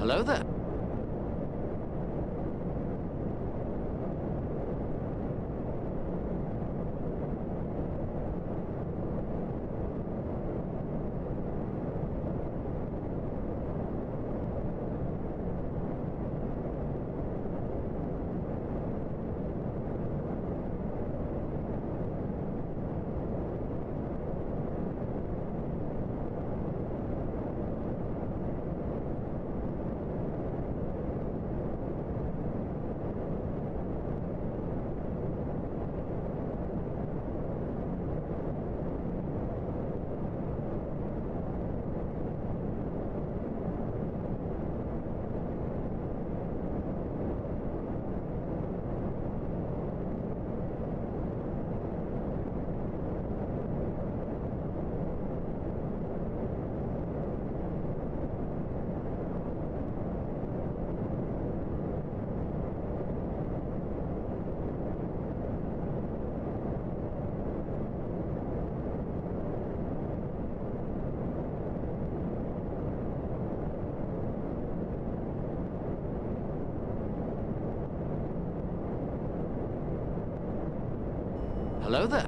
Hello there. Hello there.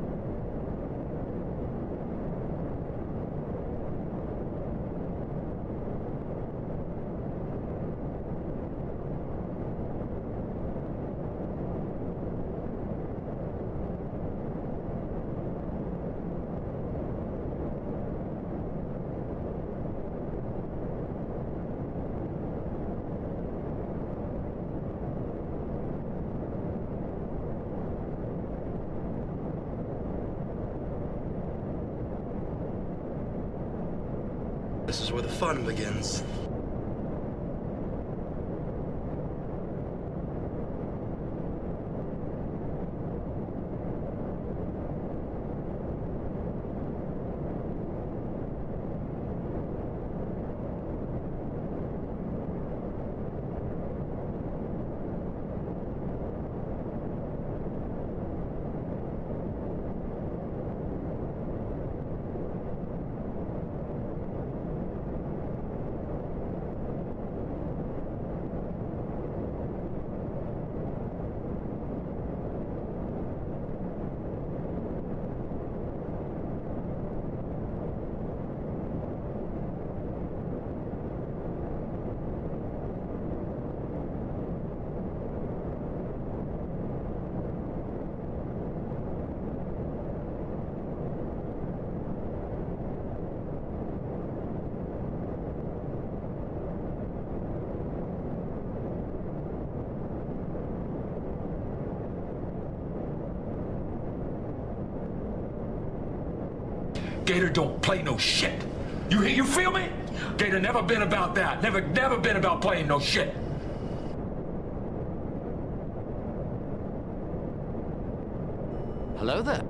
This is where the fun begins. Gator don't play no shit. You feel me? Gator never been about that. Never been about playing no shit. Hello there.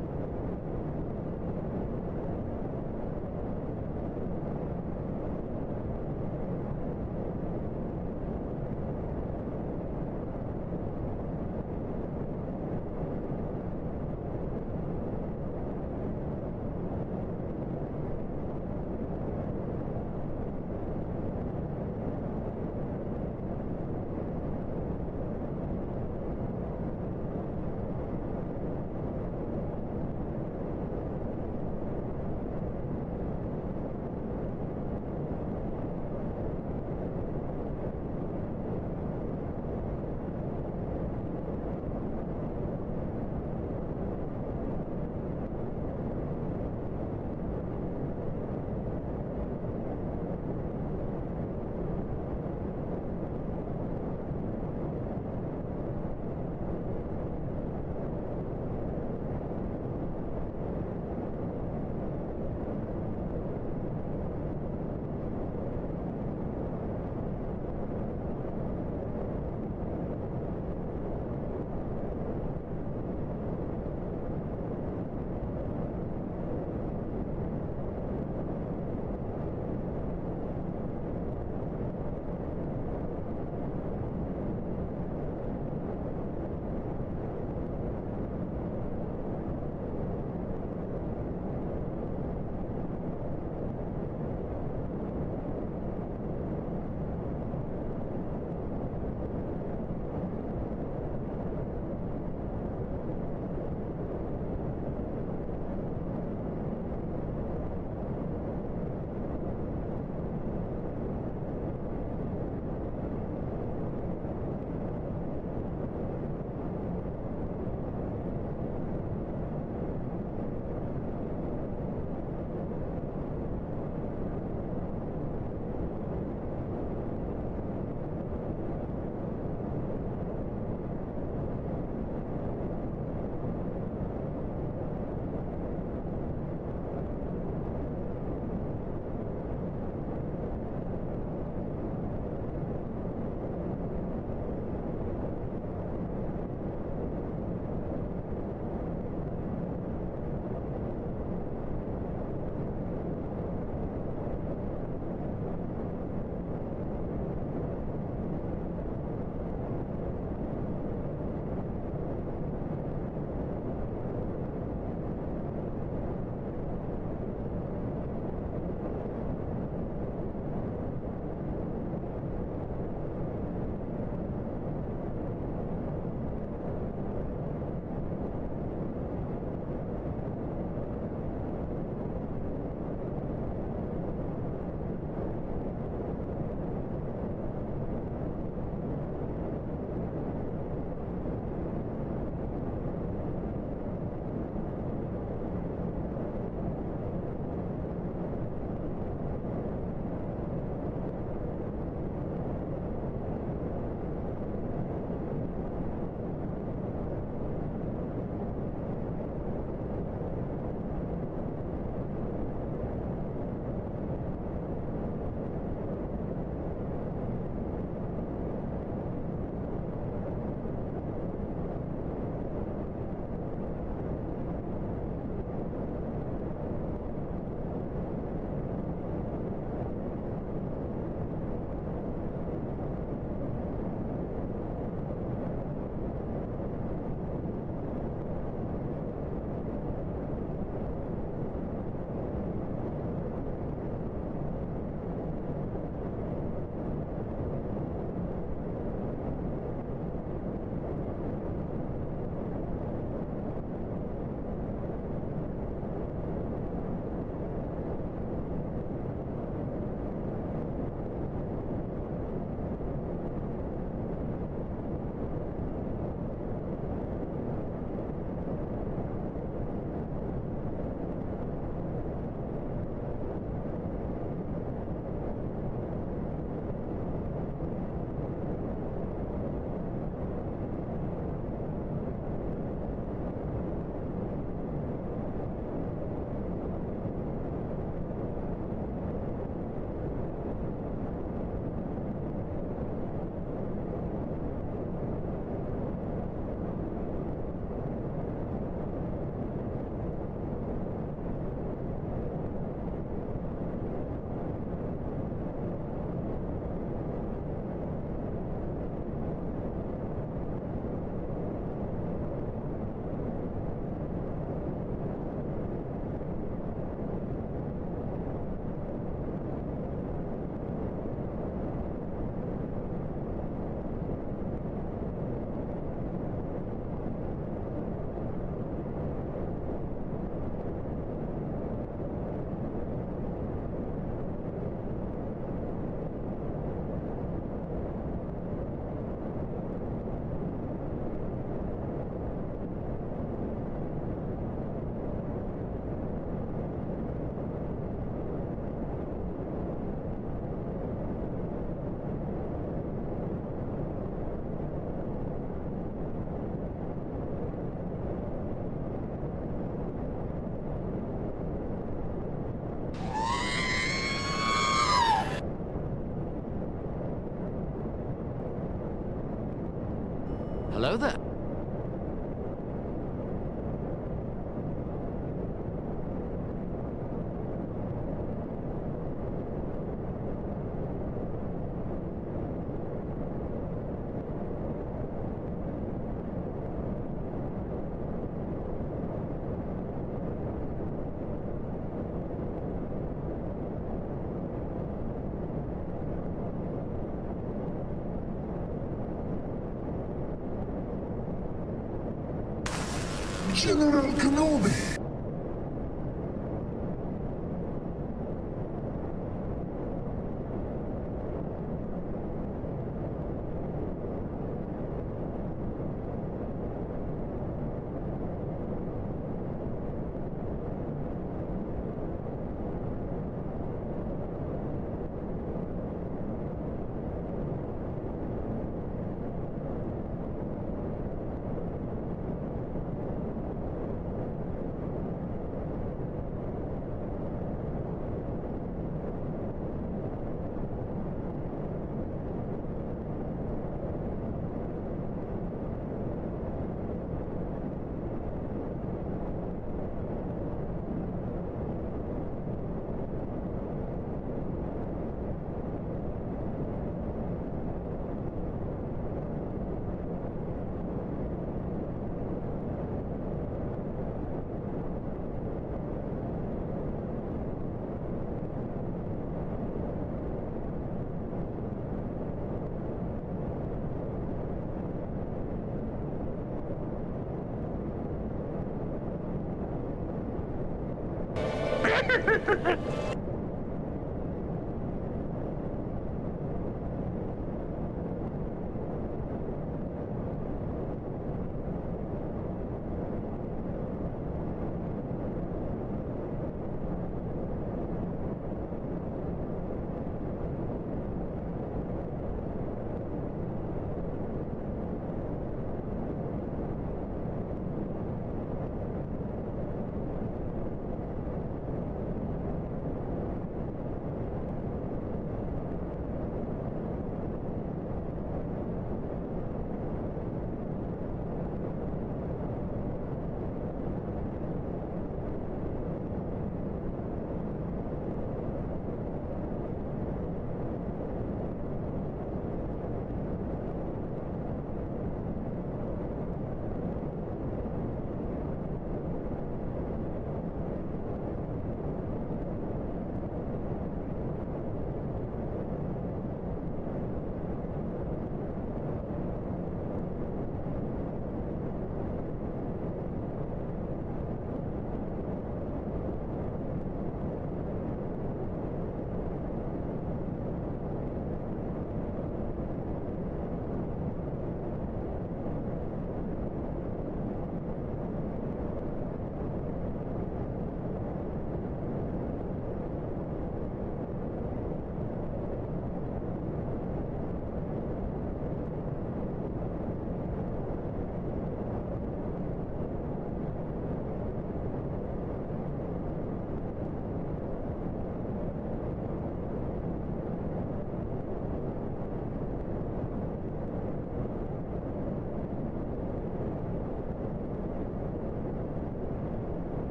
Hello there. General Kenobi!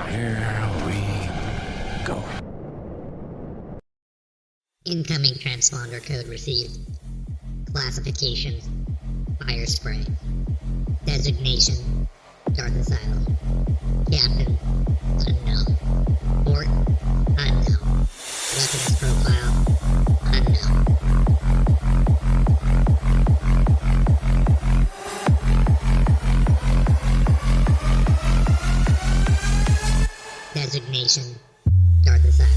Here we go. Incoming transponder code received. Classification: Fire Spray. Designation: Dark Asylum. Captain: unknown. Port: unknown. Weapons profile: unknown. Designation: Dark Asylum.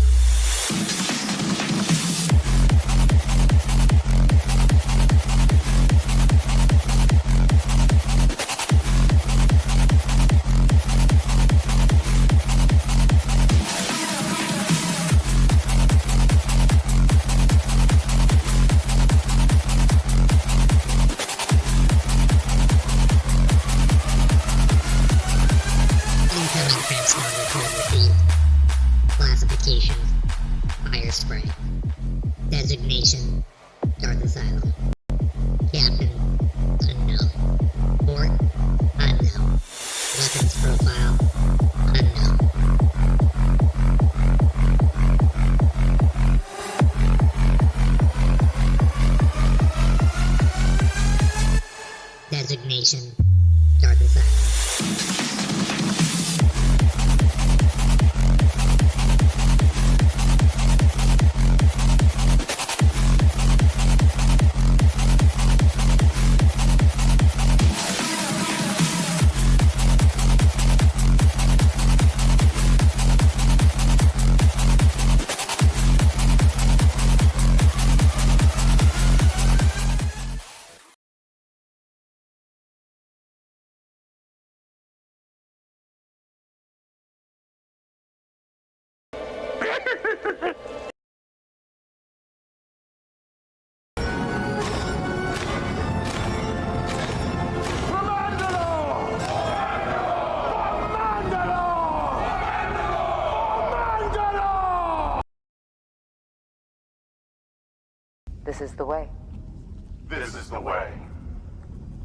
Asylum. Captain, unknown. Port, unknown. Weapons profile, unknown. Designation, Dark Asylum. This is the way. This is the way.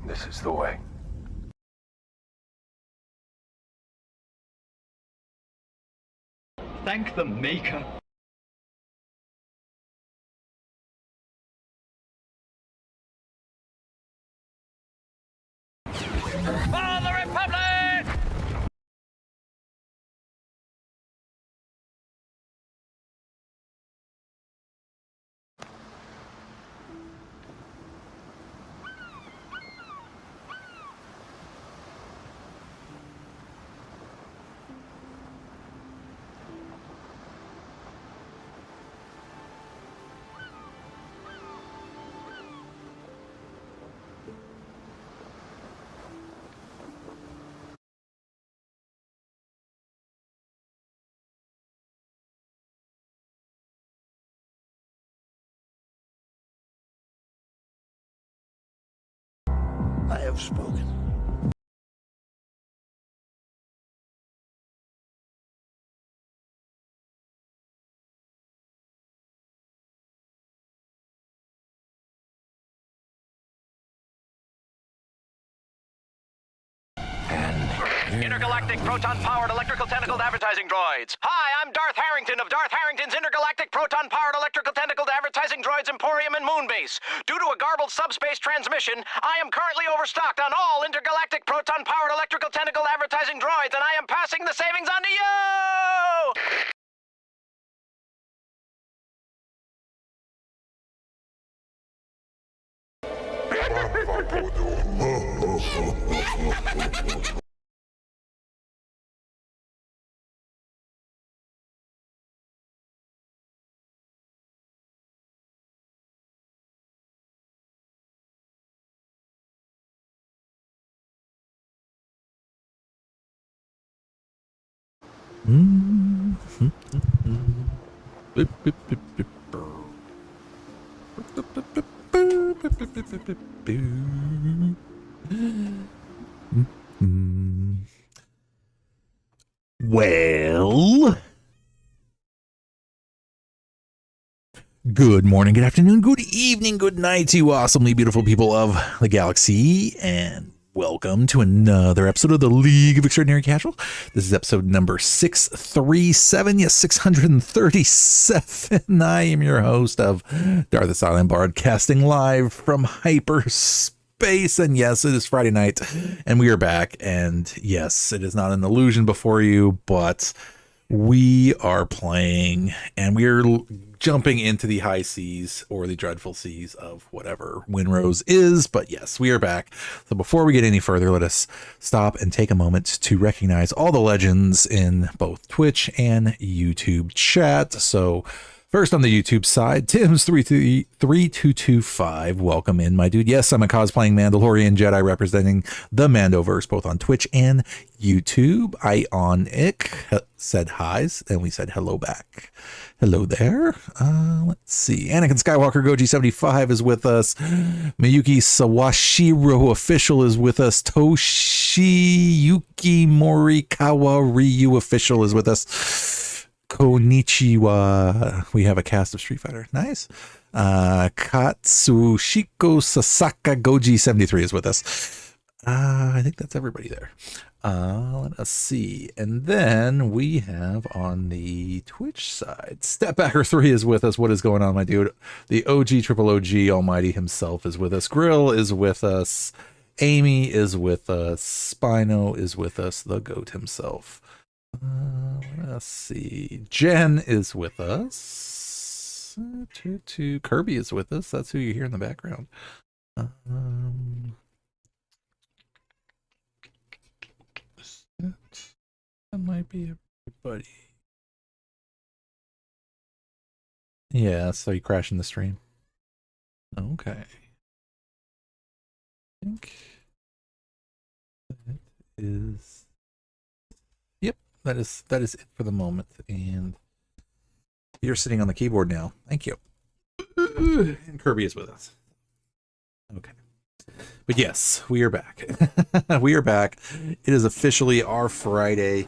This is the way. Thank the Maker. For the Republic! I have spoken. Intergalactic proton-powered electrical tentacled advertising droids. Hi, I'm Darth Harrington of Darth Harrington's Intergalactic proton-powered electrical tentacled advertising droids Emporium and Moonbase. Due to a garbled subspace transmission, I am currently overstocked on all intergalactic proton-powered electrical tentacled advertising droids, and I am passing the savings on to you! Well, good morning, good afternoon, good evening, good night to you awesomely beautiful people of the galaxy, and welcome to another episode of the League of Extraordinary Casual. This is episode number 637, yes, 637. I am your host of Darth Asylum, broadcasting live from hyperspace, and yes, it is Friday night, and we are back, and yes, it is not an illusion before you, but we are playing, and we are jumping into the high seas or the dreadful seas of whatever Winrose is. But yes, we are back. So before we get any further, let us stop and take a moment to recognize all the legends in both Twitch and YouTube chat. So first on the YouTube side, Tim's3225, welcome in, my dude. Yes, I'm a cosplaying Mandalorian Jedi representing the Mandoverse, both on Twitch and YouTube. Ionic said hi's, and we said hello back. Hello there. Let's see. Anakin Skywalker Goji75 is with us. Miyuki Sawashiro Official is with us. Toshiyuki Morikawa Ryu Official is with us. Konnichiwa. We have a cast of Street Fighter. Nice. Katsushiko Sasaka Goji 73 is with us. I think that's everybody there. Let us see. And then we have on the Twitch side, Stepbacker3 is with us. What is going on, my dude? The OG Triple OG Almighty himself is with us. Grill is with us. Amy is with us. Spino is with us. The GOAT himself. Let's see. Jen is with us. Kirby is with us. That's who you hear in the background. That might be everybody. Yeah, so you crashing the stream. Okay. I think that is, yep, that is it for the moment. And you're sitting on the keyboard now. Thank you. And Kirby is with us. Okay. But yes, we are back. We are back. It is officially our Friday.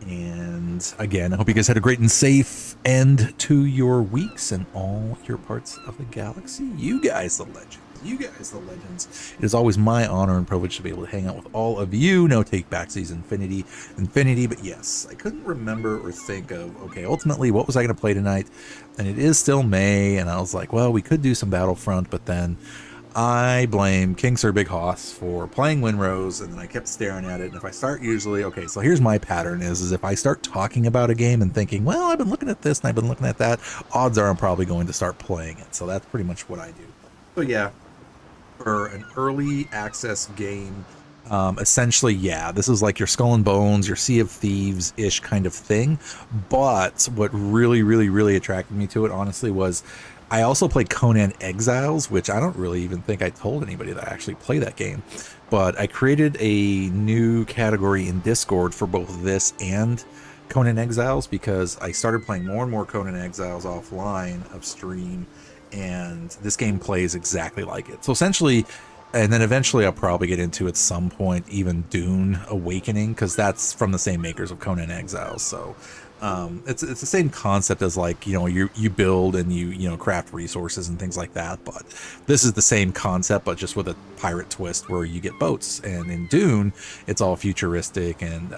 And again, I hope you guys had a great and safe end to your weeks and all your parts of the galaxy. You guys, the legends. You guys, the legends. It is always my honor and privilege to be able to hang out with all of you. No take backsies infinity. But yes, I couldn't remember or think of, okay, ultimately, what was I going to play tonight? And it is still May, and I was like, well, we could do some Battlefront, but then I blame King Sir Big Hoss for playing Winrose, and then I kept staring at it. And if I start usually, okay, so here's my pattern is if I start talking about a game and thinking, well, I've been looking at this and I've been looking at that, odds are I'm probably going to start playing it. So that's pretty much what I do. So yeah, for an early access game, essentially, yeah, this is like your Skull and Bones, your Sea of Thieves-ish kind of thing. But what really attracted me to it, honestly, was I also played Conan Exiles, which I don't really even think I told anybody that I actually play that game. But I created a new category in Discord for both this and Conan Exiles because I started playing more and more Conan Exiles offline of stream, and this game plays exactly like it. So essentially, and then eventually I'll probably get into at some point even Dune Awakening, because that's from the same makers of Conan Exiles. So it's the same concept as, like, you know, you build and you craft resources and things like that, but this is the same concept but just with a pirate twist where you get boats. And in Dune it's all futuristic and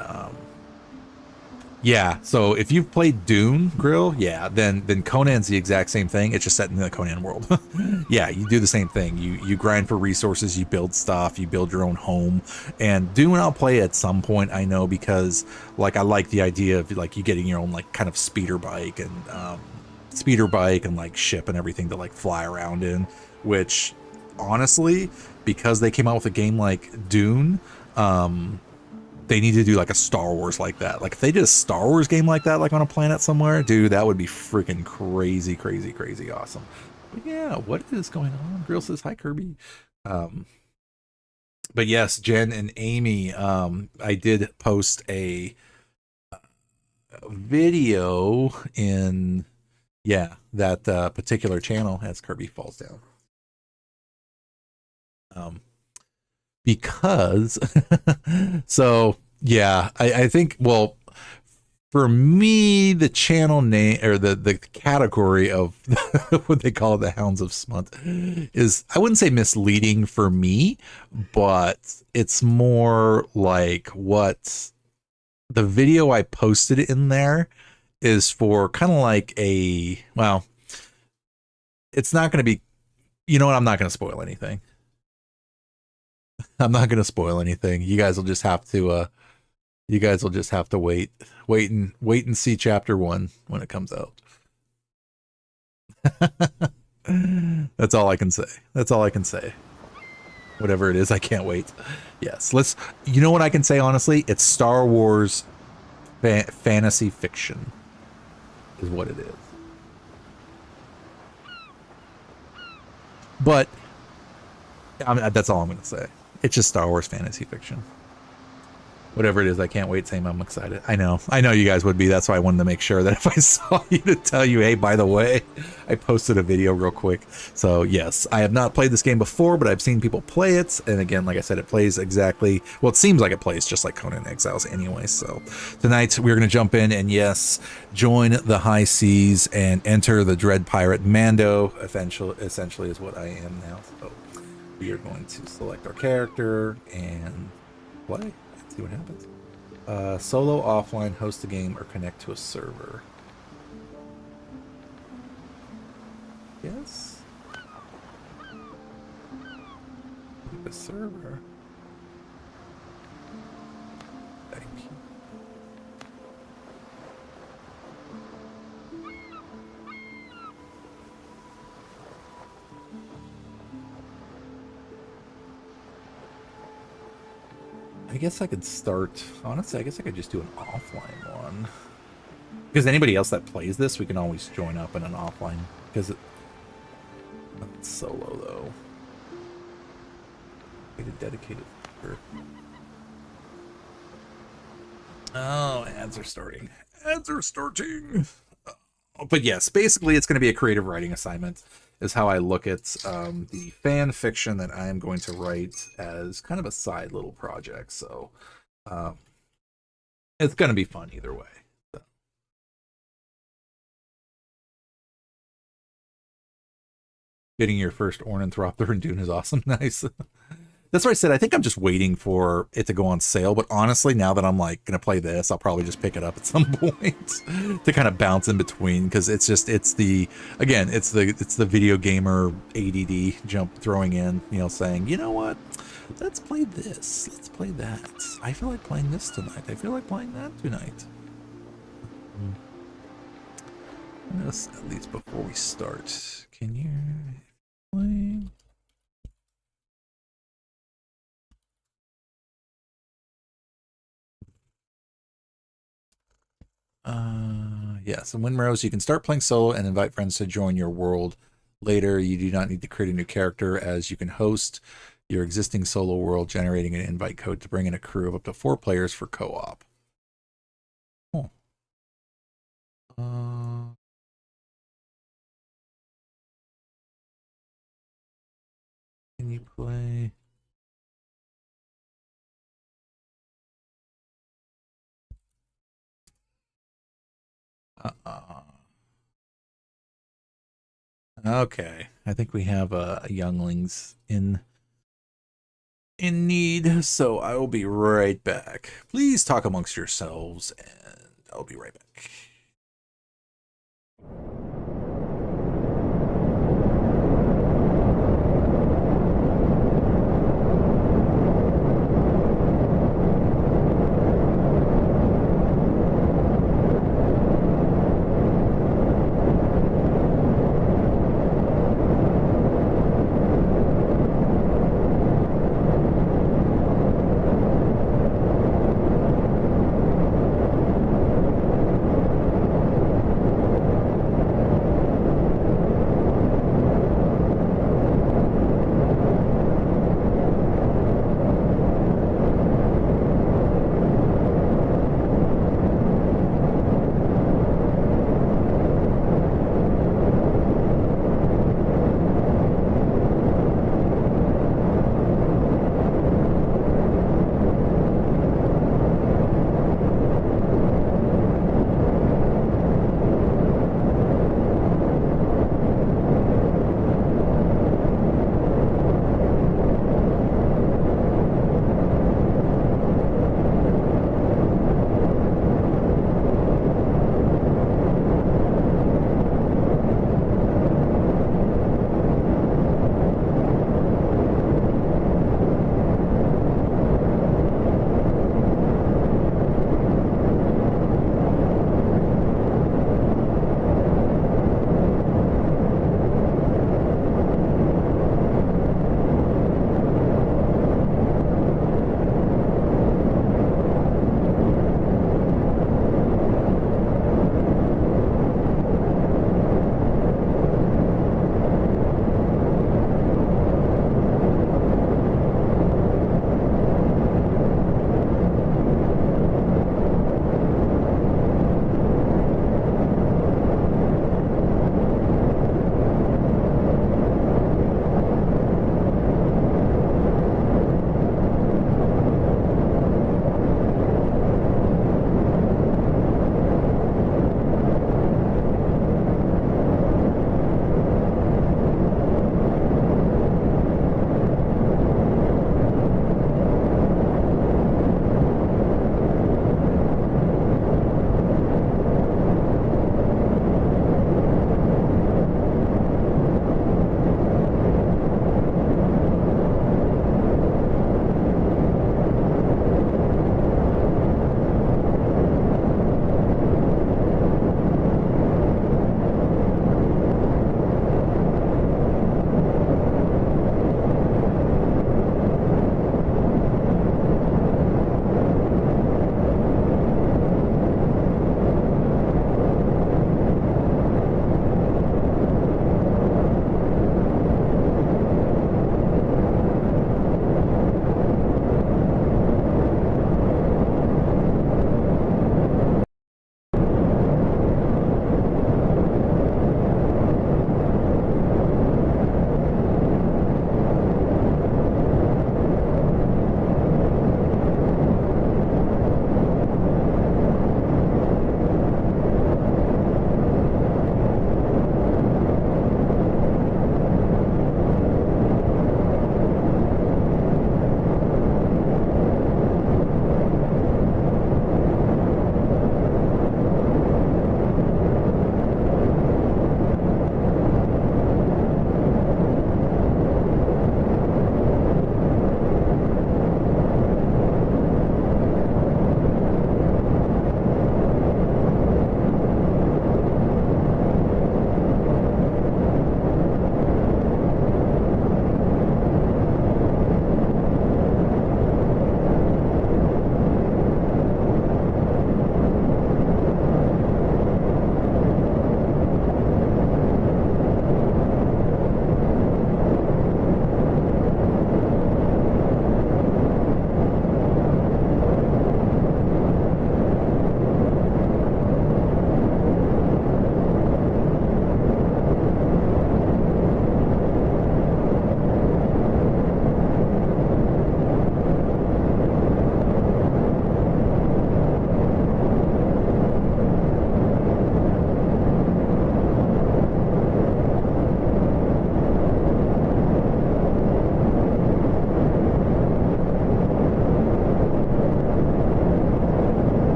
yeah, so if you've played Dune, Grill, yeah, then Conan's the exact same thing. It's just set in the Conan world. Yeah, you do the same thing. You grind for resources, you build stuff, you build your own home. And Dune I'll play at some point, I know, because like I like the idea of like you getting your own like kind of speeder bike and like ship and everything to like fly around in, which honestly, because they came out with a game like Dune, they need to do like a Star Wars like that. Like if they did a Star Wars game like that, like on a planet somewhere, dude, that would be freaking crazy awesome. But yeah, what is going on? Grill says hi, Kirby. But yes, Jen and Amy, I did post a video in that particular channel as Kirby falls down. Because so yeah, I think, well, for me the channel name or the category of what they call the Hounds of Smunt is, I wouldn't say misleading for me, but it's more like what the video I posted in there is for, kind of like a, well, it's not going to be, you know what, I'm not going to spoil anything. I'm not going to spoil anything. You guys will just have to wait and see chapter 1 when it comes out. That's all I can say. Whatever it is, I can't wait. Yes, you know what I can say honestly? It's Star Wars fantasy fiction is what it is. But that's all I'm going to say. It's just Star Wars fantasy fiction. Whatever it is, I can't wait. Same, I'm excited. I know you guys would be. That's why I wanted to make sure that if I saw you to tell you, hey, by the way, I posted a video real quick. So yes, I have not played this game before, but I've seen people play it. And again, like I said, it plays exactly, well, it seems like it plays just like Conan Exiles anyway. So tonight we're going to jump in and yes, join the high seas and enter the Dread Pirate Mando. Essentially is what I am now. So we are going to select our character and play. See what happens. Solo, offline, host a game, or connect to a server. Yes. The server. Thank you. I guess I could start, honestly, I guess I could just do an offline one. Because anybody else that plays this, we can always join up in an offline. Because it's solo, though. Need a dedicated server. Oh, ads are starting. Ads are starting! But yes, basically it's going to be a creative writing assignment. Is how I look at the fan fiction that I am going to write as kind of a side little project. So it's going to be fun either way. So. Getting your first Ornithopter and Dune is awesome. Nice. That's what I said. I think I'm just waiting for it to go on sale. But honestly, now that I'm like going to play this, I'll probably just pick it up at some point to kind of bounce in between. Because it's the video gamer ADD jump throwing in, you know, saying, you know what? Let's play this. Let's play that. I feel like playing this tonight. I feel like playing that tonight. Yes, at least before we start, can you play? Yes, in Windrose, you can start playing solo and invite friends to join your world later. You do not need to create a new character, as you can host your existing solo world, generating an invite code to bring in a crew of up to 4 players for co-op. Cool. Can you play? Okay, I think we have younglings in need, so I will be right back. Please talk amongst yourselves, and I'll be right back.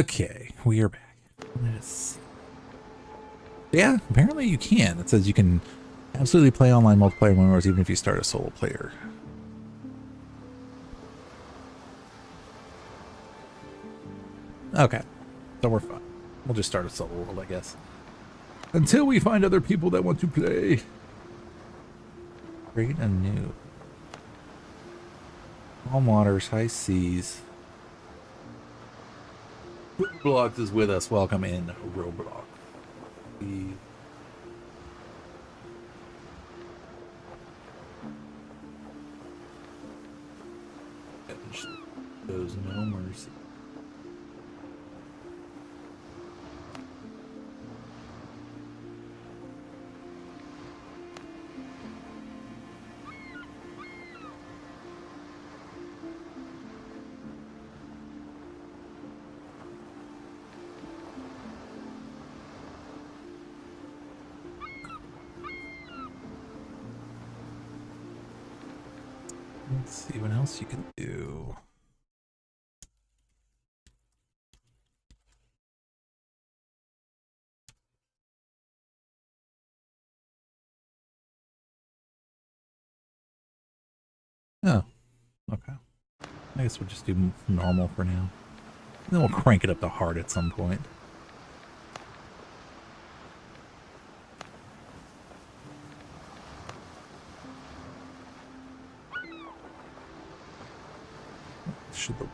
Okay, we are back. Let's... Yeah, apparently you can. It says you can absolutely play online multiplayer wars even if you start a solo player. Okay, so we're fine. We'll just start a solo world, I guess. Until we find other people that want to play. Create a new. Calm waters, high seas. Roblox is with us. Welcome in, Roblox. Shows no mercy. Let's see what else you can do. Oh, okay. I guess we'll just do normal for now. Then we'll crank it up to hard at some point. Should the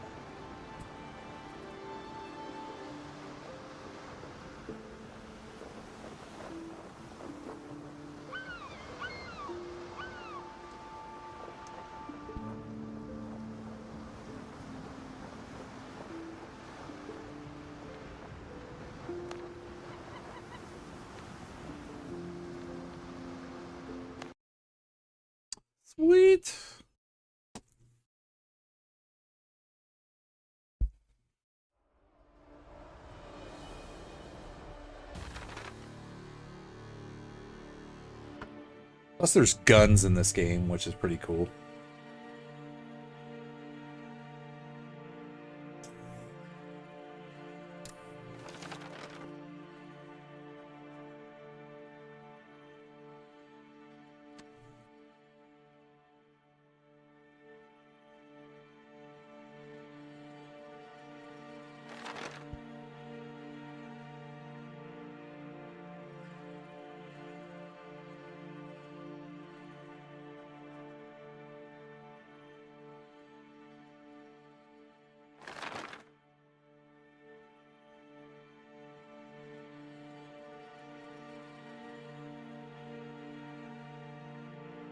Sweet. Plus there's guns in this game, which is pretty cool.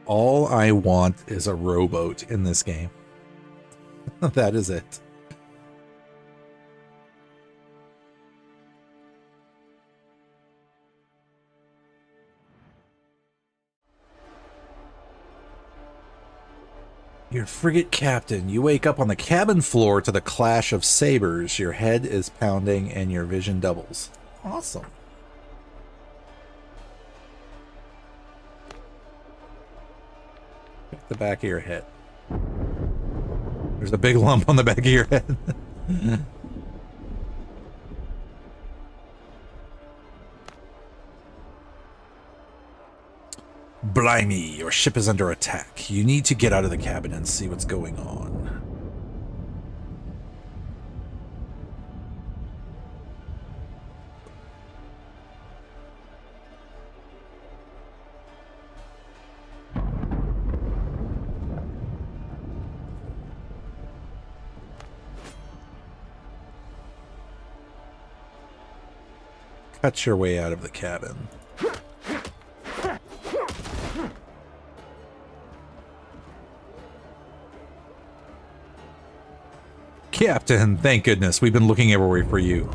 All I want is a rowboat in this game. That is it. You're frigate captain. You wake up on the cabin floor to the clash of sabers. Your head is pounding and your vision doubles. Awesome. The back of your head. There's a big lump on the back of your head. Blimey, your ship is under attack. You need to get out of the cabin and see what's going on. Cut your way out of the cabin. Captain, thank goodness. We've been looking everywhere for you.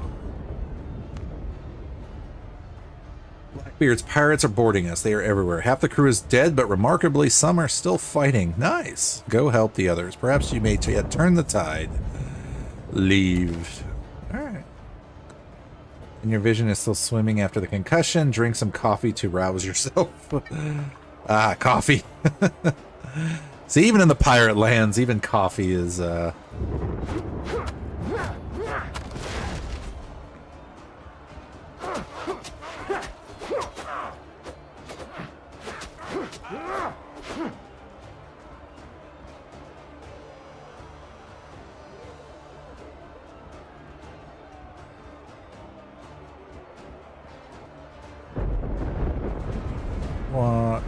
Blackbeard's pirates are boarding us. They are everywhere. Half the crew is dead, but remarkably, some are still fighting. Nice. Go help the others. Perhaps you may yet turn the tide. Leave. Alright. And your vision is still swimming after the concussion. Drink some coffee to rouse yourself. Ah, coffee. See, even in the pirate lands, even coffee is, Walk.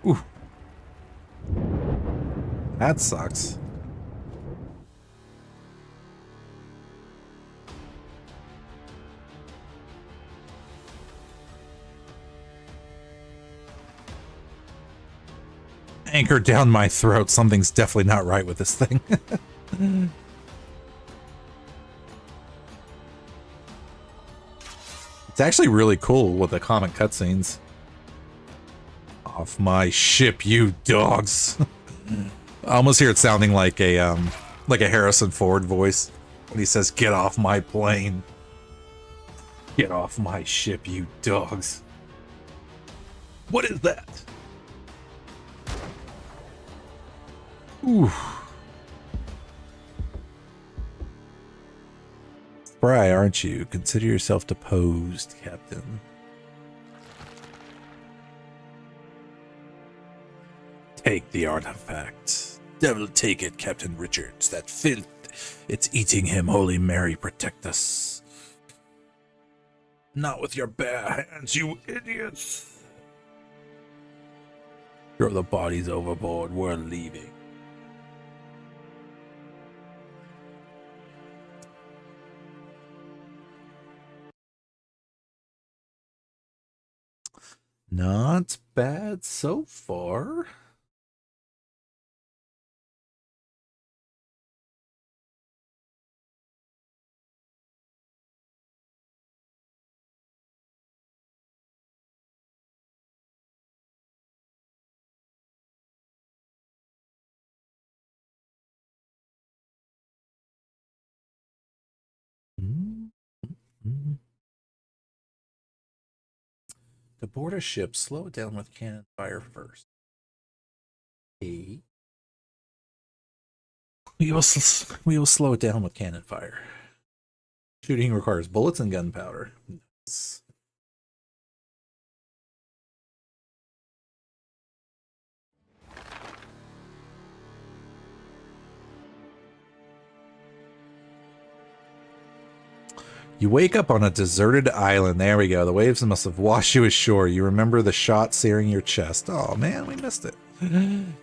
Ooh. That sucks. Anchor down my throat. Something's definitely not right with this thing. It's actually really cool with the comic cutscenes. Off my ship, you dogs. I almost hear it sounding like a Harrison Ford voice when he says, "Get off my plane. Get off my ship, you dogs." What is that? Ooh. Spry, aren't you? Consider yourself deposed, Captain. Take the artifact. Devil take it, Captain Richards. That filth, it's eating him. Holy Mary, protect us. Not with your bare hands, you idiots. Throw the bodies overboard. We're leaving. Not bad so far. To board a ship, slow it down with cannon fire first. A. We will slow it down with cannon fire. Shooting requires bullets and gunpowder. Nice. You wake up on a deserted island. There we go. The waves must have washed you ashore. You remember the shot searing your chest. Oh man, we missed it.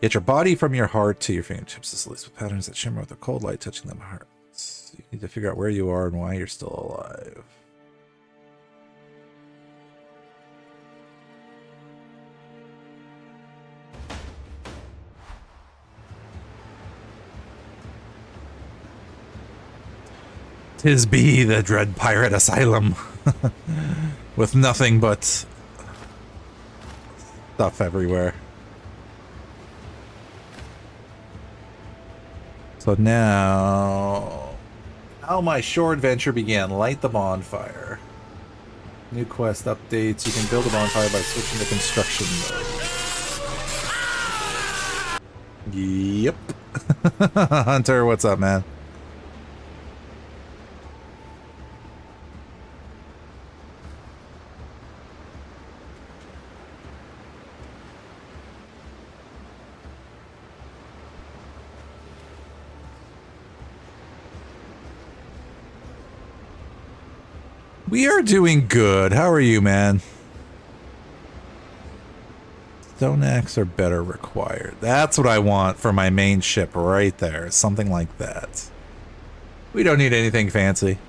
Yet your body from your heart to your fingertips is laced with patterns that shimmer with a cold light touching them hearts. You need to figure out where you are and why you're still alive. Tis be the dread pirate asylum. With nothing but stuff everywhere. So now, how my shore adventure began. Light the bonfire. New quest updates. You can build a bonfire by switching to construction mode. Yep. Hunter, what's up, man? We are doing good. How are you, man? Stone axe or better required. That's what I want for my main ship right there. Something like that. We don't need anything fancy.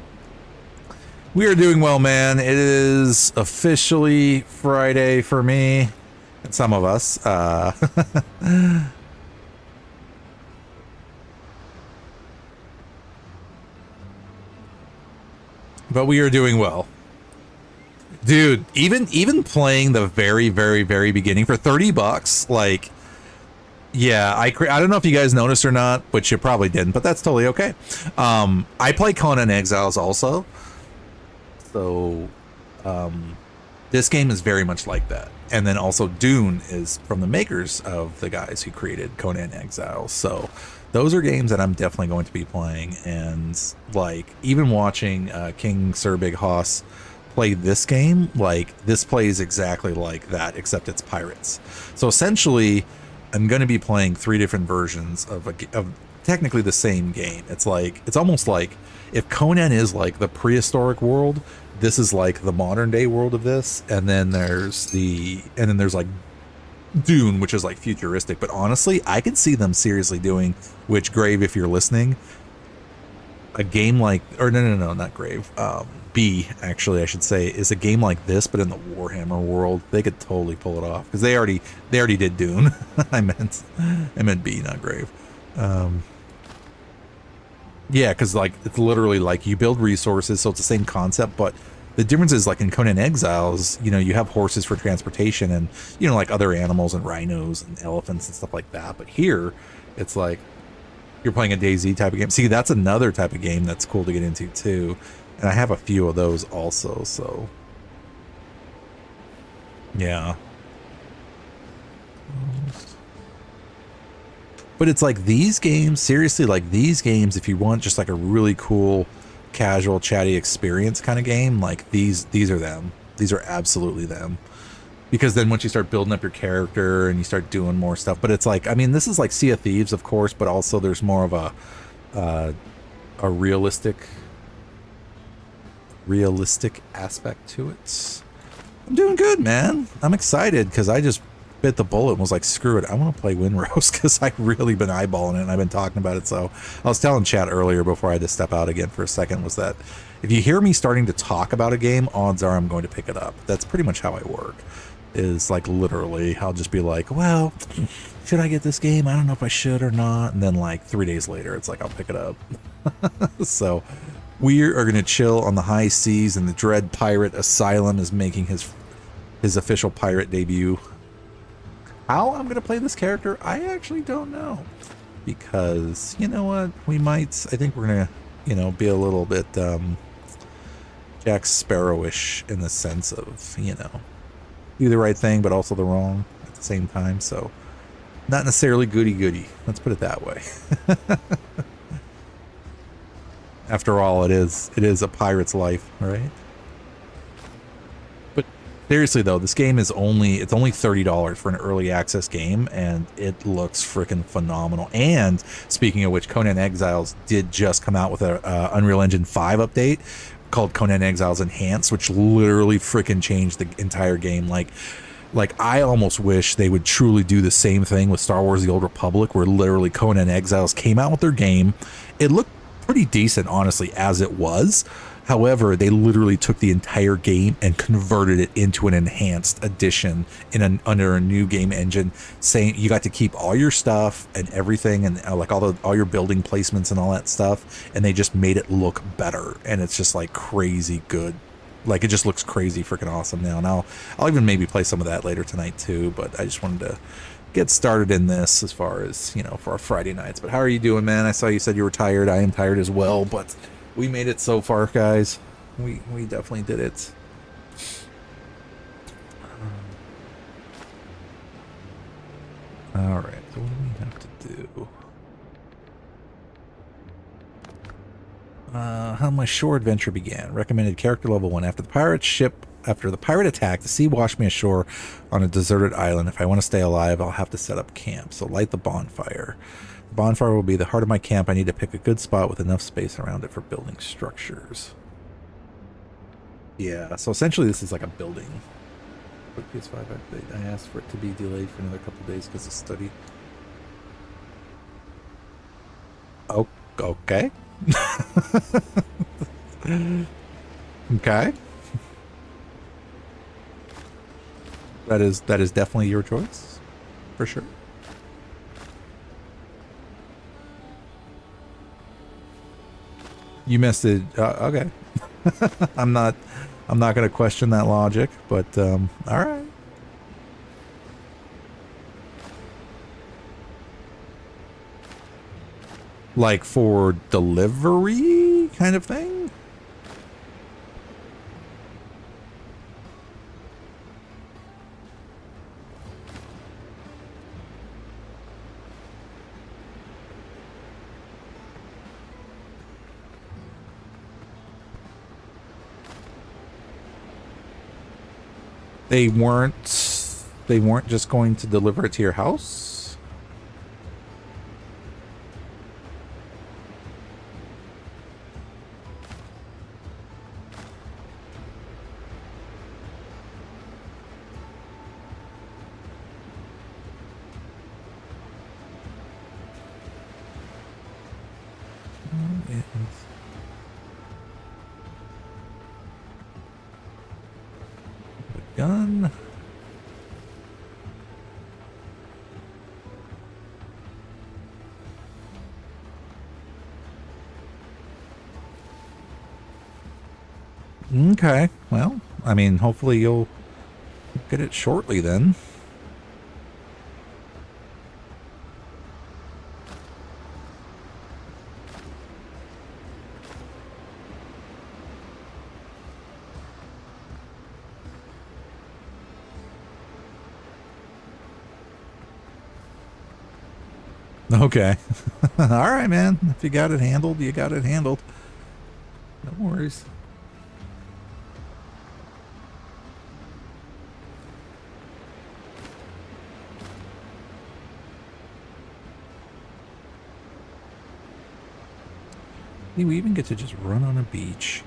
We are doing well, man. It is officially Friday for me and some of us. But we are doing well. Dude, even playing the very, very, very beginning for $30, like, yeah, I don't know if you guys noticed or not, which you probably didn't, but that's totally okay. I play Conan Exiles also, so this game is very much like that. And then also Dune is from the makers of the guys who created Conan Exiles, so those are games that I'm definitely going to be playing. And like even watching King Sir Big Hoss play this game, like this plays exactly like that, except it's pirates. So essentially I'm going to be playing 3 different versions of technically the same game. It's like, it's almost like if Conan is like the prehistoric world, this is like the modern day world of this, and then there's like Dune, which is like futuristic. But honestly, I could see them seriously doing, which Grave, if you're listening, a game like, or no, not Grave, B, actually, I should say, is a game like this, but in the Warhammer world. They could totally pull it off because they already did Dune. I meant B, not Grave. Yeah, because like it's literally like you build resources, so it's the same concept, but the difference is like in Conan Exiles, you know, you have horses for transportation and, you know, like other animals and rhinos and elephants and stuff like that. But here, it's like you're playing a DayZ type of game. See, that's another type of game that's cool to get into too. And I have a few of those also, so yeah. But it's like these games, seriously, like these games, if you want just like a really cool, casual, chatty experience kind of game, like these are them. These are absolutely them. Because then once you start building up your character and you start doing more stuff, but it's like, I mean, this is like Sea of Thieves, of course, but also there's more of a realistic aspect to it. I'm doing good, man. I'm excited because I just bit the bullet and was like, screw it, I want to play Windrose because I've really been eyeballing it and I've been talking about it. So I was telling chat earlier before I had to step out again for a second, was that if you hear me starting to talk about a game, odds are I'm going to pick it up. That's pretty much how I work, is like literally I'll just be like, well, should I get this game? I don't know if I should or not. And then like 3 days later, it's like, I'll pick it up. So we are going to chill on the high seas, and the Dread Pirate Asylum is making his official pirate debut. How I'm going to play this character, I actually don't know. Because, you know what, I think we're going to, you know, be a little bit Jack Sparrowish in the sense of, you know, do the right thing, but also the wrong at the same time. So not necessarily goody-goody. Let's put it that way. After all, it is a pirate's life, right? But seriously though, this game is only $30 for an early access game, and it looks freaking phenomenal. And speaking of which, Conan Exiles did just come out with a Unreal Engine 5 update called Conan Exiles Enhanced, which literally freaking changed the entire game. Like I almost wish they would truly do the same thing with Star Wars: The Old Republic, where literally Conan Exiles came out with their game. It looked pretty decent, honestly, as it was. However, they literally took the entire game and converted it into an enhanced edition under a new game engine, saying you got to keep all your stuff and everything, and like all your building placements and all that stuff, and they just made it look better, and it's just like crazy good. Like it just looks crazy freaking awesome now. And I'll even maybe play some of that later tonight too, but I just wanted to get started in this as far as, you know, for our Friday nights. But how are you doing, man? I saw you said you were tired. I am tired as well, but we made it so far, guys. We definitely did it. All right, so what do we have to do? How my shore adventure began. Recommended character level 1. After the pirate attack, the sea washed me ashore on a deserted island. If I want to stay alive, I'll have to set up camp. So light the bonfire. The bonfire will be the heart of my camp. I need to pick a good spot with enough space around it for building structures. Yeah, so essentially this is like a building. Quick PS5 update. I asked for it to be delayed for another couple days because of study. Oh, okay. Okay. That is definitely your choice, for sure. You missed it. Okay. I'm not I'm not going to question that logic, but all right. Like for delivery kind of thing? They weren't just going to deliver it to your house? Gun. Okay, well, I mean, hopefully you'll get it shortly then. Okay. All right, man. If you got it handled, you got it handled. No worries. We even get to just run on a beach.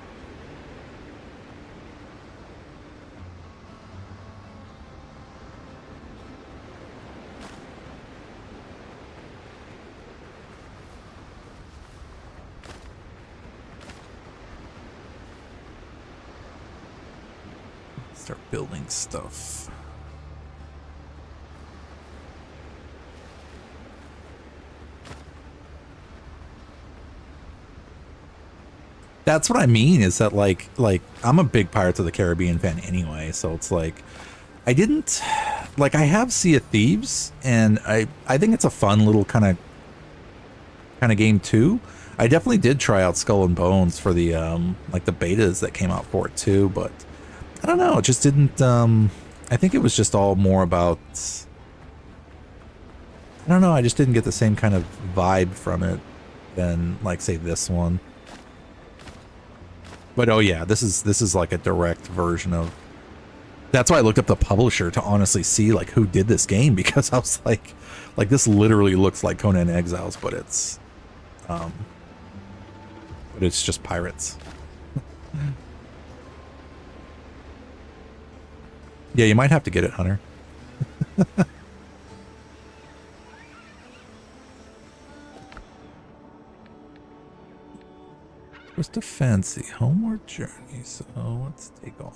Start building stuff. That's what I mean, is that like I'm a big Pirates of the Caribbean fan anyway, so it's like I didn't like I have Sea of Thieves, and I think it's a fun little kind of game too. I definitely did try out Skull and Bones for the like the betas that came out for it too, but I don't know, it just didn't I think it was just all more about, I don't know, I just didn't get the same kind of vibe from it than like say this one. But oh yeah, this is like a direct version of, that's why I looked up the publisher to honestly see like who did this game, because I was like this literally looks like Conan Exiles, but it's just pirates. Yeah, you might have to get it, Hunter. What's the fancy homeward journey? So let's take all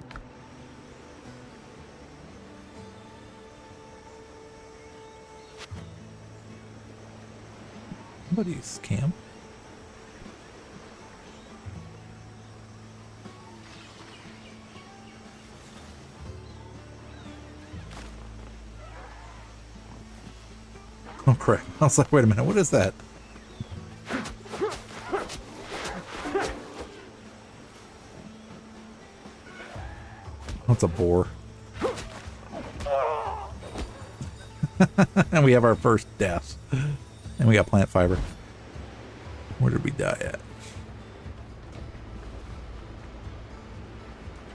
that. Somebody's camp. Oh crap. I was like, wait a minute, what is that? That's a boar. And we have our first death. And we got plant fiber. Where did we die at?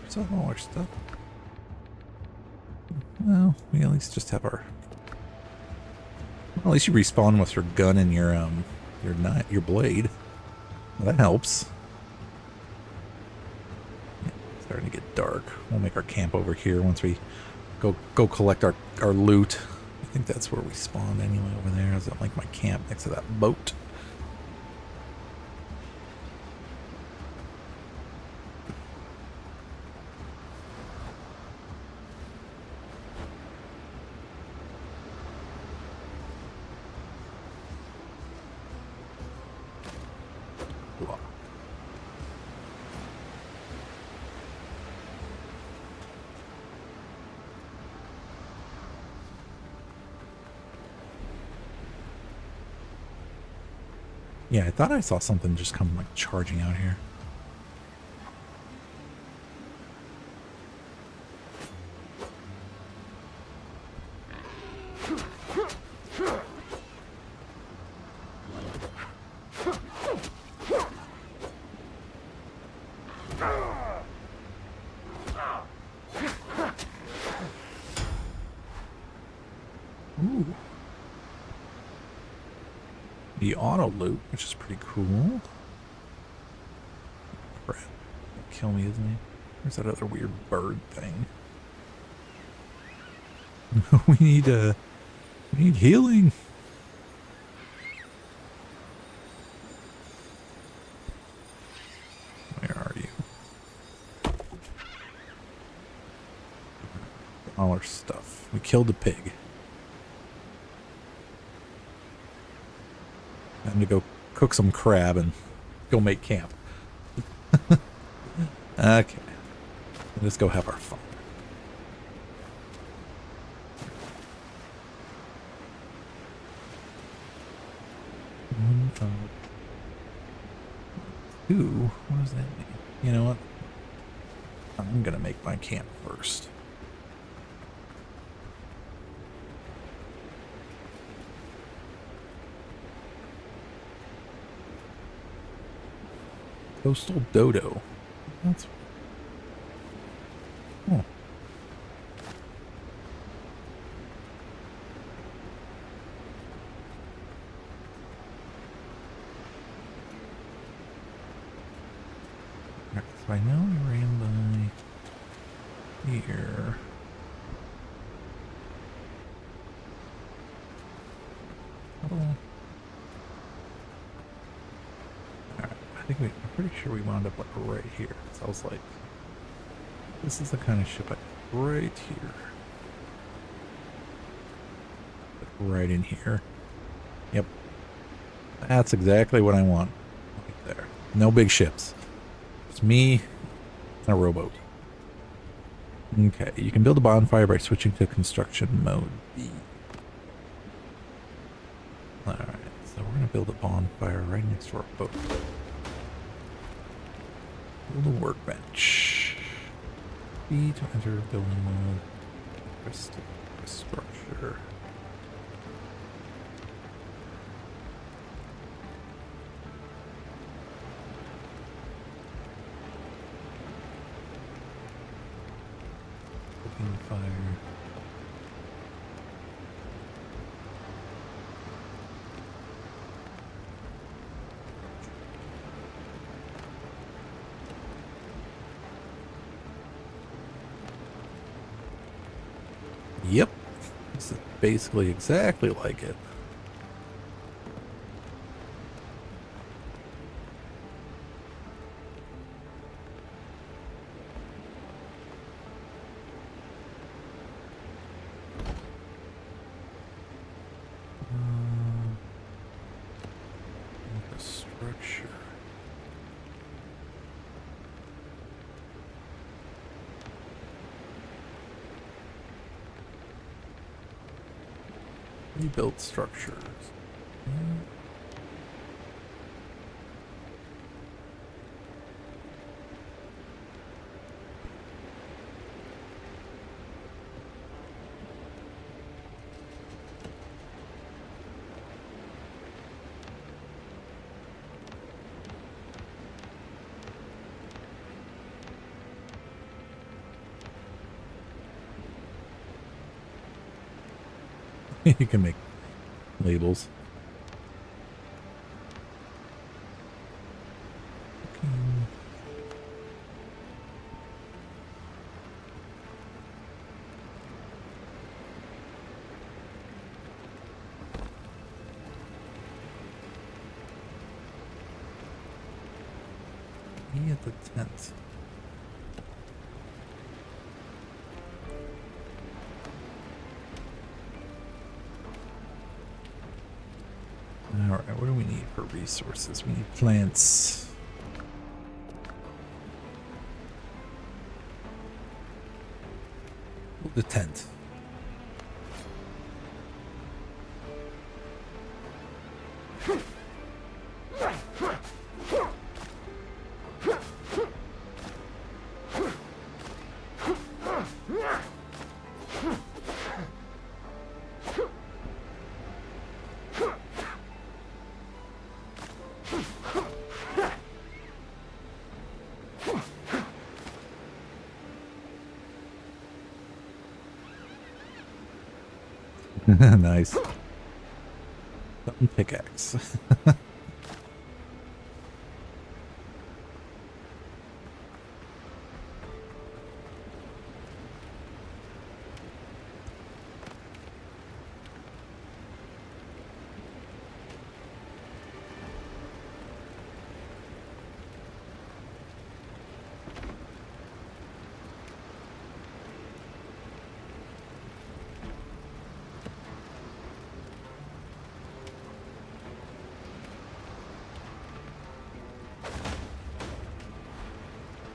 Is that all our stuff? Well, we at least just have our... Well, at least you respawn with your gun and your blade. Well, that helps. Yeah, starting to get dark. We'll make our camp over here once we go collect our loot. I think that's where we spawned anyway over there. Is that like my camp next to that boat? Yeah, I thought I saw something just come like charging out here. Ooh. The auto loot, which is pretty cool. Crap. He'll kill me, isn't he? Where's that other weird bird thing? we need healing. Where are you? All our stuff. We killed the pig. Time to go cook some crab and go make camp. Okay. Let's go have our fun. Two. What does that mean? You know what? I'm gonna make my camp first. Coastal dodo. That's. Oh. Alright, so I know I ran by here. I'm pretty sure we wound up like right here. So I was like, this is the kind of ship I right here. Like right in here. Yep. That's exactly what I want. Right there. No big ships. It's me and a rowboat. Okay, you can build a bonfire by switching to construction mode B. Alright, so we're gonna build a bonfire right next to our boat. Build a workbench. B to enter building mode. Rest of the structure. Cooking fire. Yep, this is basically exactly like it. Infrastructure. Rebuild structures. You can make labels. Me at the tent. Alright, what do we need for resources? We need plants. The tent. Nice. Something pickaxe.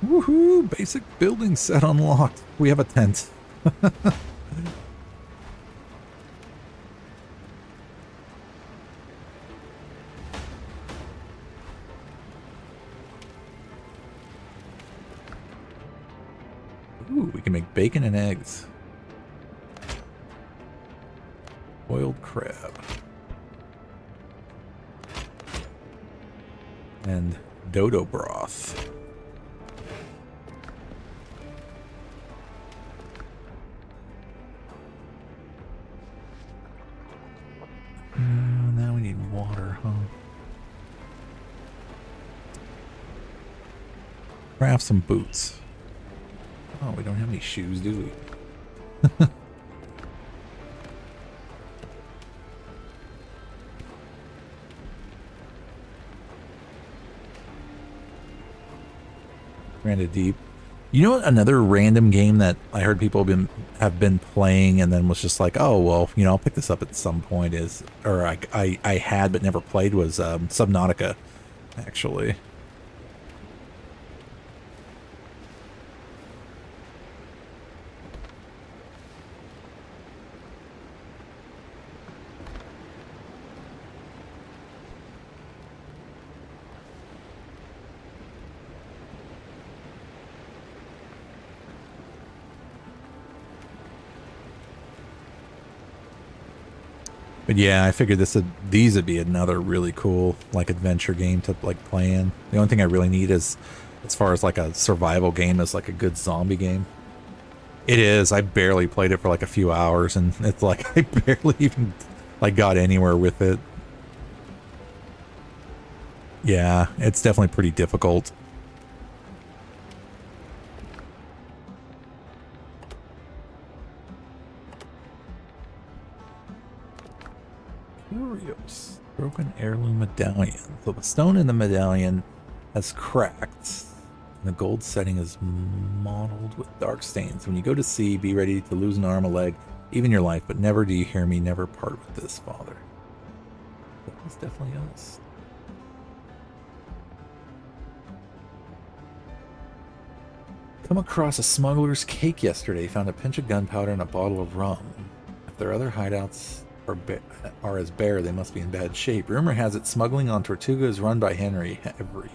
Woohoo! Basic building set unlocked. We have a tent. Ooh, we can make bacon and eggs. Boiled crab. And dodo broth. Now we need water, huh? Craft some boots. Oh, we don't have any shoes, do we? Granted deep. You know what, another random game that I heard people have been playing and then was just like, oh well, you know, I'll pick this up at some point is, or I had but never played, was Subnautica, actually. But yeah, I figured these would be another really cool like adventure game to like play in. The only thing I really need is, as far as like a survival game, is like a good zombie game. It is. I barely played it for like a few hours, and it's like I barely even like got anywhere with it. Yeah, it's definitely pretty difficult. Curious. Broken heirloom medallion. So the stone in the medallion has cracked. And the gold setting is mottled with dark stains. When you go to sea, be ready to lose an arm, a leg, even your life, but never, do you hear me, never part with this, Father. That was definitely us. Come across a smuggler's cake yesterday. Found a pinch of gunpowder and a bottle of rum. If their other hideouts are as bare, they must be in bad shape. Rumor has it smuggling on Tortuga is run by Henry Every.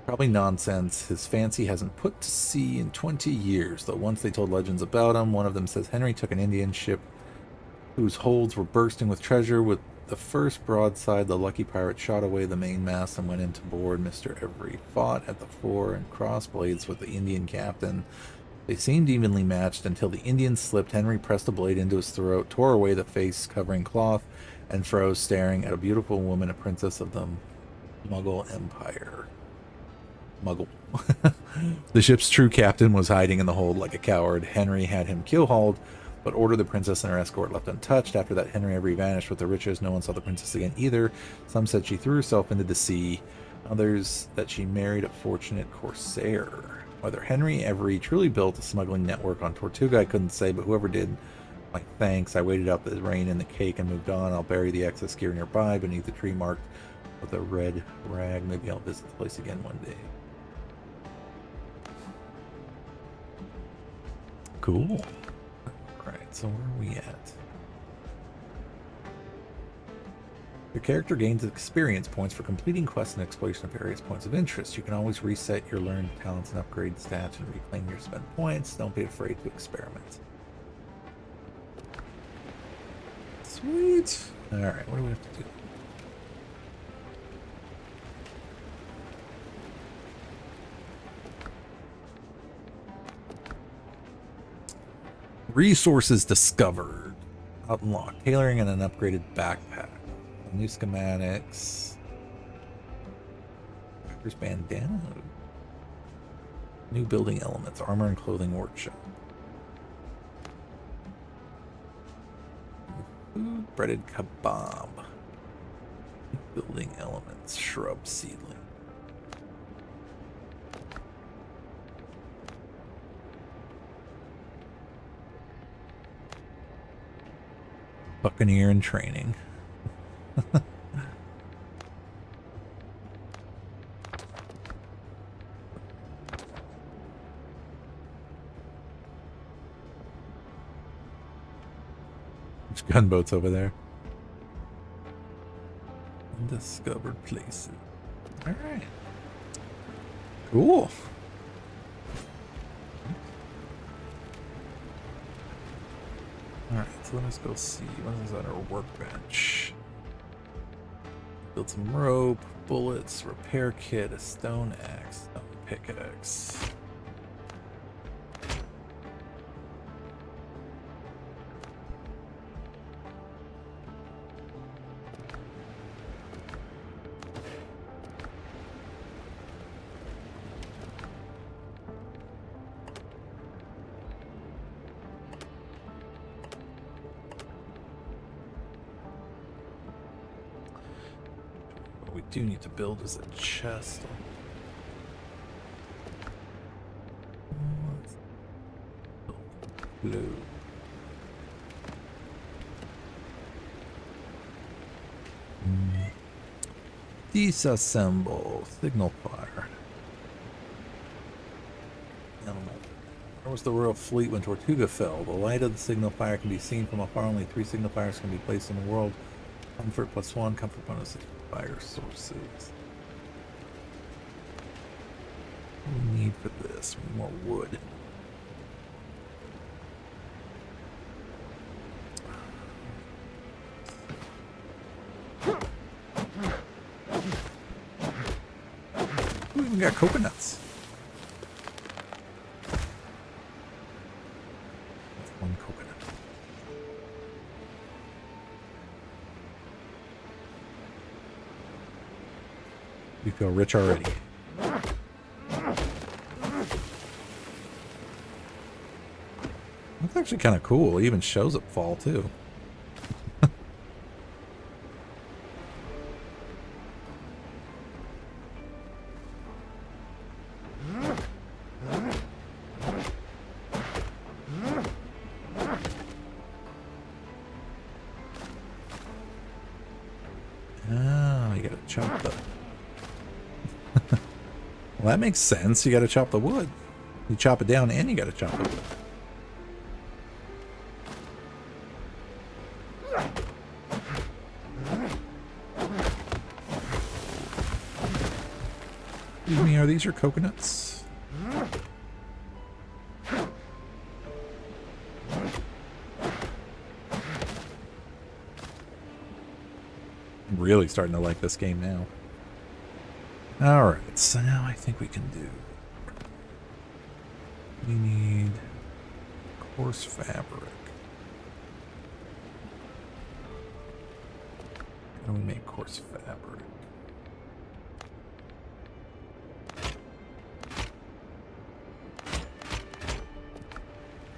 Probably nonsense. His fancy hasn't put to sea in 20 years, though once they told legends about him. One of them says Henry took an Indian ship whose holds were bursting with treasure. With the first broadside, the lucky pirate shot away the mainmast and went into board. Mr. Every fought at the fore and crossblades with the Indian captain. They seemed evenly matched until the Indian slipped. Henry pressed a blade into his throat, tore away the face-covering cloth, and froze, staring at a beautiful woman, a princess of the Mughal Empire. Muggle. The ship's true captain was hiding in the hold like a coward. Henry had him keel-hauled, but ordered the princess and her escort left untouched. After that, Henry Every vanished with the riches. No one saw the princess again either. Some said she threw herself into the sea. Others that she married a fortunate corsair. Whether Henry Every truly built a smuggling network on Tortuga, I couldn't say, but whoever did, my thanks. I waited out the rain and the cake and moved on. I'll bury the excess gear nearby beneath the tree marked with a red rag. Maybe I'll visit the place again one day. Cool. Alright, so where are we at? Your character gains experience points for completing quests and exploration of various points of interest. You can always reset your learned talents and upgrade stats and reclaim your spent points. Don't be afraid to experiment. Sweet. Alright, what do we have to do? Resources discovered. Unlock. Tailoring and an upgraded backpack. New schematics. Hacker's bandana. New building elements. Armor and clothing workshop. Food, breaded kebab. Building elements. Shrub seedling. Buccaneer in training. There's gunboats over there. Undiscovered places. Alright. Cool. Alright, so let's go see. What is on our workbench? Build some rope, bullets, repair kit, a stone axe, a pickaxe. Do need to build as a chest. Blue. Disassemble. Signal fire. Where was the royal fleet when Tortuga fell? The light of the signal fire can be seen from afar. Only 3 signal fires can be placed in the world. Comfort +1, comfort bonus. Fire sources. What do we need for this? We need more wood. We even got coconuts. That's 1 coconut. We feel rich already. That's actually kind of cool. It even shows up fall too. Oh, you gotta chop the... Well, that makes sense. You got to chop the wood. You chop it down and you got to chop the wood. Excuse me, are these your coconuts? I'm really starting to like this game now. Alright, so now I think we can do... We need coarse fabric. How do we make coarse fabric?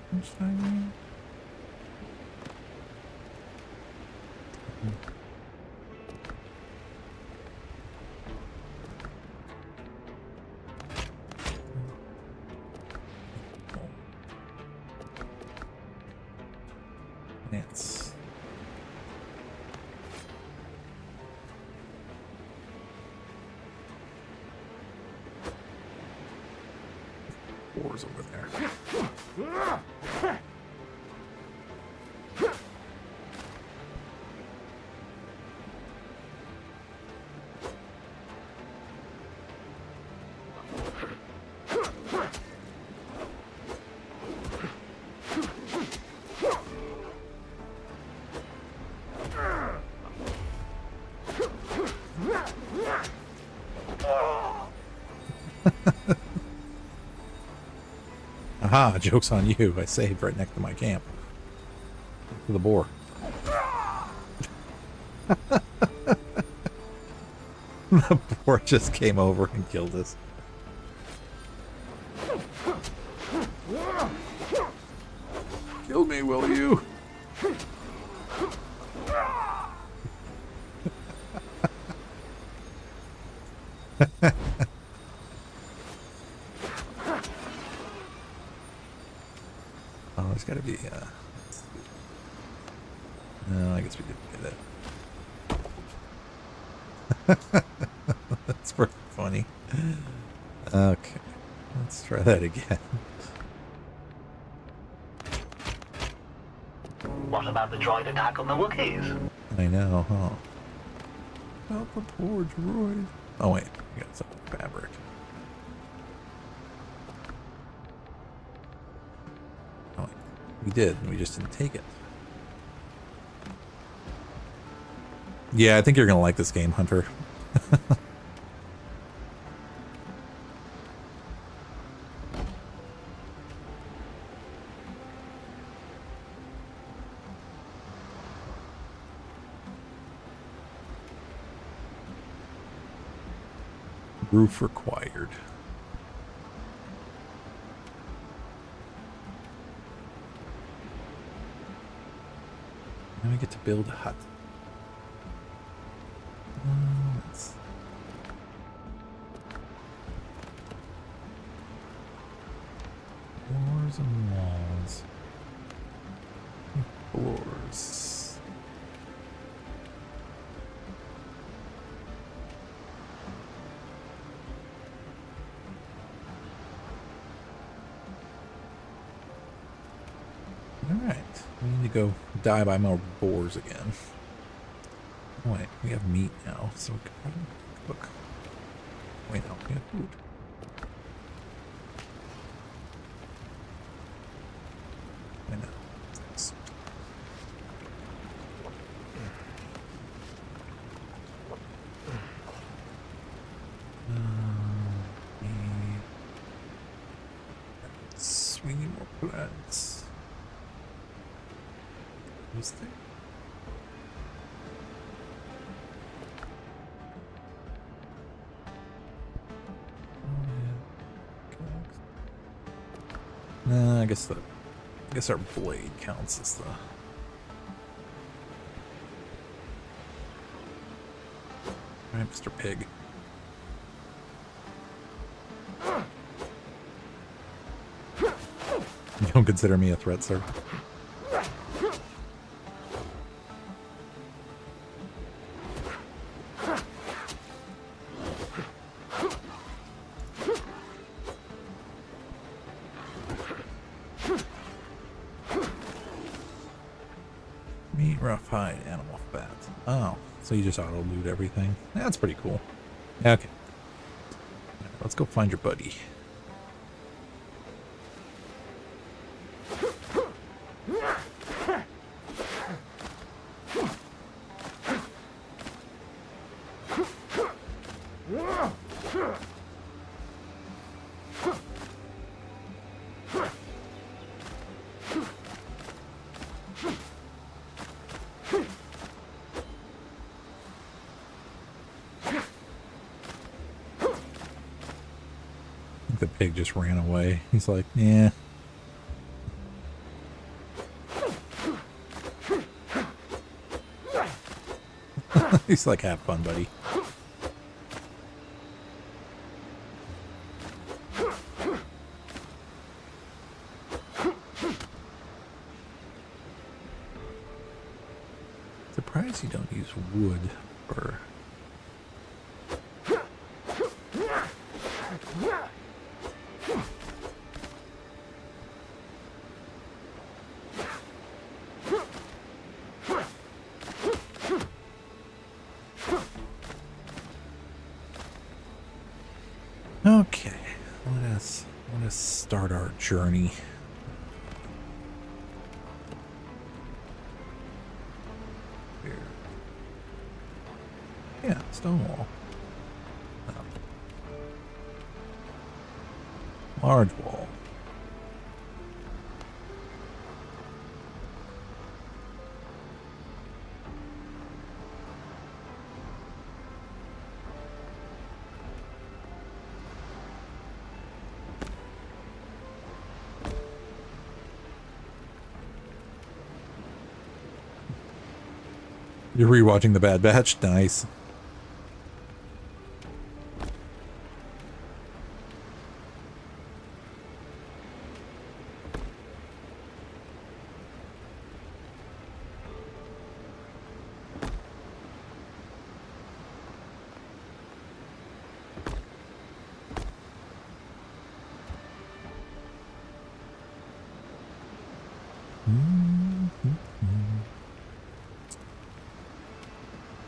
What's that mean? Nance. Wars over there. Aha, joke's on you. I saved right next to my camp. To the boar. The boar just came over and killed us. Kill me, will you? Oh, there's got to be. No, I guess we didn't get it. That's pretty funny. Okay, let's try that again. What about the droid attack on the Wookiees? I know, huh? About the poor droid. Oh wait, we got some fabric. Oh wait, we did. We just didn't take it. Yeah, I think you're gonna like this game, Hunter. Roof required. Now we get to build a hut. Let's- Floors and walls. Floors. Alright, we need to go die by more boars again. Oh, wait, we have meat now, so we can probably cook. Wait, no, we have food. I know. Thanks. We need more plants. What's there? Nah, I guess our blade counts as the. Alright, Mr. Pig. You don't consider me a threat, sir? Meat, rough hide, animal fat. Oh, so you just auto-loot everything. That's pretty cool. Okay. Let's go find your buddy. The pig just ran away. He's like, yeah. He's like, have fun, buddy. Surprised you don't use wood for... Okay, let us start our journey. Here. Yeah, stone wall. Large wall. You're rewatching The Bad Batch? Nice.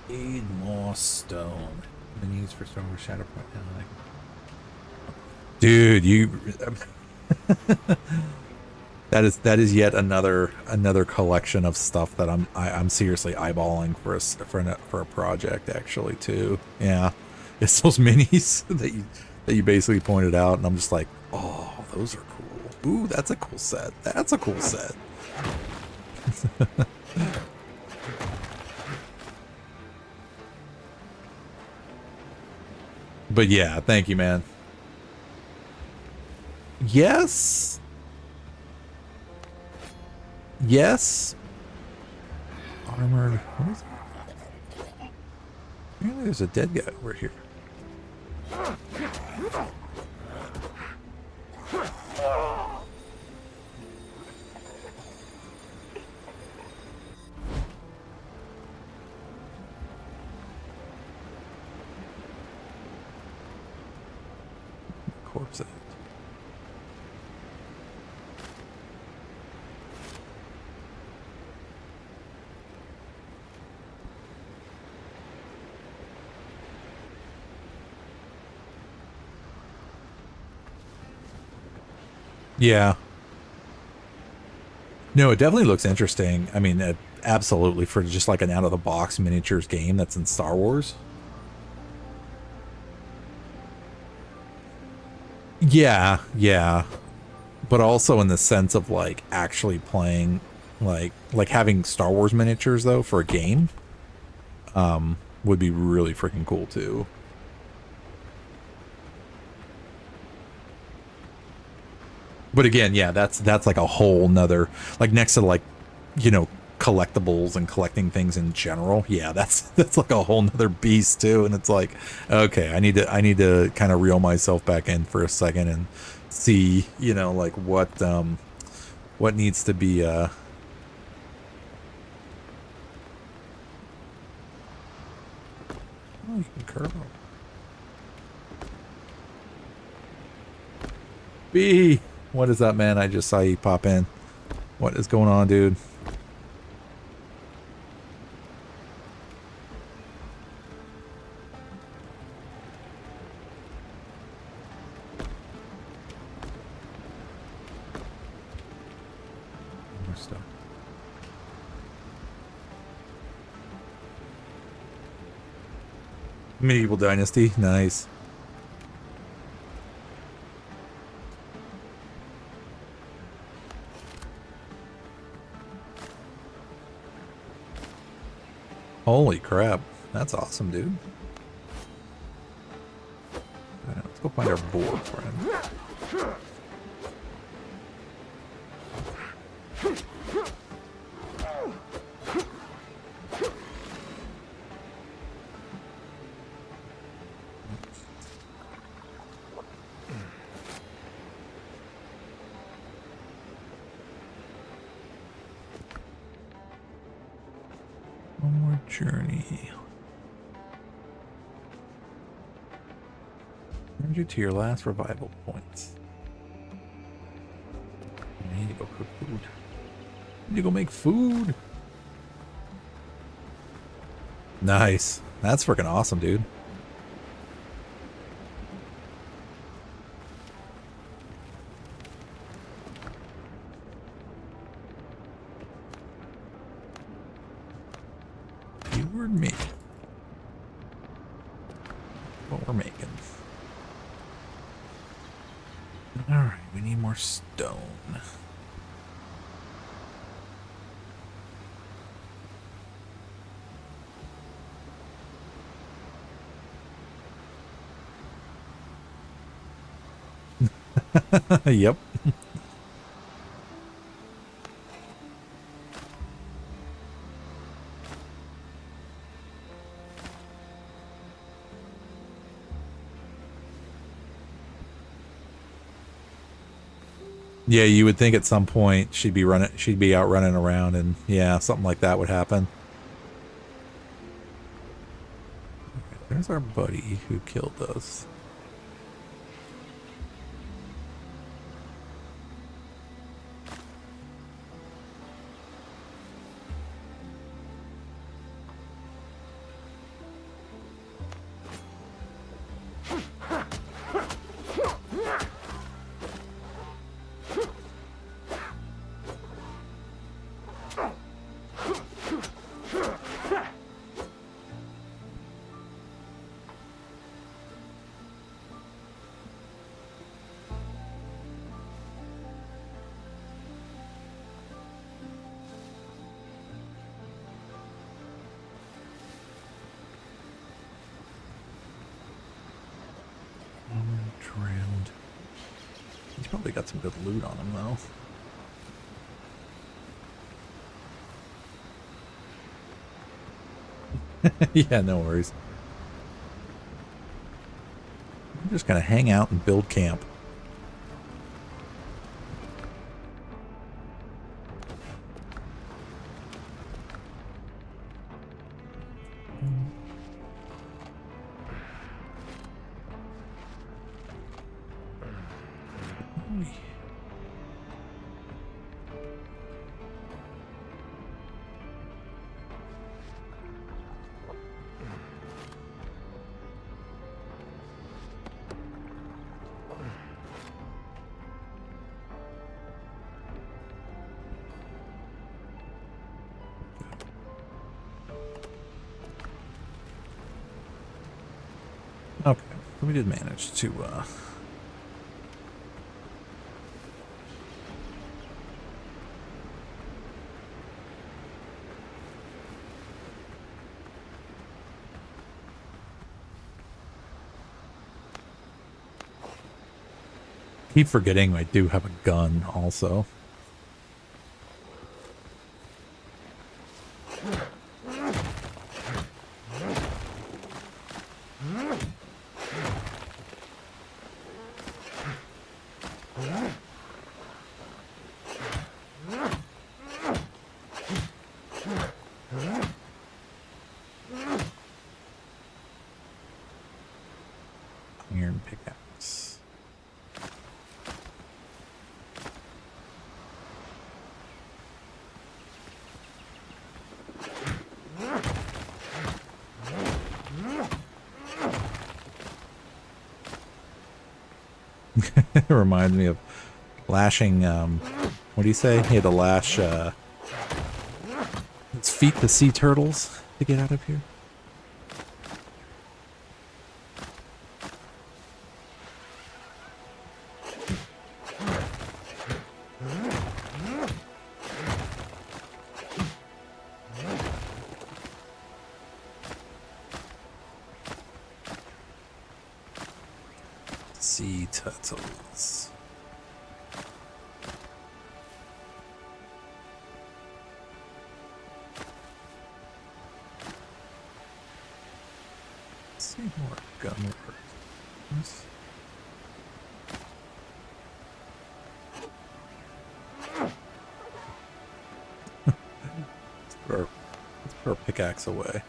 Need more stone. The needs for stone were Shadow Point now. Dude, you that is yet another collection of stuff that I'm seriously eyeballing for a project actually too. Yeah. It's those minis that you basically pointed out, and I'm just like, oh, those are cool. Ooh, that's a cool set. That's a cool set. But yeah, thank you, man. Yes. Yes. Armored. What is it? Apparently there's a dead guy over here. Corpse out. Yeah. No, it definitely looks interesting. I mean, absolutely, for just like an out-of-the-box miniatures game that's in Star Wars. Yeah, yeah. But also in the sense of like actually playing like having Star Wars miniatures though for a game would be really freaking cool too. But again, yeah, that's like a whole nother, like next to like, you know, collectibles and collecting things in general. Yeah, that's like a whole nother beast too. And it's like, okay, I need to kind of reel myself back in for a second and see, you know, like what needs to be oh, you can curve. B, what is that, man? I just saw you pop in. What is going on, dude? More stuff. Medieval Dynasty, nice. Holy crap. That's awesome, dude. All right, let's go find our board friend. One more journey. Earned you to your last revival points. I need to go cook food. I need to go make food. Nice. That's freaking awesome, dude. You and me. What we're making. Alright, we need more stone. Yep. Yeah, you would think at some point she'd be out running around, and yeah, something like that would happen. Okay, there's our buddy who killed us. Drowned. He's probably got some good loot on him, though. Yeah, no worries. I'm just gonna hang out and build camp. Okay, so we did manage to keep forgetting I do have a gun also. Iron pickaxe. It reminds me of lashing, what do you say? He had to lash, its feet to sea turtles to get out of here. Sea turtles. Let's see more gun work. Let's put our pickaxe away.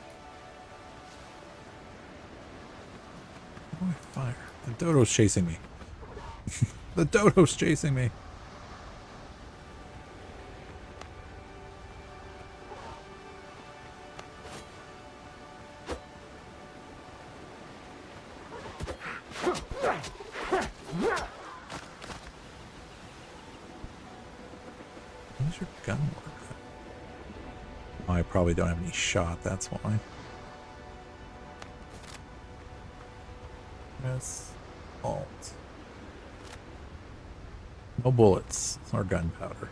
Oh, fire. The dodo's chasing me. The dodo's chasing me. How's your gun work? Oh, I probably don't have any shot, that's why. Press Alt. No bullets or gunpowder.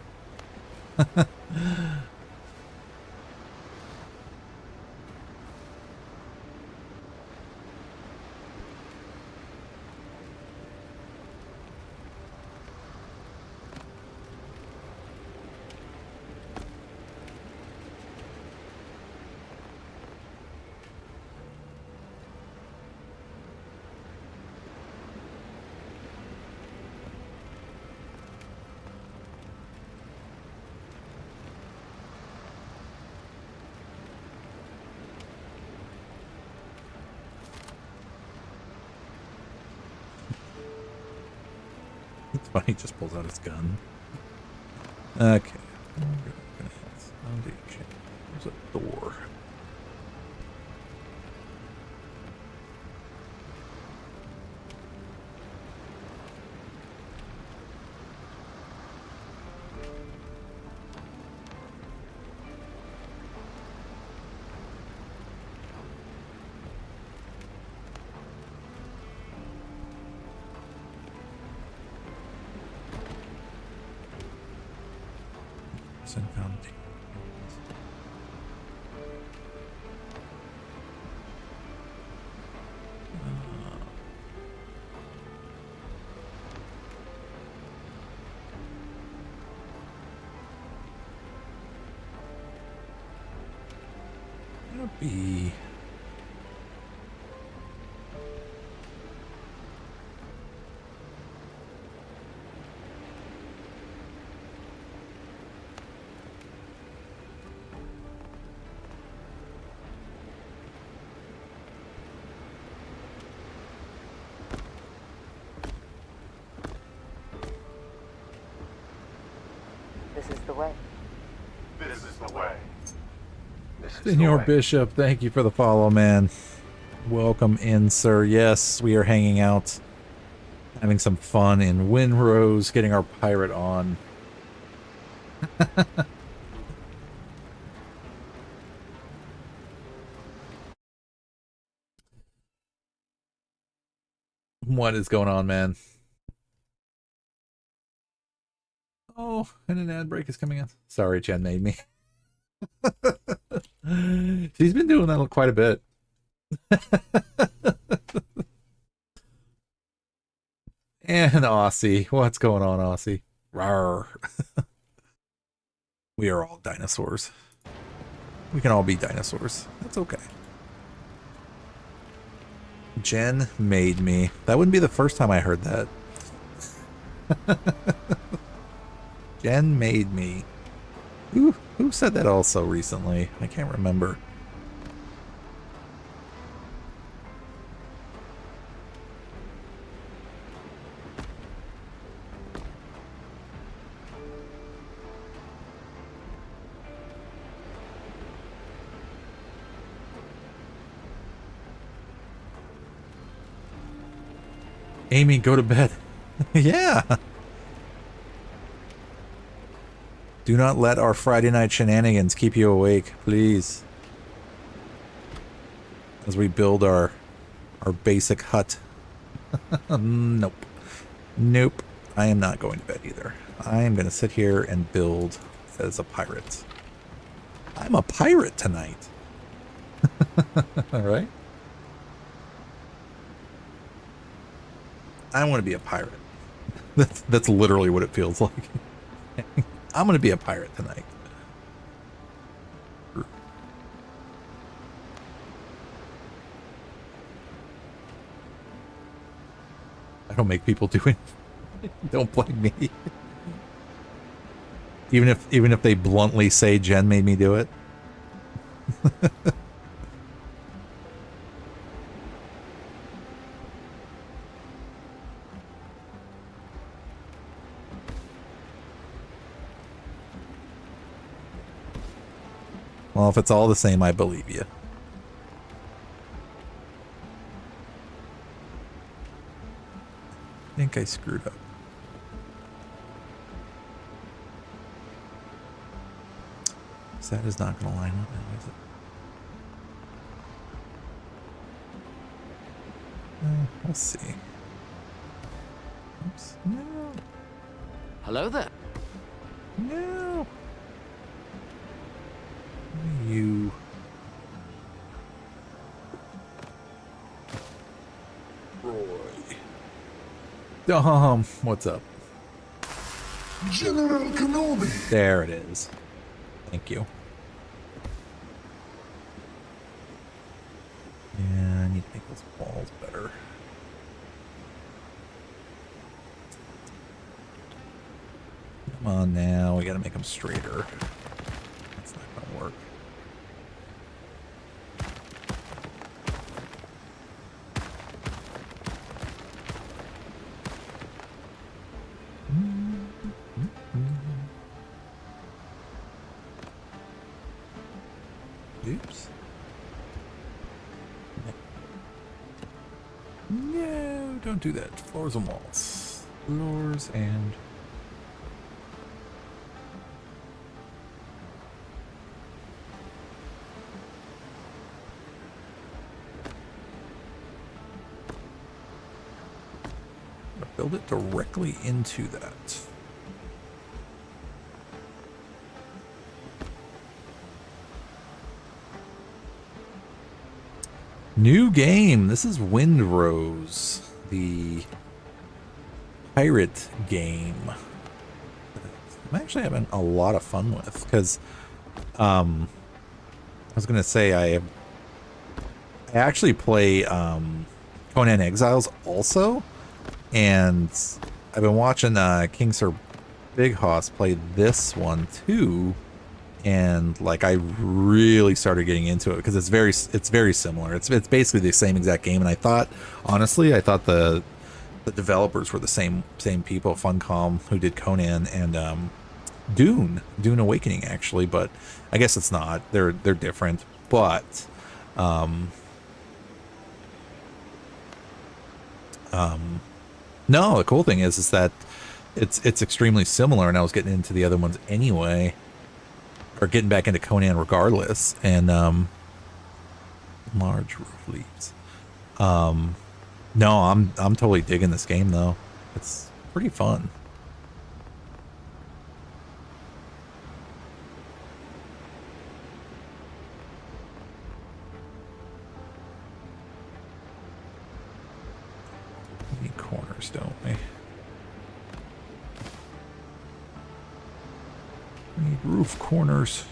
It's funny, he just pulls out his gun. Okay. Foundation. There's a door. And foundation. That'll be. This is the way. This is the way. Senor Bishop, thank you for the follow, man. Welcome in, sir. Yes, we are hanging out, having some fun in Windrose, getting our pirate on. What is going on, man? Oh, and an ad break is coming in. Sorry, Jen made me. She's been doing that quite a bit. And Aussie. What's going on, Aussie? Rawr. We are all dinosaurs. We can all be dinosaurs. That's okay. Jen made me. That wouldn't be the first time I heard that. Jen made me. Who said that also recently? I can't remember. Amy, go to bed. Yeah. Do not let our Friday night shenanigans keep you awake, please. As we build our basic hut. Nope. Nope. I am not going to bed either. I am going to sit here and build as a pirate. I'm a pirate tonight. All right. I want to be a pirate. That's literally what it feels like. I'm going to be a pirate tonight. I don't make people do it. Don't blame me. Even if they bluntly say Jen made me do it. Well, if it's all the same, I believe you. I think I screwed up. So that is not going to line up now, is it? We'll see. Oops. No. Hello there. No. You. Roy. What's up? General Kenobi. There it is. Thank you. Yeah, I need to make those walls better. Come on now, we gotta make them straighter. That's not gonna work. Oops. No, don't do that. Floors and walls. Floors and... build it directly into that. New game. This is Windrose, the pirate game. I'm actually having a lot of fun with, because I was gonna say I actually play Conan Exiles also, and I've been watching King Sir Big Hoss play this one too, and like I really started getting into it because it's very similar. It's basically the same exact game, and I thought the developers were the same people, Funcom, who did Conan, and Dune Awakening actually, but I guess it's not. They're different, but no, the cool thing is that it's extremely similar, and I was getting into the other ones anyway, or getting back into Conan regardless. And large roof leaves. No, I'm totally digging this game though. It's pretty fun. We need corners, don't we? We need roof corners.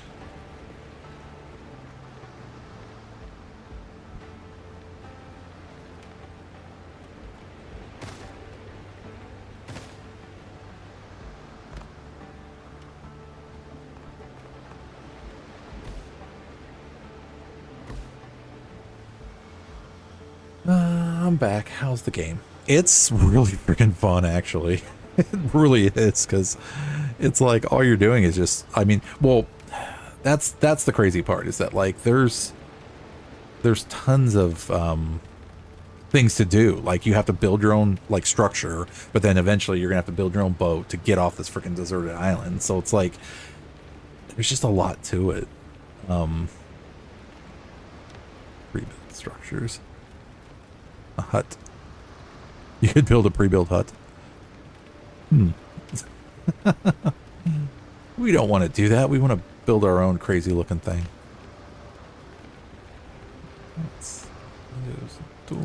I'm back. How's the game? It's really freaking fun, actually. It really is, because it's like all you're doing is just, I mean, well, that's the crazy part, is that like there's tons of things to do. Like you have to build your own like structure, but then eventually you're gonna have to build your own boat to get off this freaking deserted island. So it's like there's just a lot to it. Pre-built structures. A hut. You could build a pre-built hut. We don't want to do that. We want to build our own crazy looking thing. Let's use doors.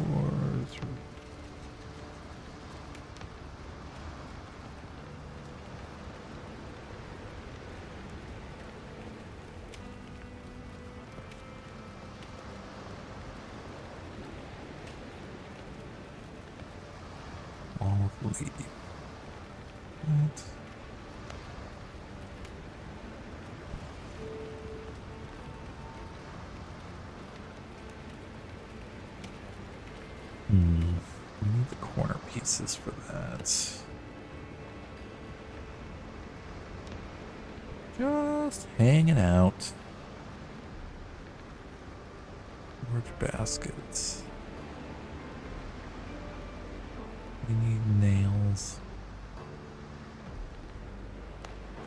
All leave. Right. We need the corner pieces for that. Just hanging out. Large baskets. We need nails.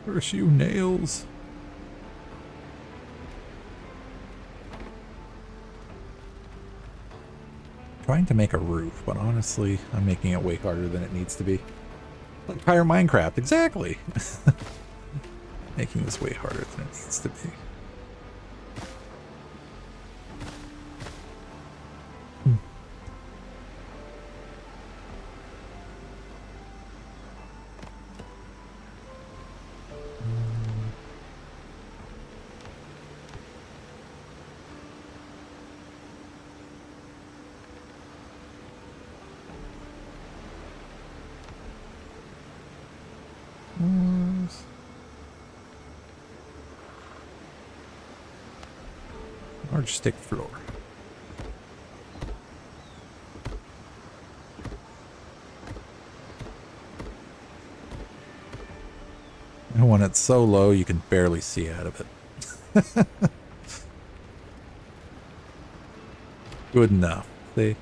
Curse you, nails. Trying to make a roof, but honestly, I'm making it way harder than it needs to be. Like Pyre Minecraft, exactly. Making this way harder than it needs to be. Large stick floor. And when it's so low, you can barely see out of it. Good enough. See?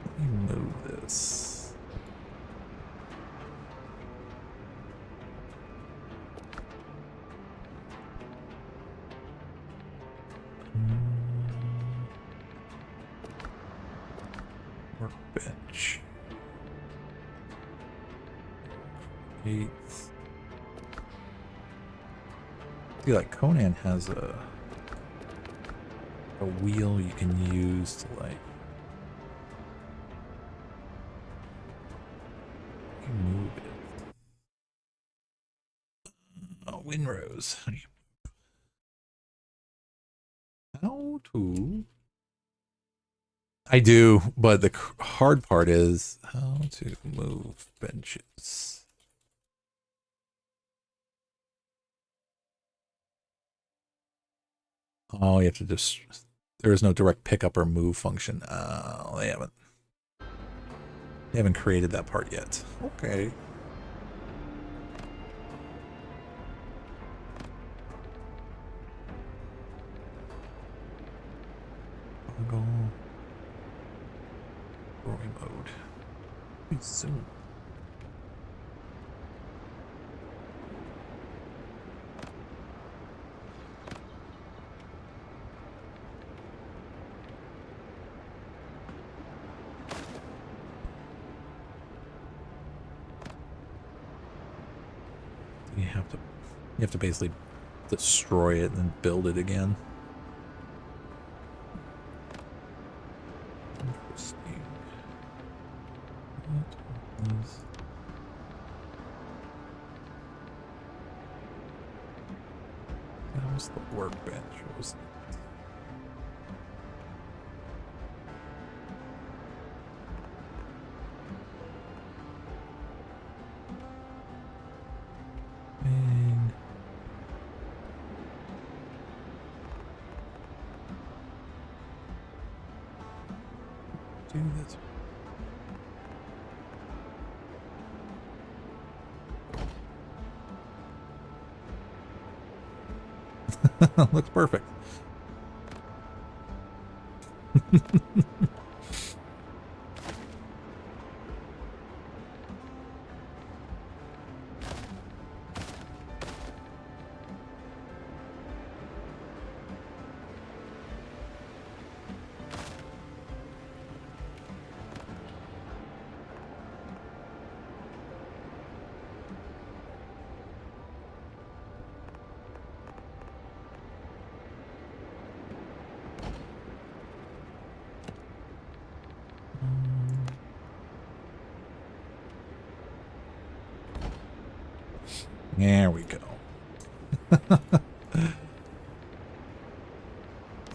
Let me move this. Workbench. Eight. See, like Conan has a wheel you can use to like move it. Oh, Winrose. How to? I do, but the hard part is how to move benches. Oh, you have to just, there is no direct pickup or move function. They haven't created that part yet. Okay. Toggle. Story mode. Zoom. You have to basically destroy it and then build it again. Interesting. That was the workbench. What was that? Do this. Looks perfect. There we go.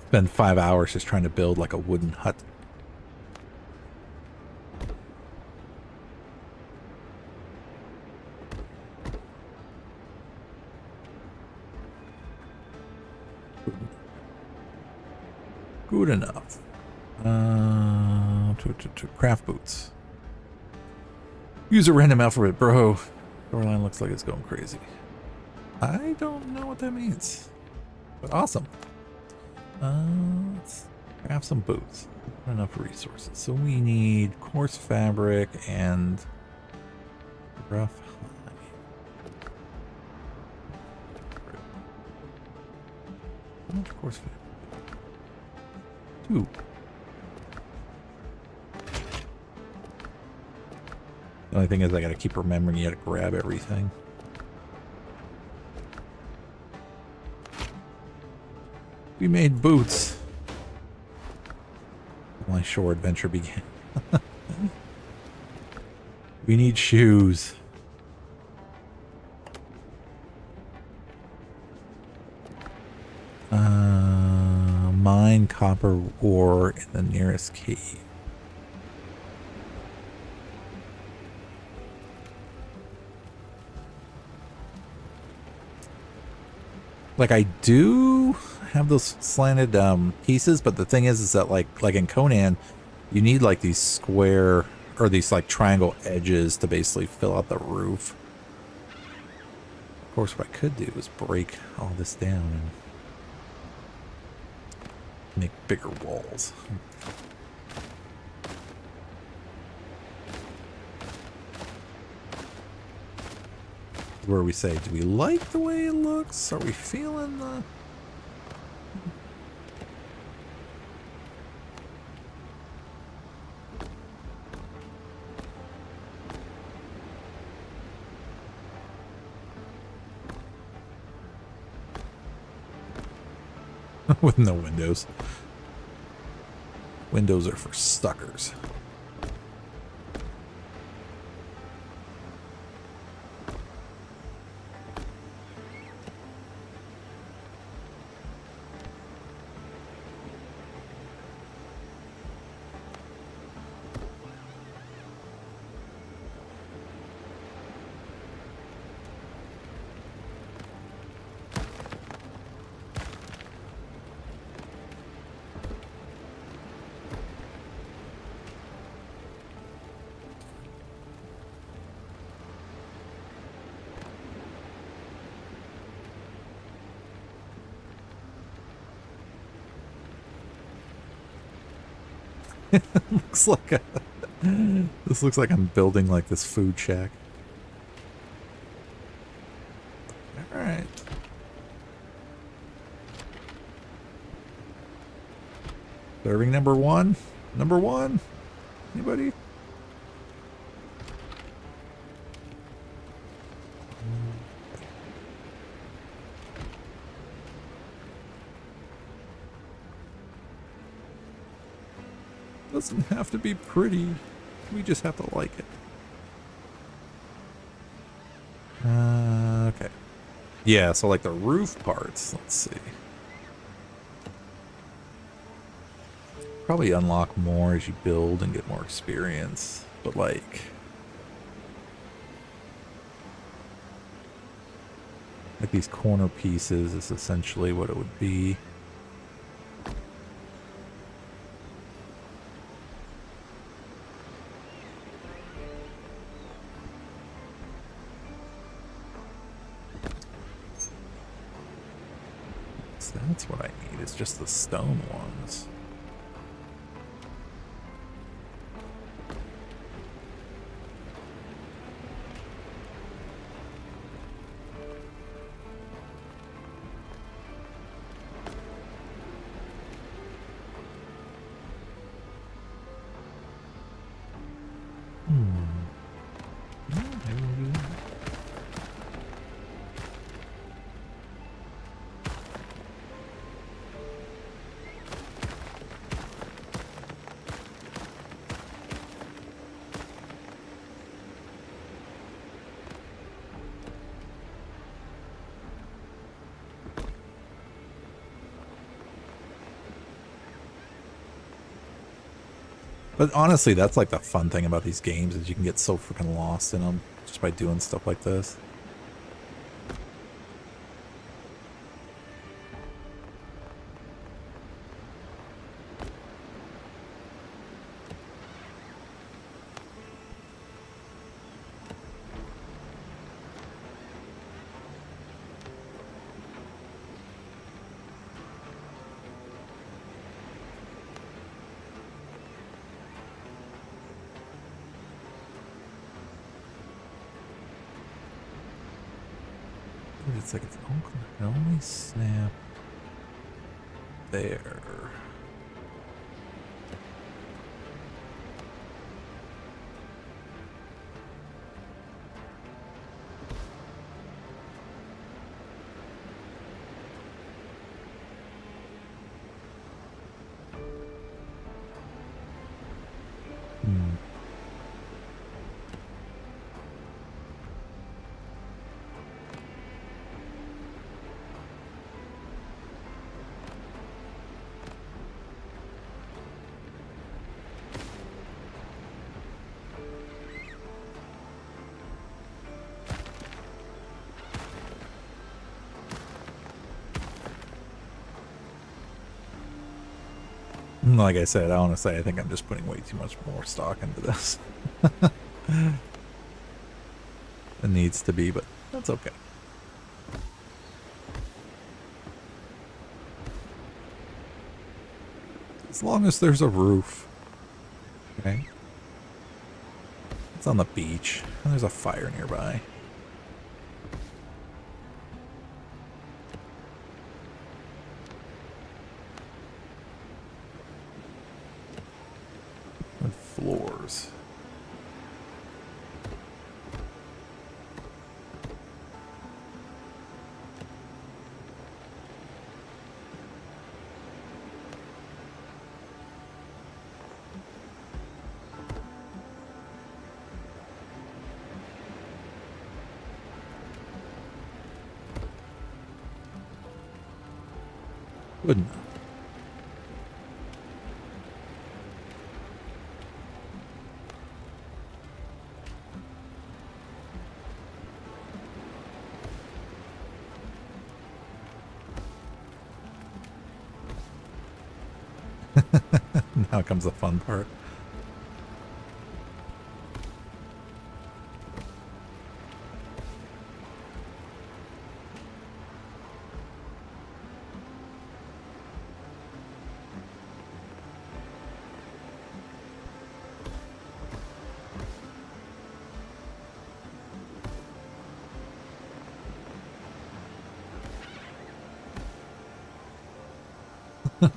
Spend 5 hours just trying to build like a wooden hut. Good enough. To craft boots. Use a random alphabet, bro. Storyline looks like it's going crazy. I don't know what that means, but awesome. Let's craft some boots. Not enough resources, so we need coarse fabric and rough. How much coarse fabric? 2. The only thing is I gotta keep remembering you gotta grab everything. We made boots. My shore adventure began. We need shoes. Mine copper ore in the nearest cave. Like I do have those slanted pieces, but the thing is that like in Conan, you need like these square or these like triangle edges to basically fill out the roof. Of course, what I could do is break all this down and Make bigger walls. Where we say, do we like the way it looks? Are we feeling the... With no windows. Windows are for suckers. Looks like a, this looks like I'm building like this food shack. All right. Serving number one. Number one. Anybody? Doesn't have to be pretty. We just have to like it. Okay. Yeah, so like the roof parts. Let's see. Probably unlock more as you build and get more experience. But like... these corner pieces is essentially what it would be. That's what I need, is just the stone ones. But honestly, that's like the fun thing about these games, is you can get so freaking lost in them just by doing stuff like this. It's like it's only snap there. Like I said, honestly, I think I'm just putting way too much more stock into this. It needs to be, but that's okay. As long as there's a roof. Okay. It's on the beach, and there's a fire nearby. With floors. Good enough. Now comes the fun part.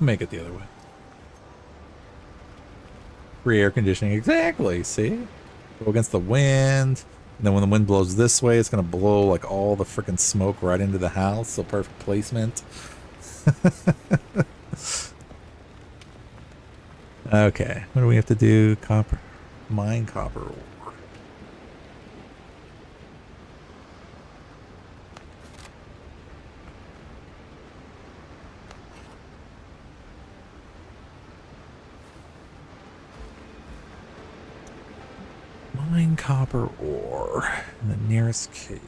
Make it the other way. Free air conditioning. Exactly. See? Go against the wind. And then when the wind blows this way, it's going to blow like all the freaking smoke right into the house. So perfect placement. Okay. What do we have to do? Copper. Mine copper ore. Mine copper ore in the nearest cave.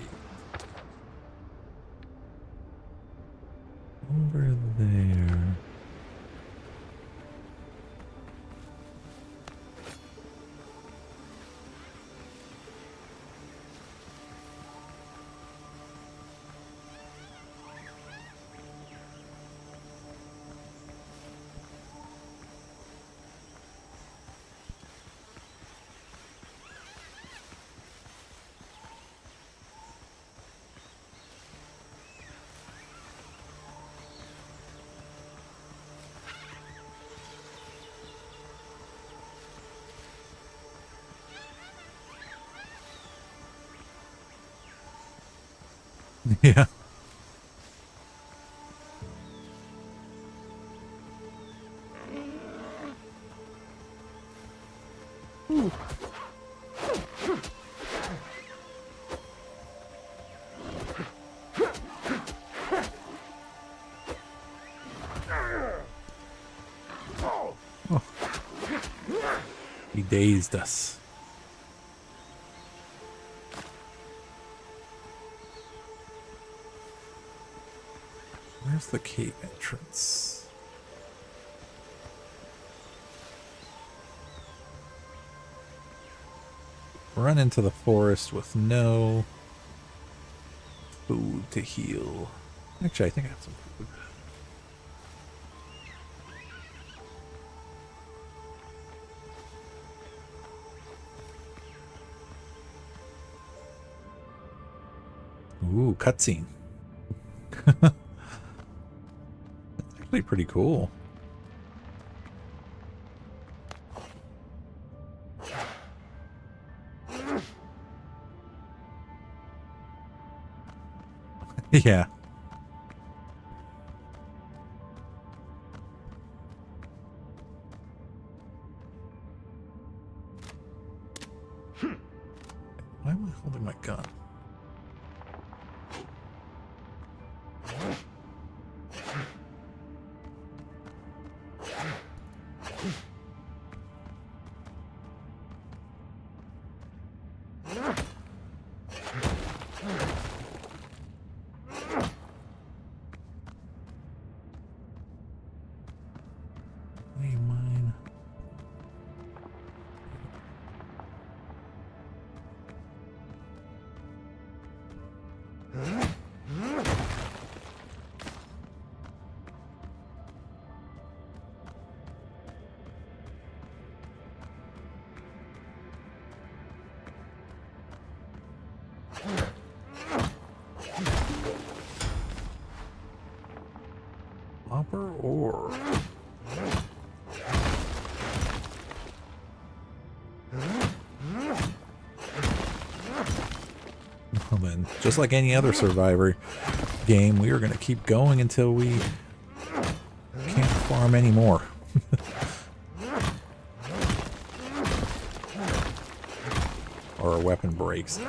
Over there. Yeah. Oh. He dazed us. Where's the cave entrance? Run into the forest with no food to heal. Actually, I think I have some food. Ooh, cutscene. Actually pretty cool. Yeah. Why am I holding my gun? Copper ore. Well then, just like any other Survivor game, we are going to keep going until we can't farm anymore. Or our weapon breaks.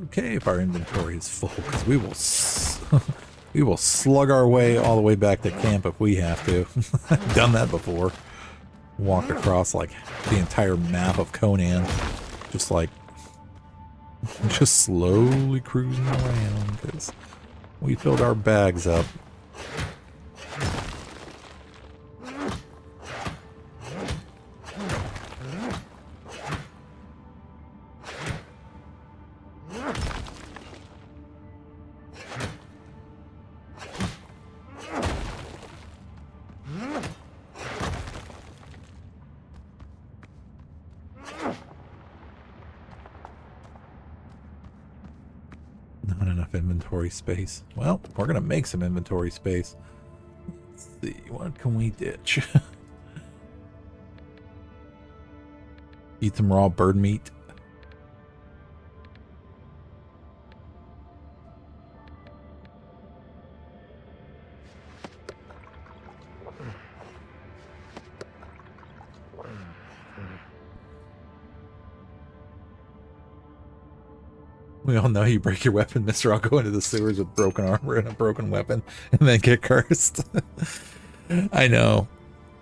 Okay, if our inventory is full, because we will we will slug our way all the way back to camp if we have to. I've done that before. Walked across like the entire map of Conan, just slowly cruising around because we filled our bags up. Not enough inventory space. Well, we're gonna make some inventory space. Let's see, what can we ditch? Eat some raw bird meat. We all know you break your weapon, mister. I'll go into the sewers with broken armor and a broken weapon and then get cursed. I know.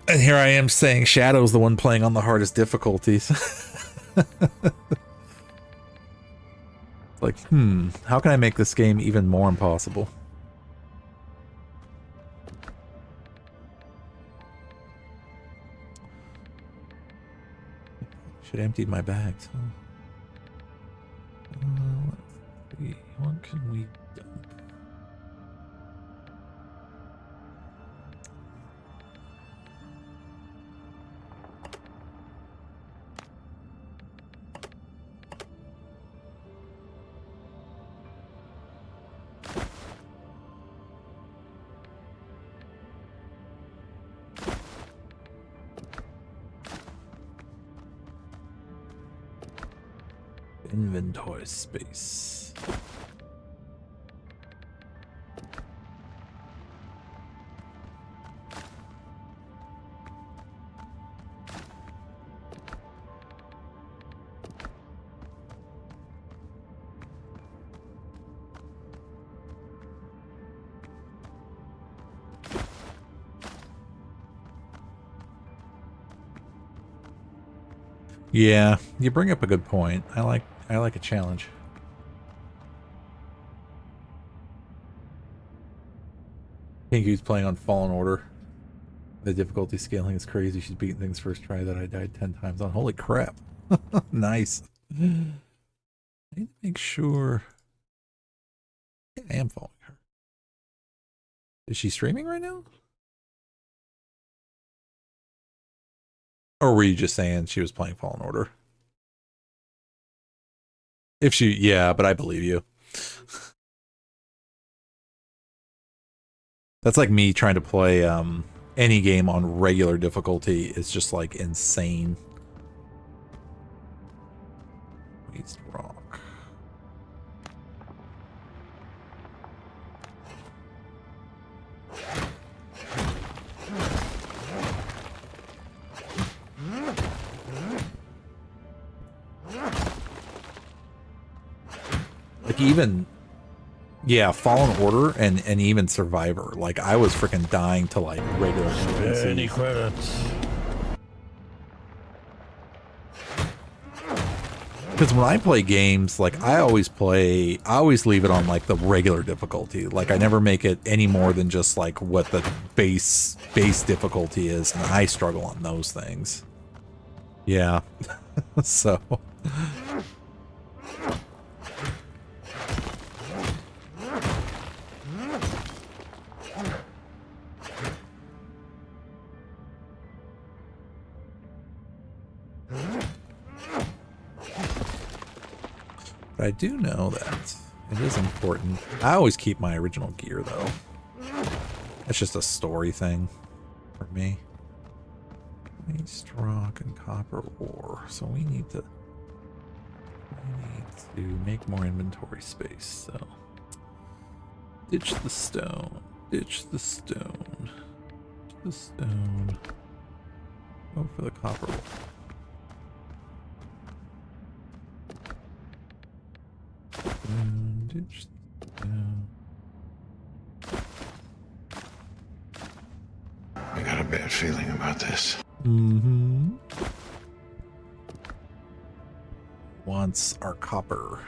And here I am saying Shadow's the one playing on the hardest difficulties. Like, how can I make this game even more impossible? Should have emptied my bags, huh? Let's see, what can we dump? Inventory space. Yeah, you bring up a good point. I like a challenge. Kinku's playing on Fallen Order. The difficulty scaling is crazy. She's beating things first try that I died 10 times on. Holy crap. Nice. I need to make sure I am following her. Is she streaming right now? Or were you just saying she was playing Fallen Order? If she, yeah, but I believe you. That's like me trying to play any game on regular difficulty. It's just like insane. Waste rock. Like even, yeah, Fallen Order and even Survivor. Like I was freaking dying to like regular NPCs. Any credits? Because when I play games, like I always leave it on like the regular difficulty. Like I never make it any more than just like what the base difficulty is, and I struggle on those things. Yeah. So but I do know that it is important. I always keep my original gear though. It's just a story thing for me. Waste rock and copper ore. So we need to make more inventory space. So ditch the stone. Ditch the stone. Ditch the stone. Go for the copper ore. Ditch the stone. I got a bad feeling about this. Mm-hmm. Wants our copper.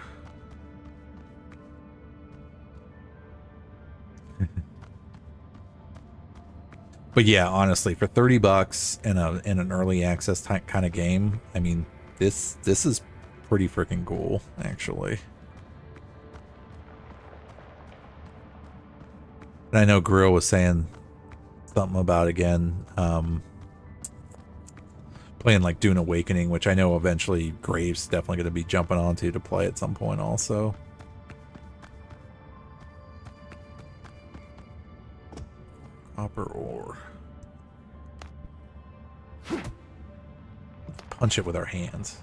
But yeah, honestly, for $30 in an early access kind of game, I mean, this is pretty freaking cool, actually. And I know Grill was saying something about, again, playing like Dune Awakening, which I know eventually Graves definitely going to be jumping onto to play at some point also. Copper ore. Punch it with our hands.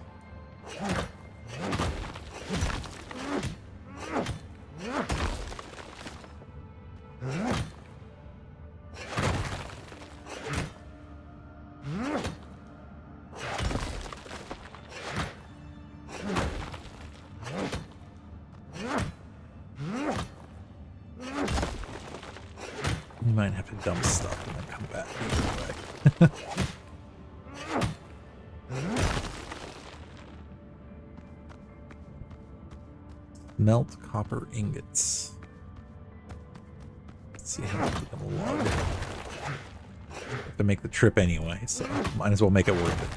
You might have to dump stuff and then come back either way. Melt copper ingots. Let's see how much we can log. Have to make the trip anyway, so might as well make it worth it.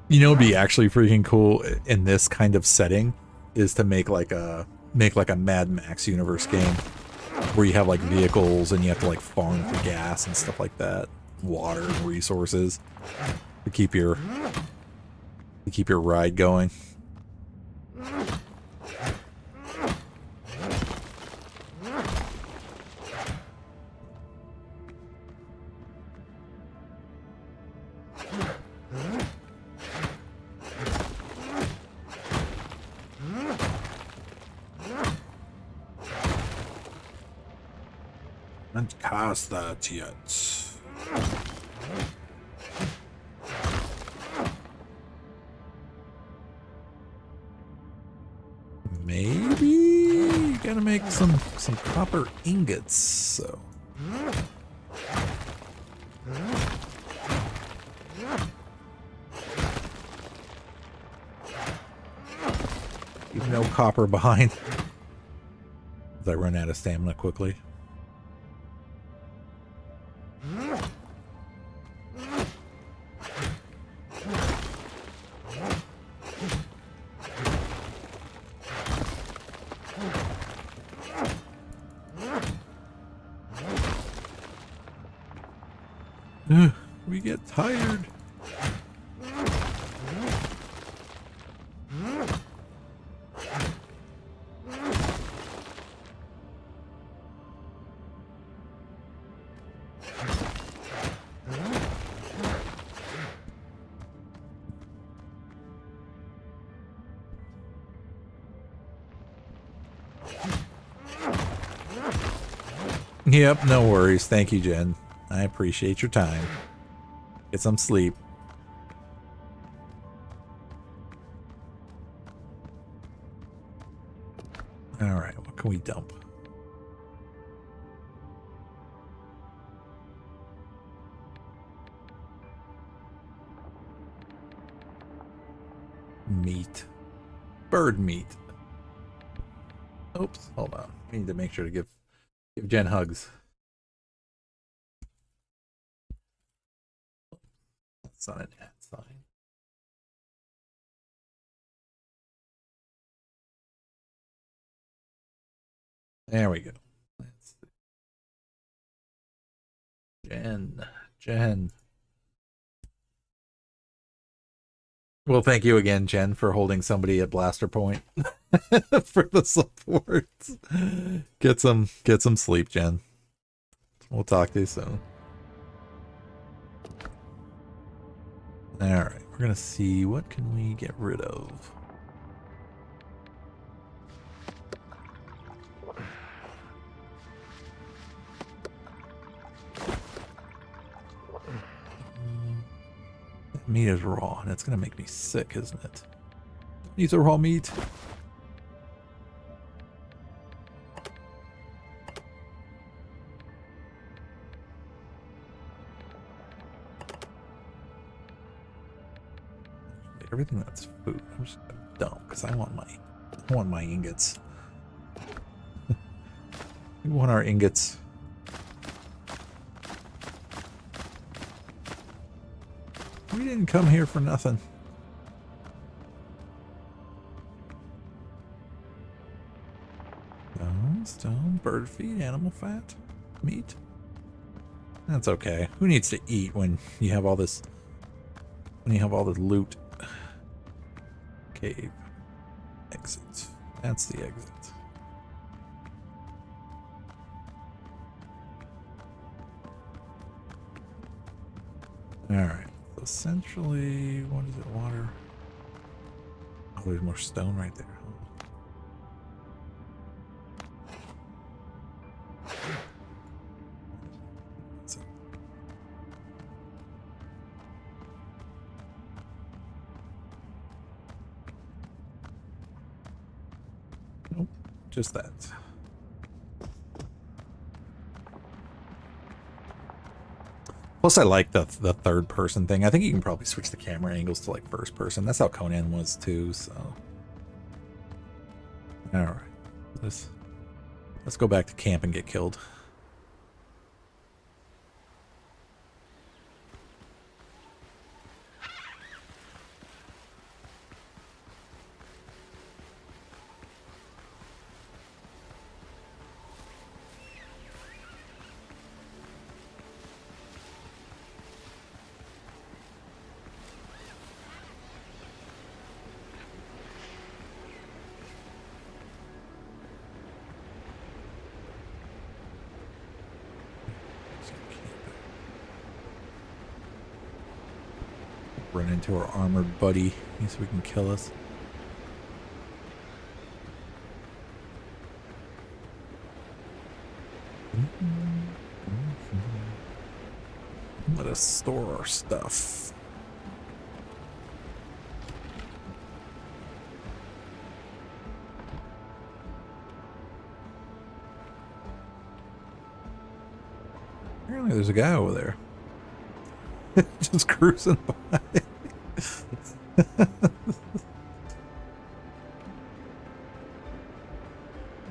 You know, it'd be actually freaking cool in this kind of setting is to make like a Mad Max universe game where you have like vehicles and you have to like farm for gas and stuff like that, water and resources to keep your ride going. And cast that yet. Maybe gotta make some copper ingots, so. Leave no copper behind. As I run out of stamina quickly. We get tired. Yep, no worries. Thank you, Jen. I appreciate your time. Get some sleep. All right, what can we dump? meat. Bird meat. Oops, hold on. I need to make sure to give Jen hugs. That's not an ad sign. There we go. Let's see. Jen. Well, thank you again, Jen, for holding somebody at blaster point for the support. Get some sleep, Jen. We'll talk to you soon. All right, we're gonna see what can we get rid of. Meat is raw, and it's gonna make me sick, isn't it? Eat the raw meat. Everything that's food, I'm just gonna dump because I want my ingots. We want our ingots. We didn't come here for nothing. Stone, bird feed, animal fat, meat. That's okay. Who needs to eat when you have all this? When you have all this loot. Cave. Exit. That's the exit. All right. Essentially, what is it? Water. Oh, there's more stone right there. That's it. Nope, just that. Plus, I like the third person thing. I think you can probably switch the camera angles to like first person. That's how Conan was too. So, all right, let's go back to camp and get killed. Run into our armored buddy so we can kill us. Let us store our stuff. Apparently there's a guy over there. Just cruising by.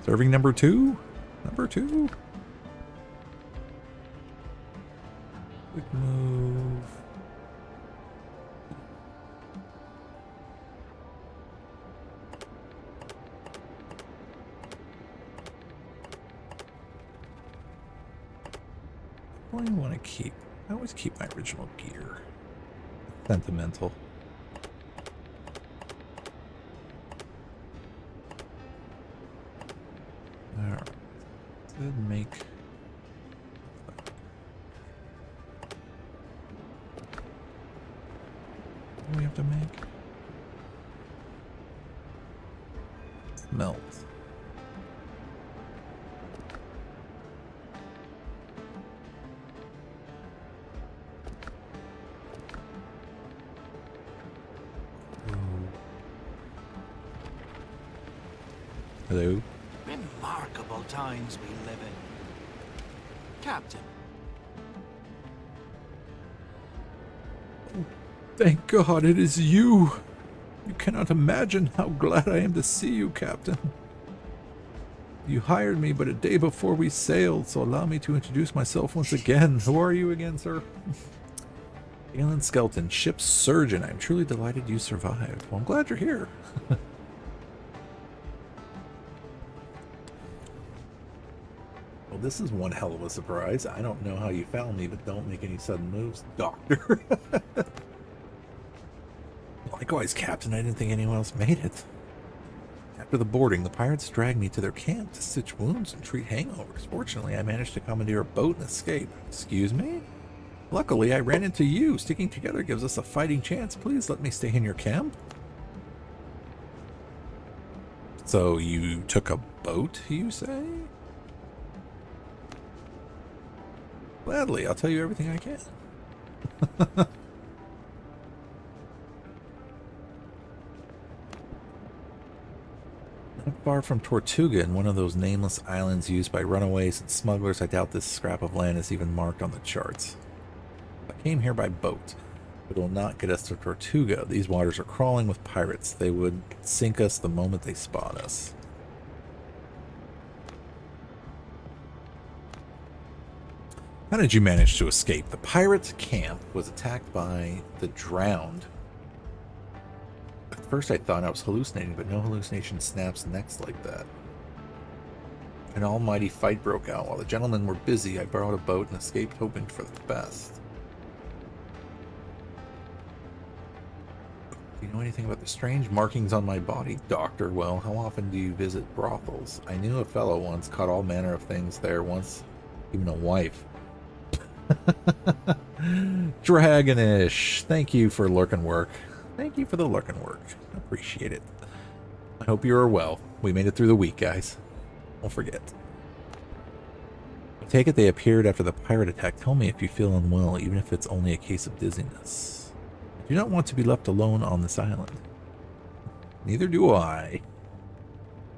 Serving number two? Number two? Quick move. What do I want to keep? I always keep my original gear. Sentimental. Alright. Did make. What do we have to make? Melt. Hello. Remarkable times we live in. Captain. Thank God it is you. You cannot imagine how glad I am to see you, Captain. You hired me but a day before we sailed, so allow me to introduce myself once again. Who are you again, sir? Galen Skelton, ship's surgeon. I'm truly delighted you survived. Well, I'm glad you're here. Well, this is one hell of a surprise. I don't know how you found me, but don't make any sudden moves, Doctor. Likewise, Captain, I didn't think anyone else made it. After the boarding, the pirates dragged me to their camp to stitch wounds and treat hangovers. Fortunately, I managed to commandeer a boat and escape. Excuse me? Luckily, I ran into you. Sticking together gives us a fighting chance. Please let me stay in your camp. So you took a boat, you say? Gladly, I'll tell you everything I can. Not far from Tortuga, in one of those nameless islands used by runaways and smugglers, I doubt this scrap of land is even marked on the charts. I came here by boat. It will not get us to Tortuga. These waters are crawling with pirates. They would sink us the moment they spot us. How did you manage to escape? The pirate camp was attacked by the drowned. At first I thought I was hallucinating, but no hallucination snaps necks like that. An almighty fight broke out. While the gentlemen were busy, I borrowed a boat and escaped, hoping for the best. Do you know anything about the strange markings on my body, Doctor? Well, how often do you visit brothels? I knew a fellow once caught all manner of things there, once even a wife. Dragonish, thank you for lurking work. Thank you for the lurking work. Appreciate it. I hope you are well. We made it through the week, guys. Don't forget. I take it they appeared after the pirate attack. Tell me if you feel unwell, even if it's only a case of dizziness. I do not want to be left alone on this island. Neither do I.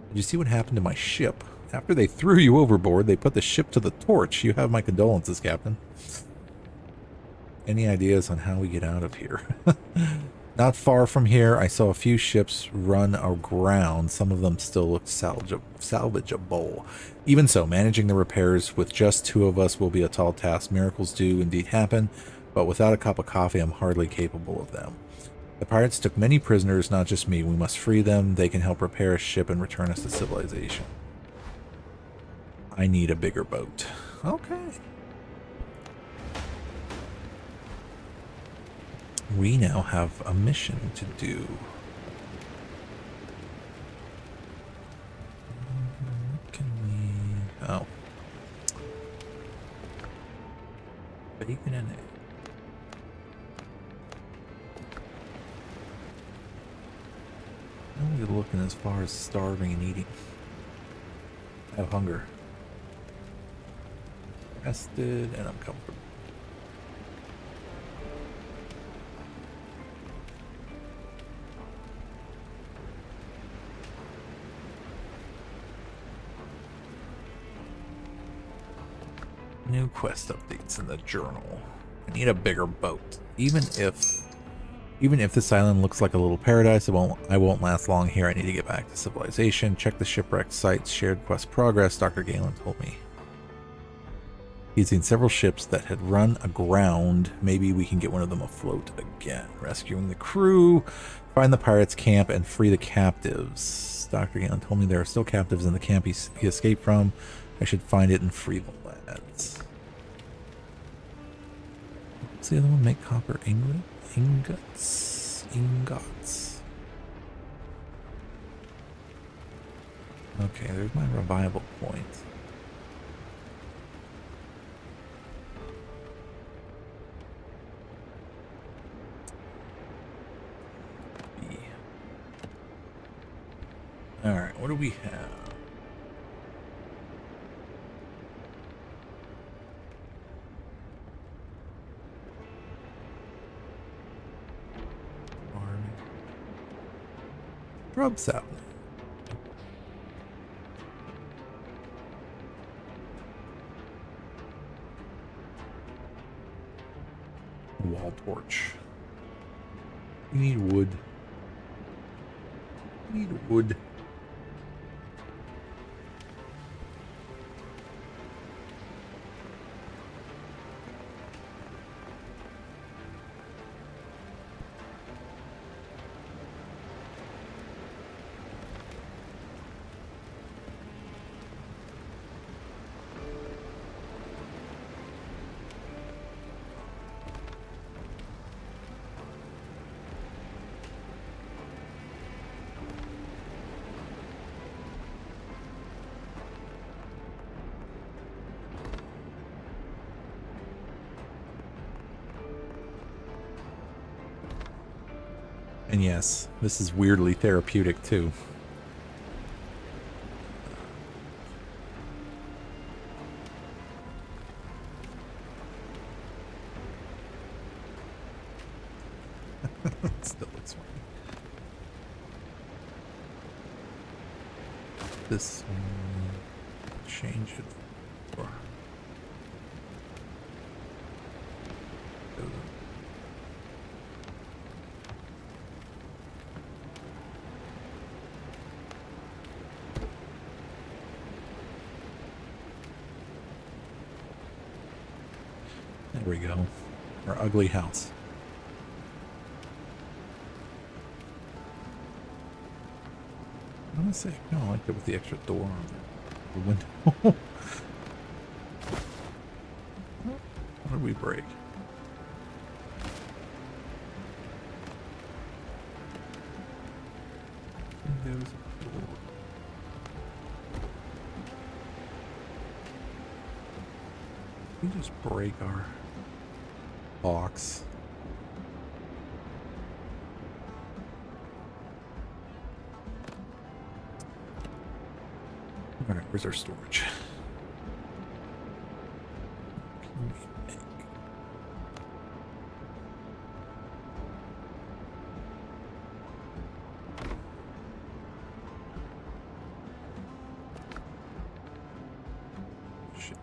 Did you see what happened to my ship? After they threw you overboard, they put the ship to the torch. You have my condolences, Captain. Any ideas on how we get out of here? Not far from here, I saw a few ships run aground. Some of them still look salvageable. Even so, managing the repairs with just two of us will be a tall task. Miracles do indeed happen, but without a cup of coffee, I'm hardly capable of them. The pirates took many prisoners, not just me. We must free them. They can help repair a ship and return us to civilization. I need a bigger boat. Okay. We now have a mission to do. What can we... Oh. Bacon and egg. I'm really looking as far as starving and eating. I have hunger. Rested, and I'm comfortable. New quest updates in the journal. I need a bigger boat. Even if this island looks like a little paradise, I won't last long here. I need to get back to civilization. Check the shipwreck sites. Shared quest progress. Dr. Galen told me. He's seen several ships that had run aground. Maybe we can get one of them afloat again. Rescuing the crew, find the pirates' camp, and free the captives. Dr. Galen told me there are still captives in the camp he escaped from. I should find it and free the lads. What's the other one? Make copper ingots. Okay, there's my revival point. Alright, what do we have? Rub salad. Wall torch. We need wood. Need wood. And yes, this is weirdly therapeutic too. Still looks funny. This one, change it for there we go. Our ugly house. I want to say, no, I liked it with the extra door on the window. What did we break? Windows, door. We just break our box. All right, where's our storage? What can we make? Shit.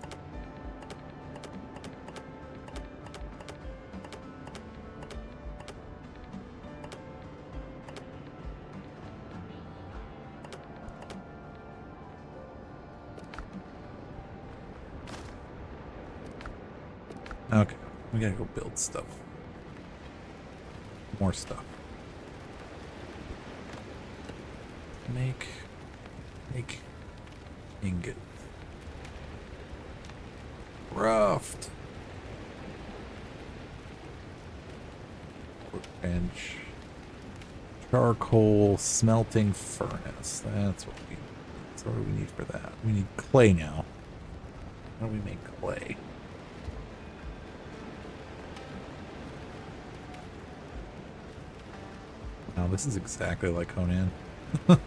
Okay, we gotta go build stuff. More stuff. Make ingot. Raft. Workbench. Charcoal smelting furnace. That's what we need for that. We need clay now. How do we make clay? Wow, this is exactly like Conan. The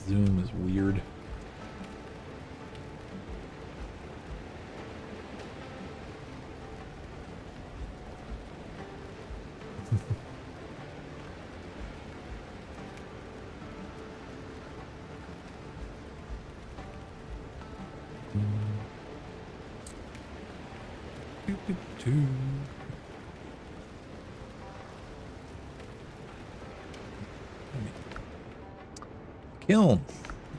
zoom is weird. Kiln.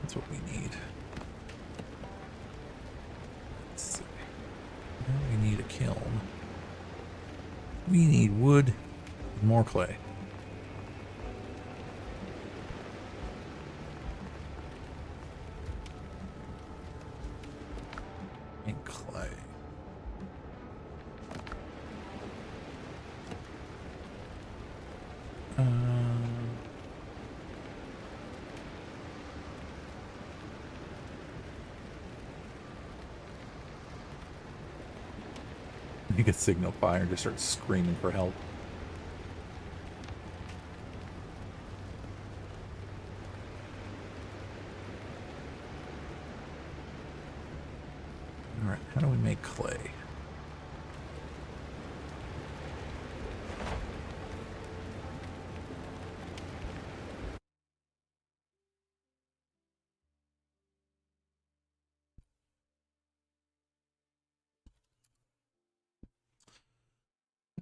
That's what we need. Let's see. Now we need a kiln. We need wood and more clay. And clay. You could signal fire and just start screaming for help. Alright, how do we make clay?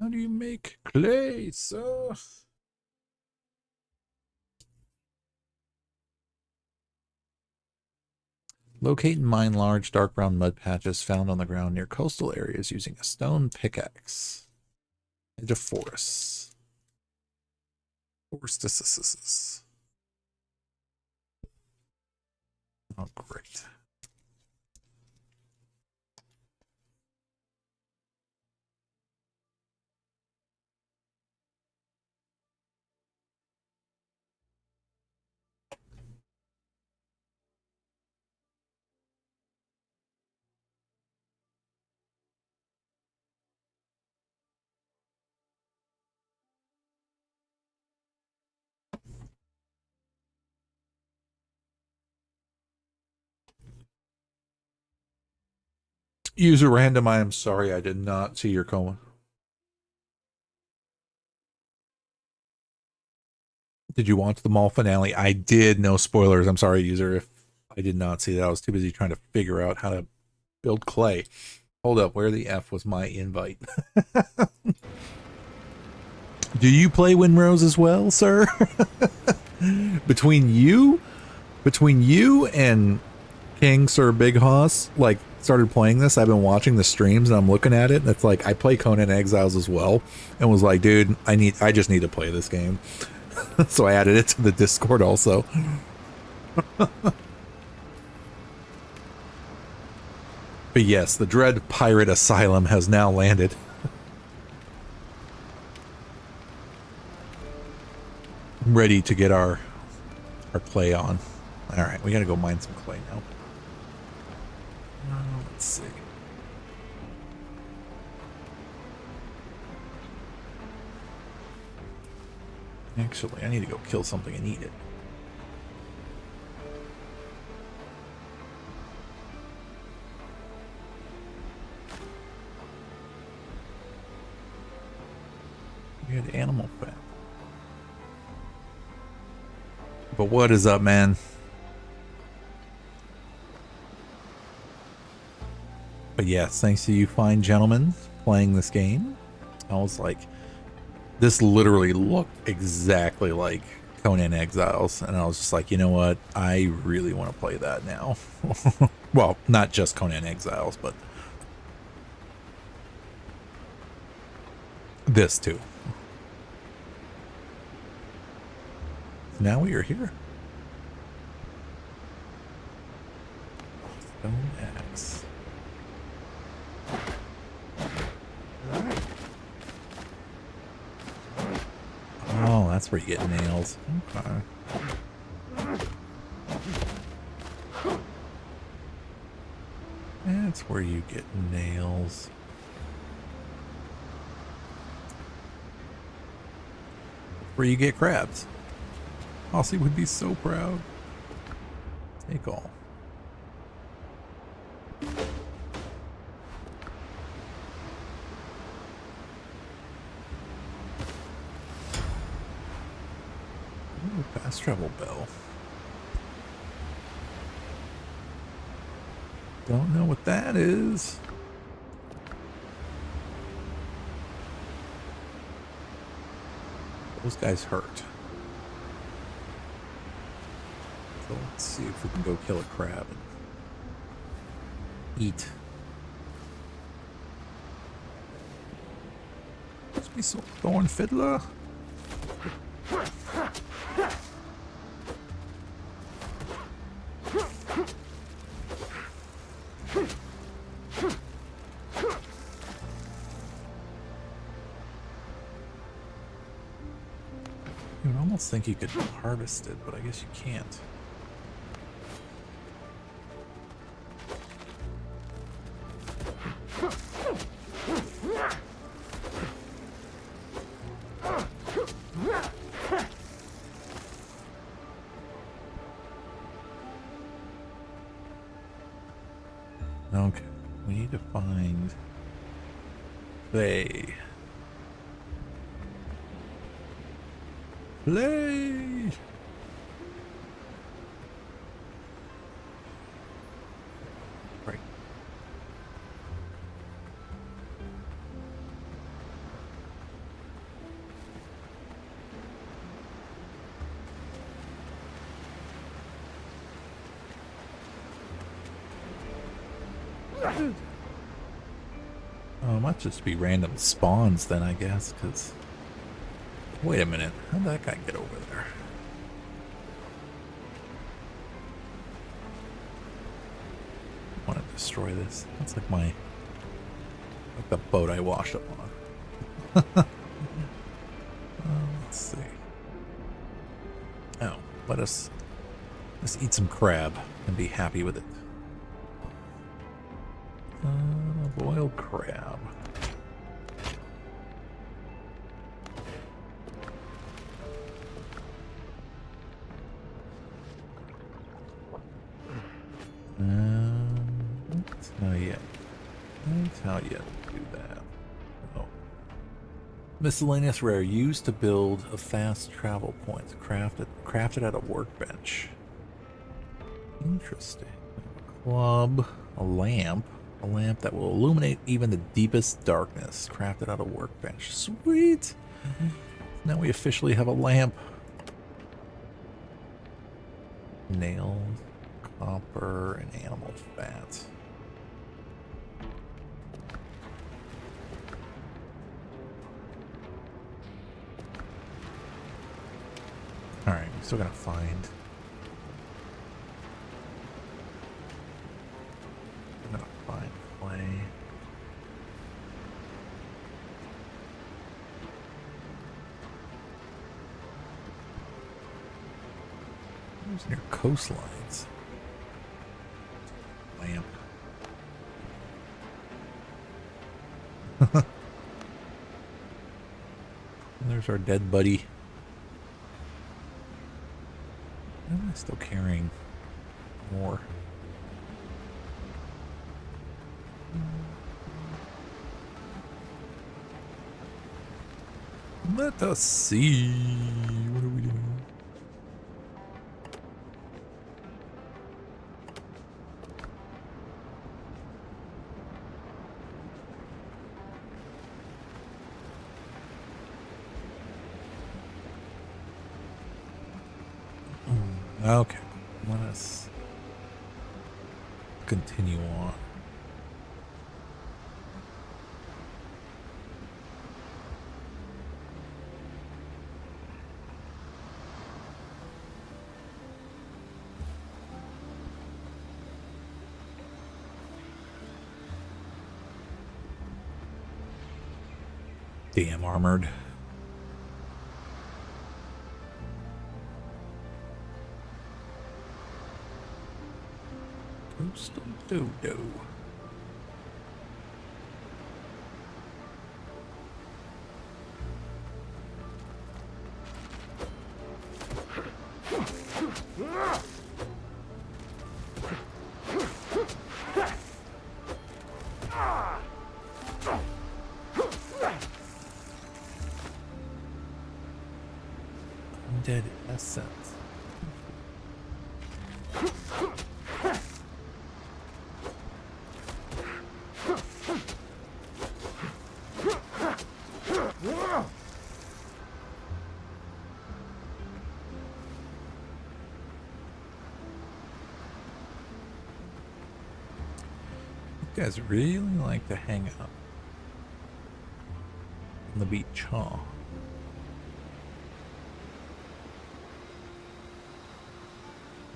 How do you make clay, sir? Locate and mine large dark brown mud patches found on the ground near coastal areas using a stone pickaxe. Edge of forests. Forestices. Oh, great. User random, I am sorry I did not see your comment. Did you watch the mall finale? I did. No spoilers. I'm sorry, user, if I did not see that. I was too busy trying to figure out how to build clay. Hold up. Where the F was my invite? Do you play Windrose as well, sir? Between you and King Sir Big Hoss, like, started playing this. I've been watching the streams and I'm looking at it. And it's like I play Conan Exiles as well, and was like, dude, I just need to play this game. So I added it to the Discord also. But yes, the Dread Pirate Asylum has now landed. Ready to get our clay on. All right, we gotta go mine some clay now. Let's see. Actually, I need to go kill something and eat it. We had animal fat. But what is up, man? But yes, thanks to you fine gentlemen playing this game. I was like, this literally looked exactly like Conan Exiles, and I was just like, you know what? I really want to play that now. Well, not just Conan Exiles, but this too. Now we are here. Stone axe. Oh, that's where you get nails. Okay. That's where you get nails. Where you get crabs. Aussie would be so proud. Take all. Ooh, fast travel bell. Don't know what that is. Those guys hurt. So let's see if we can go kill a crab and eat. Must be so thorn fiddler. You would almost think you could harvest it, but I guess you can't. Okay, we need to find clay. Clay! Right. Oh, it might just be random spawns then, I guess, because... Wait a minute. How'd that guy get over there? I want to destroy this. That's like my... like the boat I washed up on. Let's see. Oh, let's eat some crab and be happy with it. Boiled crab. Not yet. That's how you do that. Oh. Miscellaneous rare used to build a fast travel point. Crafted at a workbench. Interesting. A club, a lamp that will illuminate even the deepest darkness. Crafted out of workbench. Sweet! Now we officially have a lamp. Nails, copper, and animal fat. Alright, we're still gonna find... clay. Who's near coastlines? Lamp. There's our dead buddy. Why am I still carrying more? Let us see. What are we doing? Okay, let us continue on. Damn armored. Coastal dodo. Undead essence. You guys really like to hang out on the beach, huh?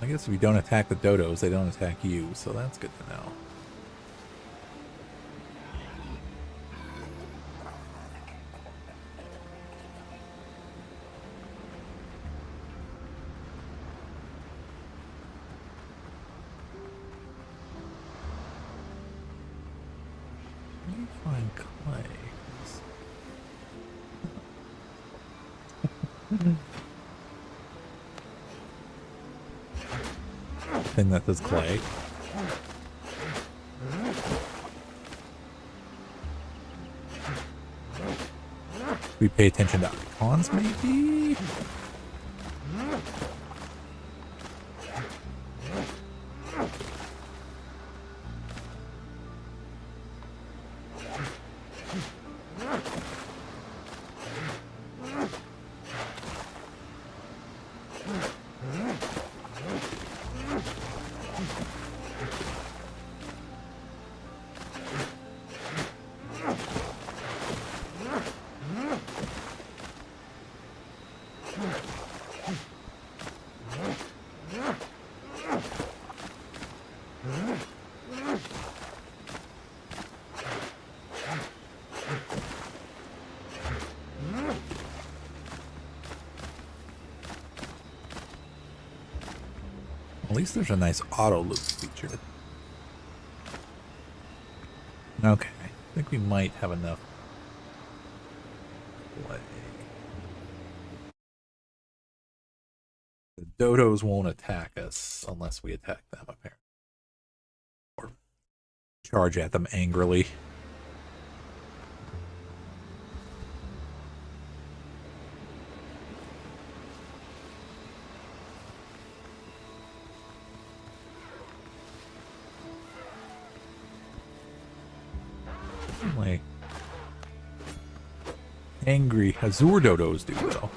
I guess if you don't attack the dodos, they don't attack you, so that's good to know. Let me find clay. Thing that does clay. We pay attention to icons, maybe? At least there's a nice auto loop feature. Okay, I think we might have enough play. The dodos won't attack us unless we attack them, apparently. Or charge at them angrily. Like angry Azure dodos do though.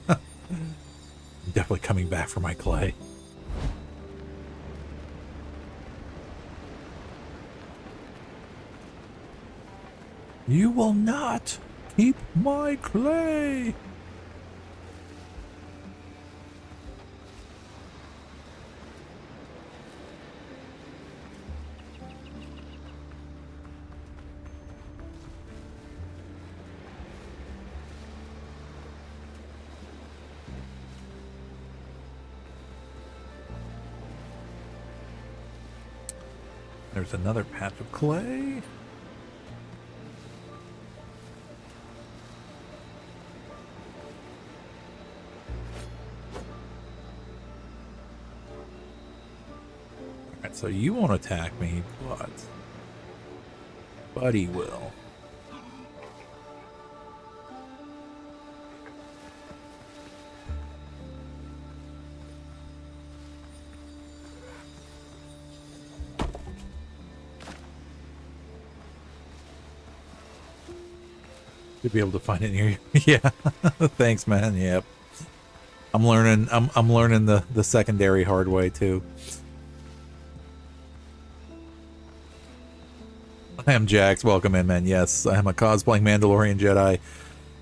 I'm definitely coming back for my clay. You will not keep my clay. There's another patch of clay. Alright, so you won't attack me, but Buddy will. To be able to find it near you. Yeah. Thanks, man. Yep. I'm learning the secondary hard way too. I am Jax. Welcome in, man. Yes, I am a cosplaying Mandalorian Jedi,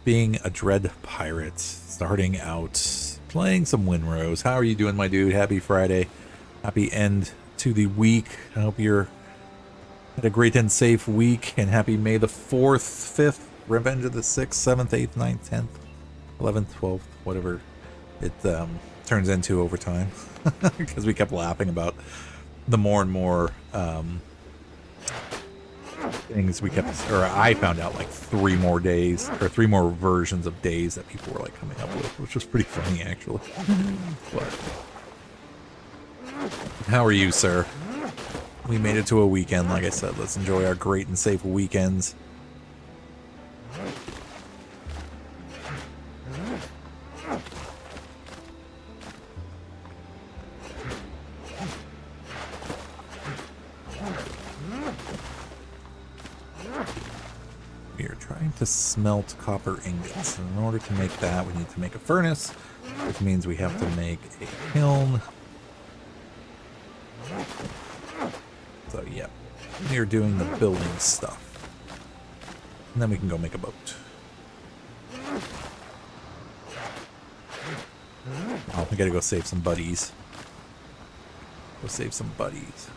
being a dread pirate, starting out playing some Winrose. How are you doing, my dude? Happy Friday. Happy end to the week. I hope you're had a great and safe week, and happy May the 4th, 5th. Revenge of the 6th, 7th, 8th, 9th, 10th, 11th, 12th, whatever it turns into over time. Because we kept laughing about the more and more things we kept, or I found out like 3 more days, or 3 more versions of days that people were like coming up with, which was pretty funny actually. But how are you, sir? We made it to a weekend, like I said. Let's enjoy our great and safe weekends. We are trying to smelt copper ingots. And in order to make that, we need to make a furnace, which means we have to make a kiln. So, yeah, we are doing the building stuff. And then we can go make a boat. Oh, we gotta go save some buddies. Go save some buddies.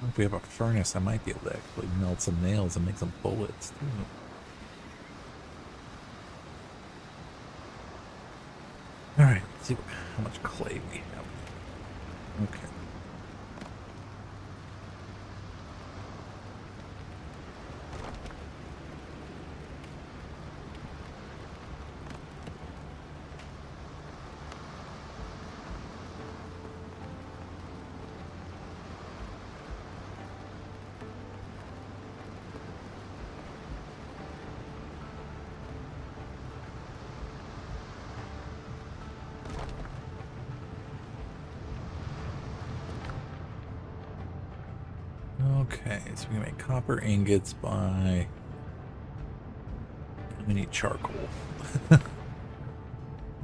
If we have a furnace, I might be able to actually melt some nails and make some bullets too. Alright, let's see how much clay we have. Okay. Okay, so we can make copper ingots by... We need charcoal.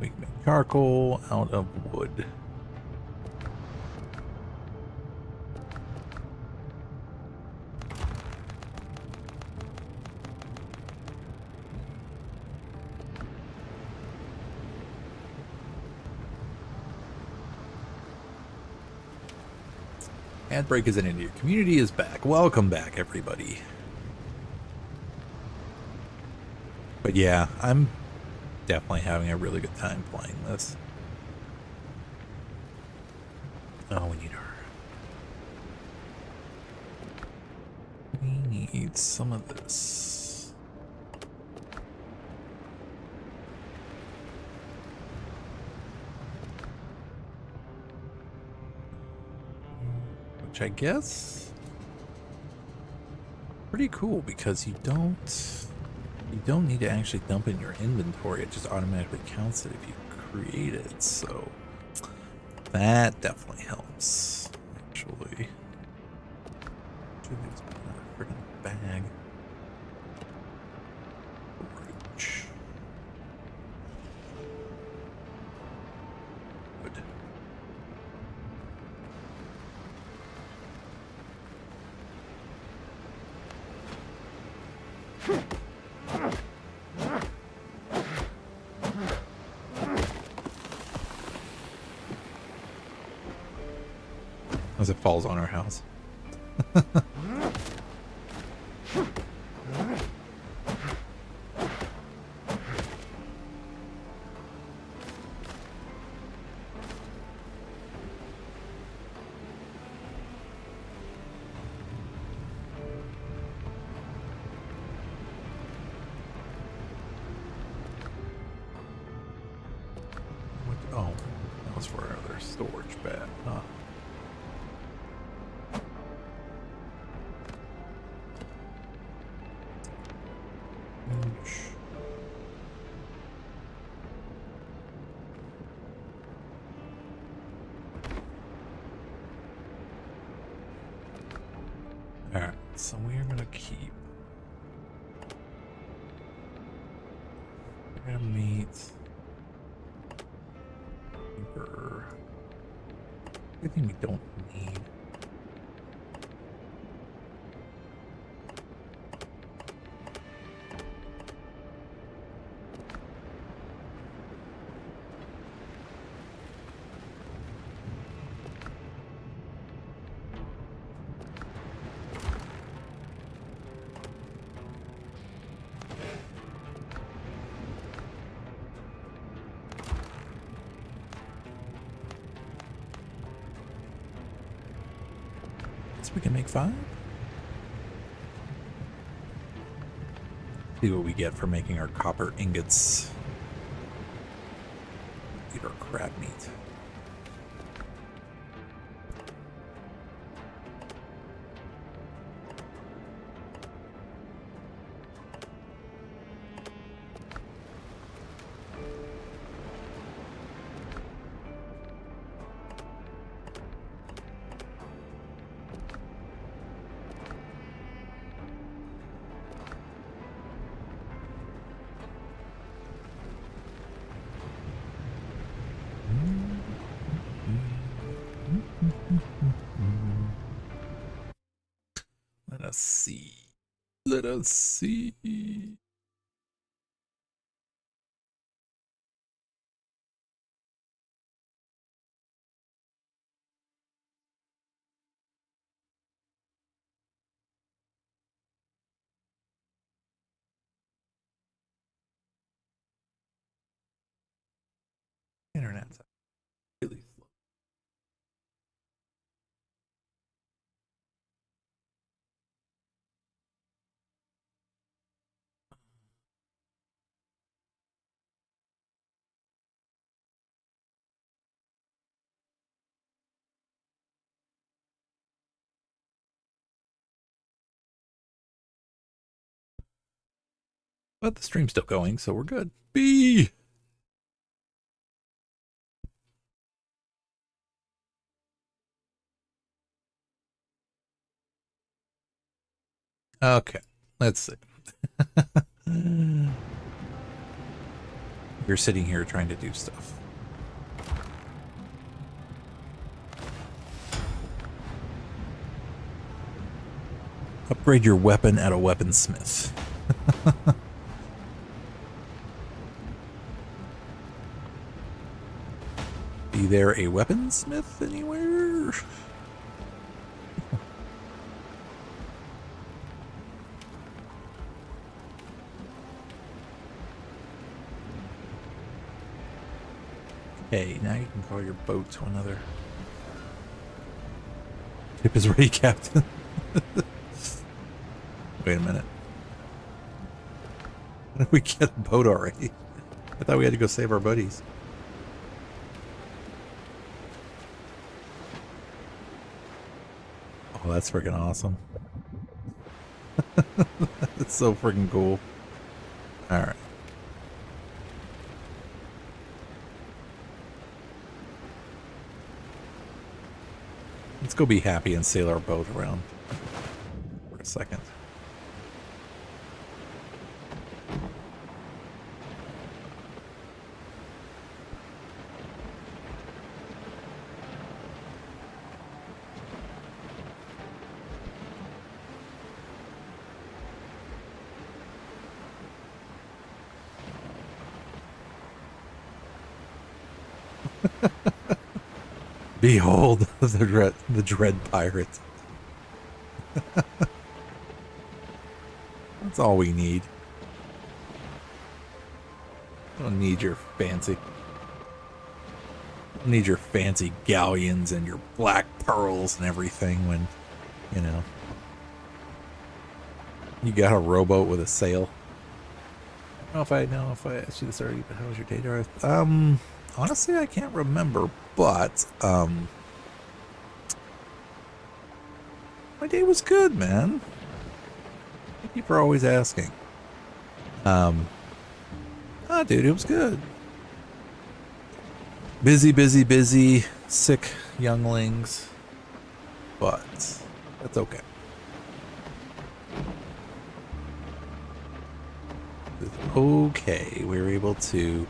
We can make charcoal out of wood. Handbrake is in India. Community is back. Welcome back, everybody. But yeah, I'm definitely having a really good time playing this. Oh, we need her. We need some of this. Which I guess pretty cool because you don't need to actually dump in your inventory. It just automatically counts it if you create it. So that definitely helps, actually. There's another freaking bag. Storage. Good. As it falls on our house. Oh, that was for our other storage bag, huh? Alright, so we are gonna keep. We're gonna meet. Everything we don't need. We can make 5. See what we get for making our copper ingots. Eat our crab meat. Let us see. Let us see. Internet's really slow. But the stream's still going, so we're good. B. Okay, let's see. You're sitting here trying to do stuff. Upgrade your weapon at a weaponsmith. Be there a weaponsmith anywhere? Hey, now you can call your boat to another. Ship is ready, Captain. Wait a minute. How did we get a boat already? I thought we had to go save our buddies. Oh, that's freaking awesome. That's so freaking cool. Alright. Let's go be happy and sail our boat around for a second. Behold the dread pirate. That's all we need. Don't need your fancy. Don't need your fancy galleons and your black pearls and everything when, you know, you got a rowboat with a sail. I don't know if I asked you this already, but how was your day, Darth? Honestly, I can't remember, but my day was good, man. Thank you for always asking. Dude, it was good. Busy, sick younglings, but that's okay. Okay, we were able to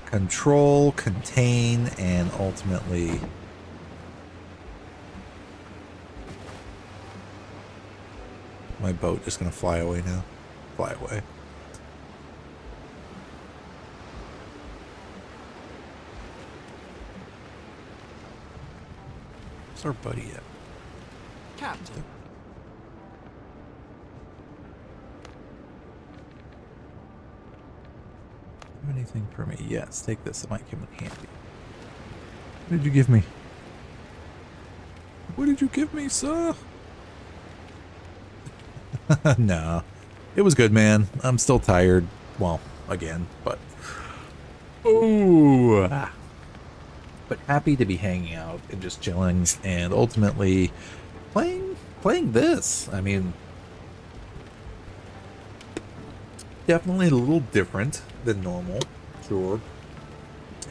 control, contain, and ultimately my boat just gonna fly away now. Fly away. Where's our buddy at? Captain. Have anything for me? Yes, take this. It might come in handy. What did you give me? What did you give me, sir? No. It was good, man. I'm still tired. Well, again, but... Ooh. But happy to be hanging out and just chilling and ultimately playing this. I mean... Definitely a little different than normal, sure.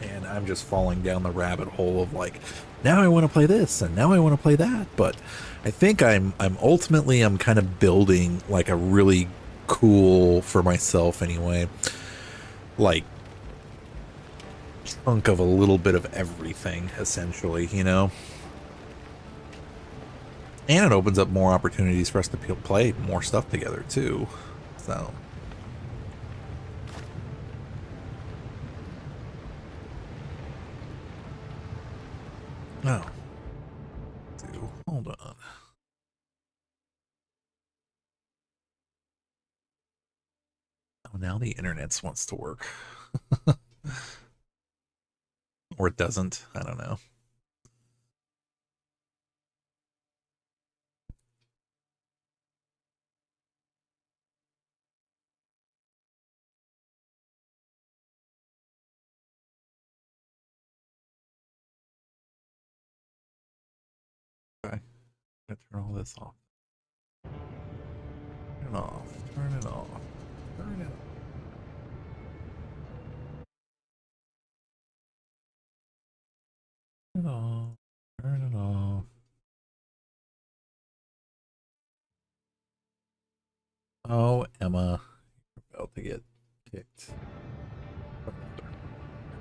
And I'm just falling down the rabbit hole of like, now I want to play this and now I want to play that. But I think I'm ultimately kind of building like a really cool, for myself anyway, like chunk of a little bit of everything, essentially, you know. And it opens up more opportunities for us to play more stuff together too. So. Oh. Dude, hold on. Oh, now the internet wants to work. Or it doesn't. I don't know. Okay. Gotta turn all this off. Turn it off. Turn it off. Turn it off. Turn it off. Turn it off. Oh, Emma. You're about to get kicked.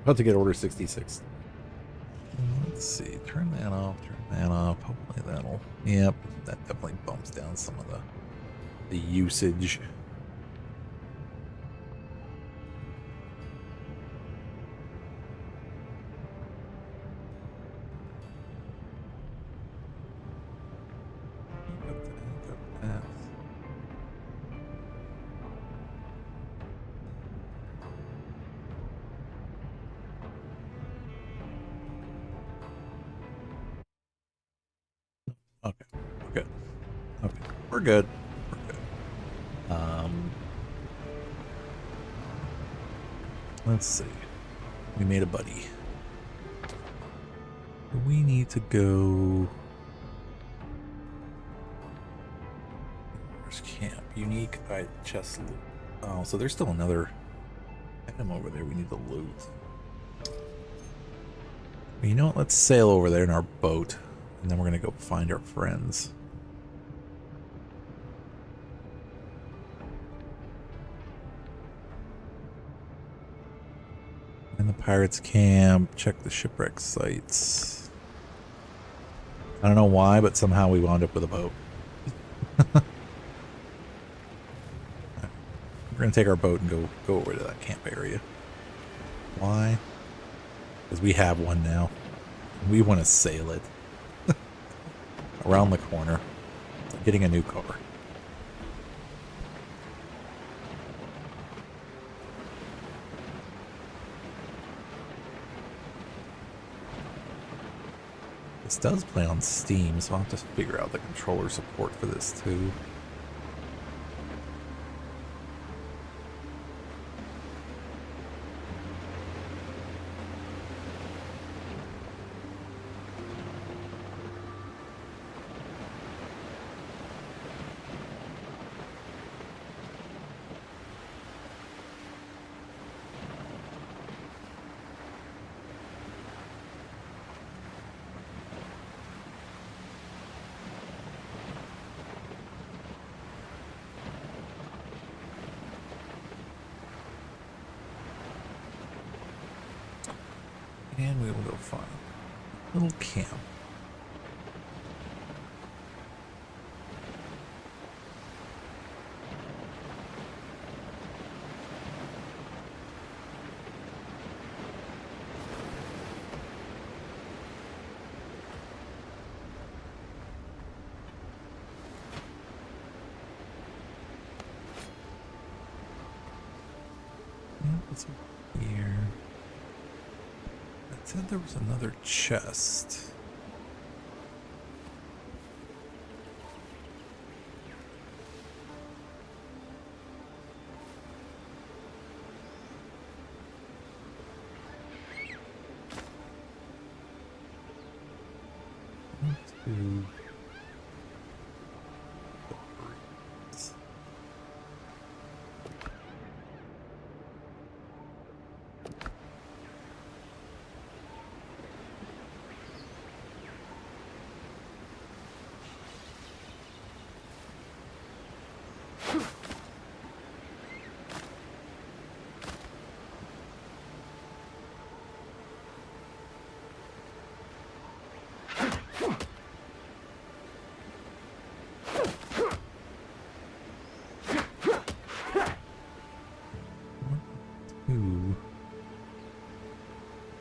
About to get order 66. Let's see. Turn that off. Turn that off. Hopefully that'll... Yep. That definitely bumps down some of the usage. Okay, we're good. Okay, we're good. We're good. Let's see. We made a buddy. We need to go. Where's camp? Unique chest loot. Oh, so there's still another item over there we need to loot. Well, you know what? Let's sail over there in our boat, and then we're gonna go find our friends. In the pirates' camp, check the shipwreck sites. I don't know why, but somehow we wound up with a boat. We're gonna take our boat and go over to that camp area. Why? Because we have one now. We want to sail it around the corner. It's like getting a new car. This does play on Steam, so I'll have to figure out the controller support for this too. And we will go find a little camp. Yeah, it's here. It said there was another chest. Ooh.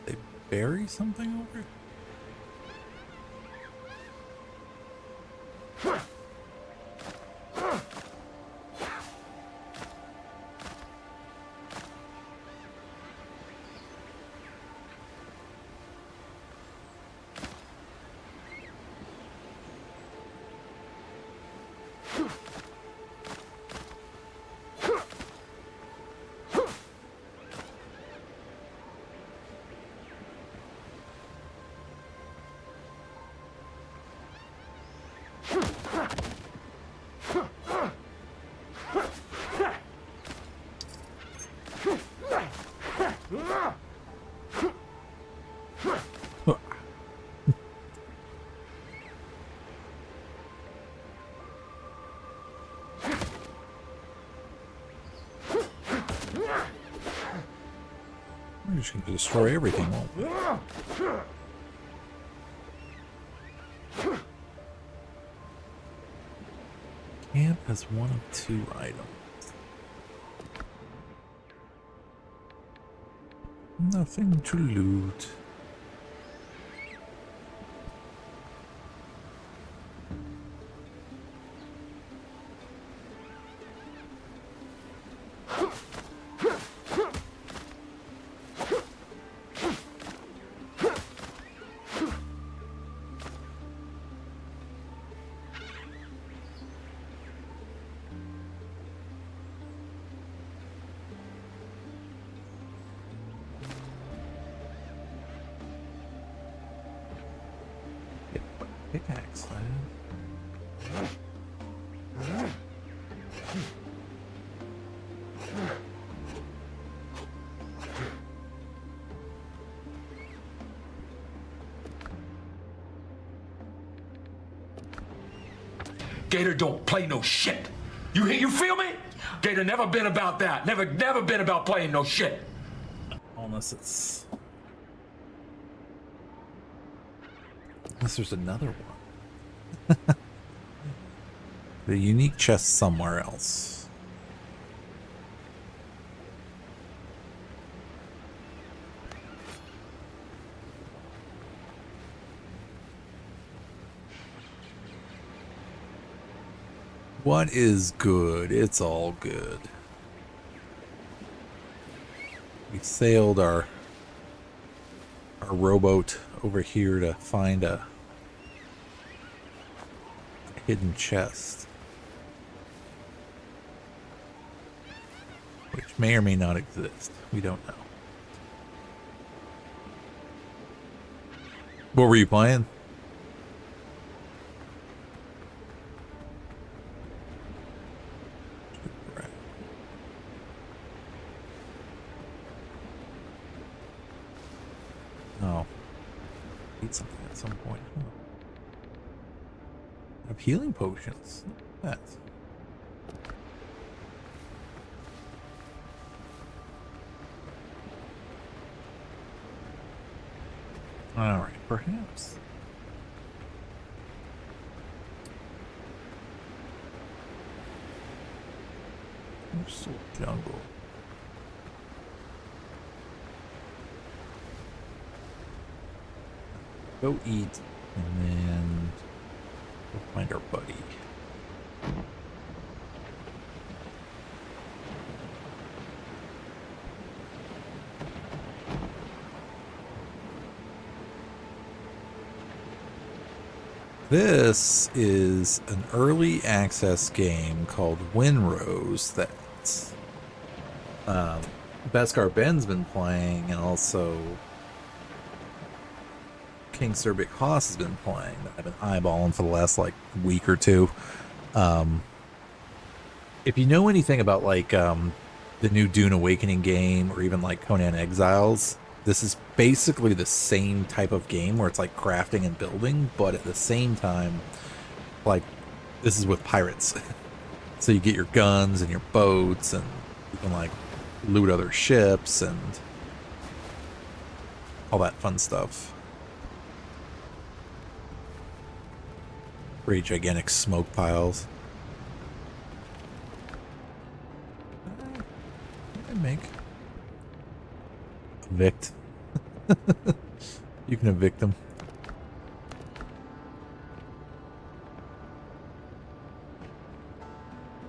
They bury something over it? We're just going to destroy everything, won't we? Camp has one of two items. Nothing to loot. pickaxe. Gator don't play no shit. You feel me? Gator never been about that. Never been about playing no shit. Unless it's... Unless there's another one. The unique chest somewhere else. What is good? It's all good. We sailed our rowboat over here to find a hidden chest, which may or may not exist. We don't know. What were you playing? Oh, eat something at some point. Huh. I have healing potions. Look at that. All right, perhaps. Coastal jungle. Go eat, and then we'll find our buddy. This is an early access game called Winrose that Beskar Ben's been playing, and also King Serbic Haas has been playing, that I've been eyeballing for the last like week or two. If you know anything about like the new Dune Awakening game, or even like Conan Exiles, this is basically the same type of game where it's like crafting and building, but at the same time, like, this is with pirates. So you get your guns and your boats, and you can like loot other ships and all that fun stuff. Great gigantic smoke piles. I can make evict. You can evict them.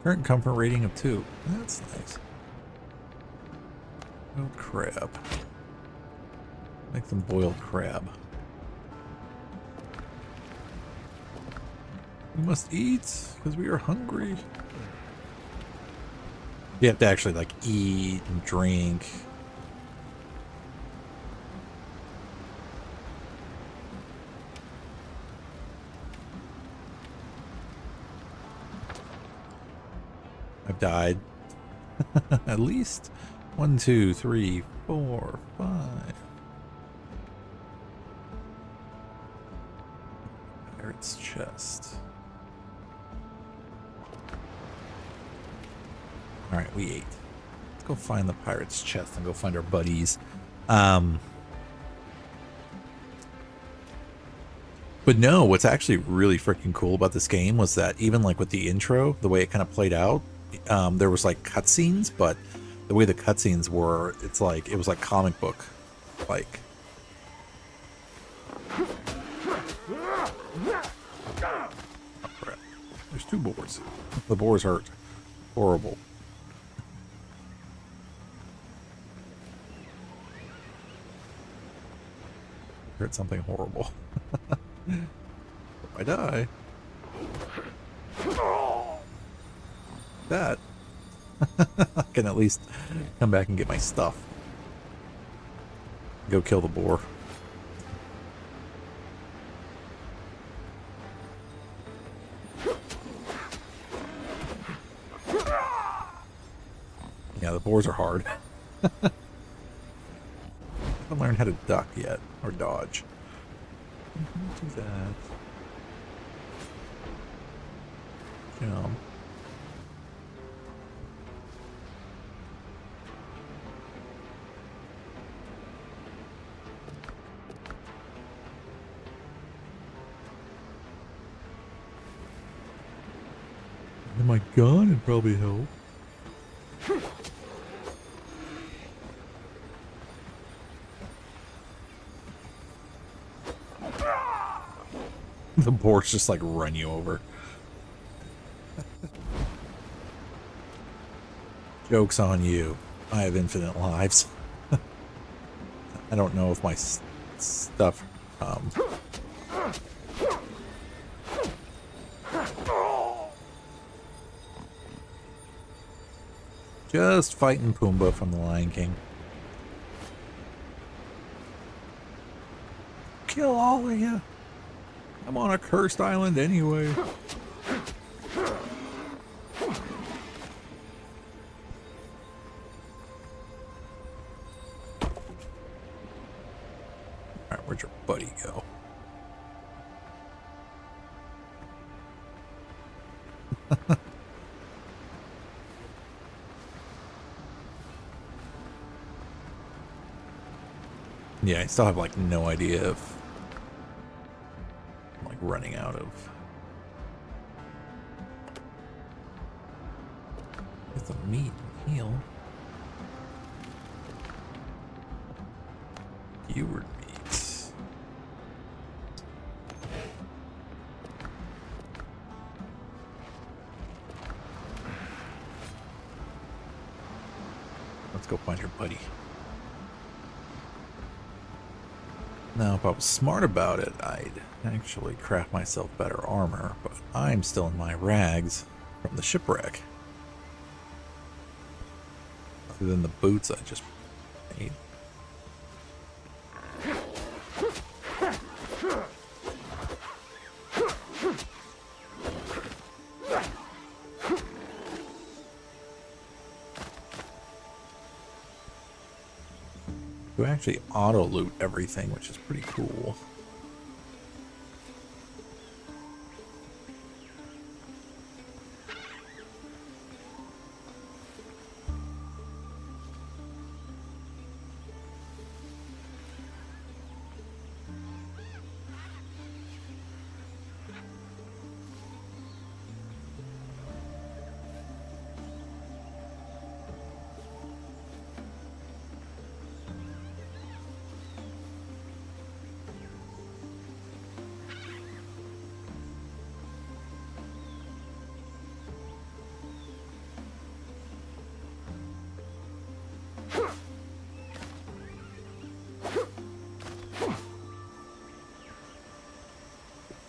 Current comfort rating of 2. That's nice. Oh crab. Make them boiled crab. We must eat because we are hungry. You have to actually like eat and drink. I've died. At least 1, 2, 3, 4, 5. Pirate's chest. Alright, we ate. Let's go find the pirate's chest and go find our buddies. But no, what's actually really freaking cool about this game was that even like with the intro, the way it kind of played out, there was like cutscenes, but the way the cutscenes were, it's like, it was like comic book, like. Oh crap. There's 2 boars. The boars hurt. Horrible. Hurt something horrible. If I die. That. I can at least come back and get my stuff. Go kill the boar. the boars are hard. I haven't learned how to duck yet, or dodge. Do that. Jump. And my gun would probably help. The boars just like run you over. Joke's on you. I have infinite lives. I don't know if my stuff... Just fighting Pumbaa from the Lion King. Kill all of you. I'm on a cursed island anyway. Alright, where'd your buddy go? Yeah, I still have like no idea if I'm like running out of. Get some meat and heal. Keyword meat. Let's go find your buddy. Now, if I was smart about it, I'd actually craft myself better armor, but I'm still in my rags from the shipwreck. Other than the boots I just made. You actually auto loot everything, which is pretty cool.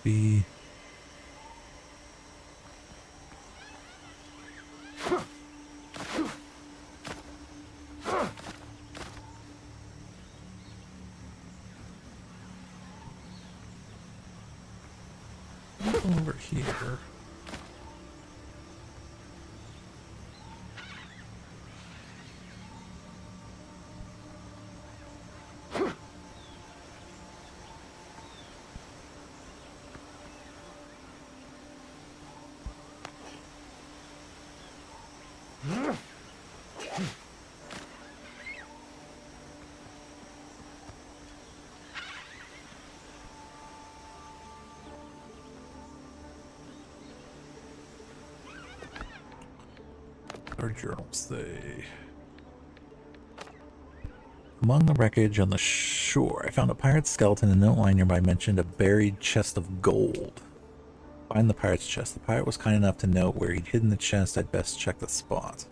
Be over here. Our journals, they... Among the wreckage on the shore, I found a pirate's skeleton and a note line nearby mentioned a buried chest of gold. Find the pirate's chest. The pirate was kind enough to note where he'd hidden the chest. I'd best check the spot.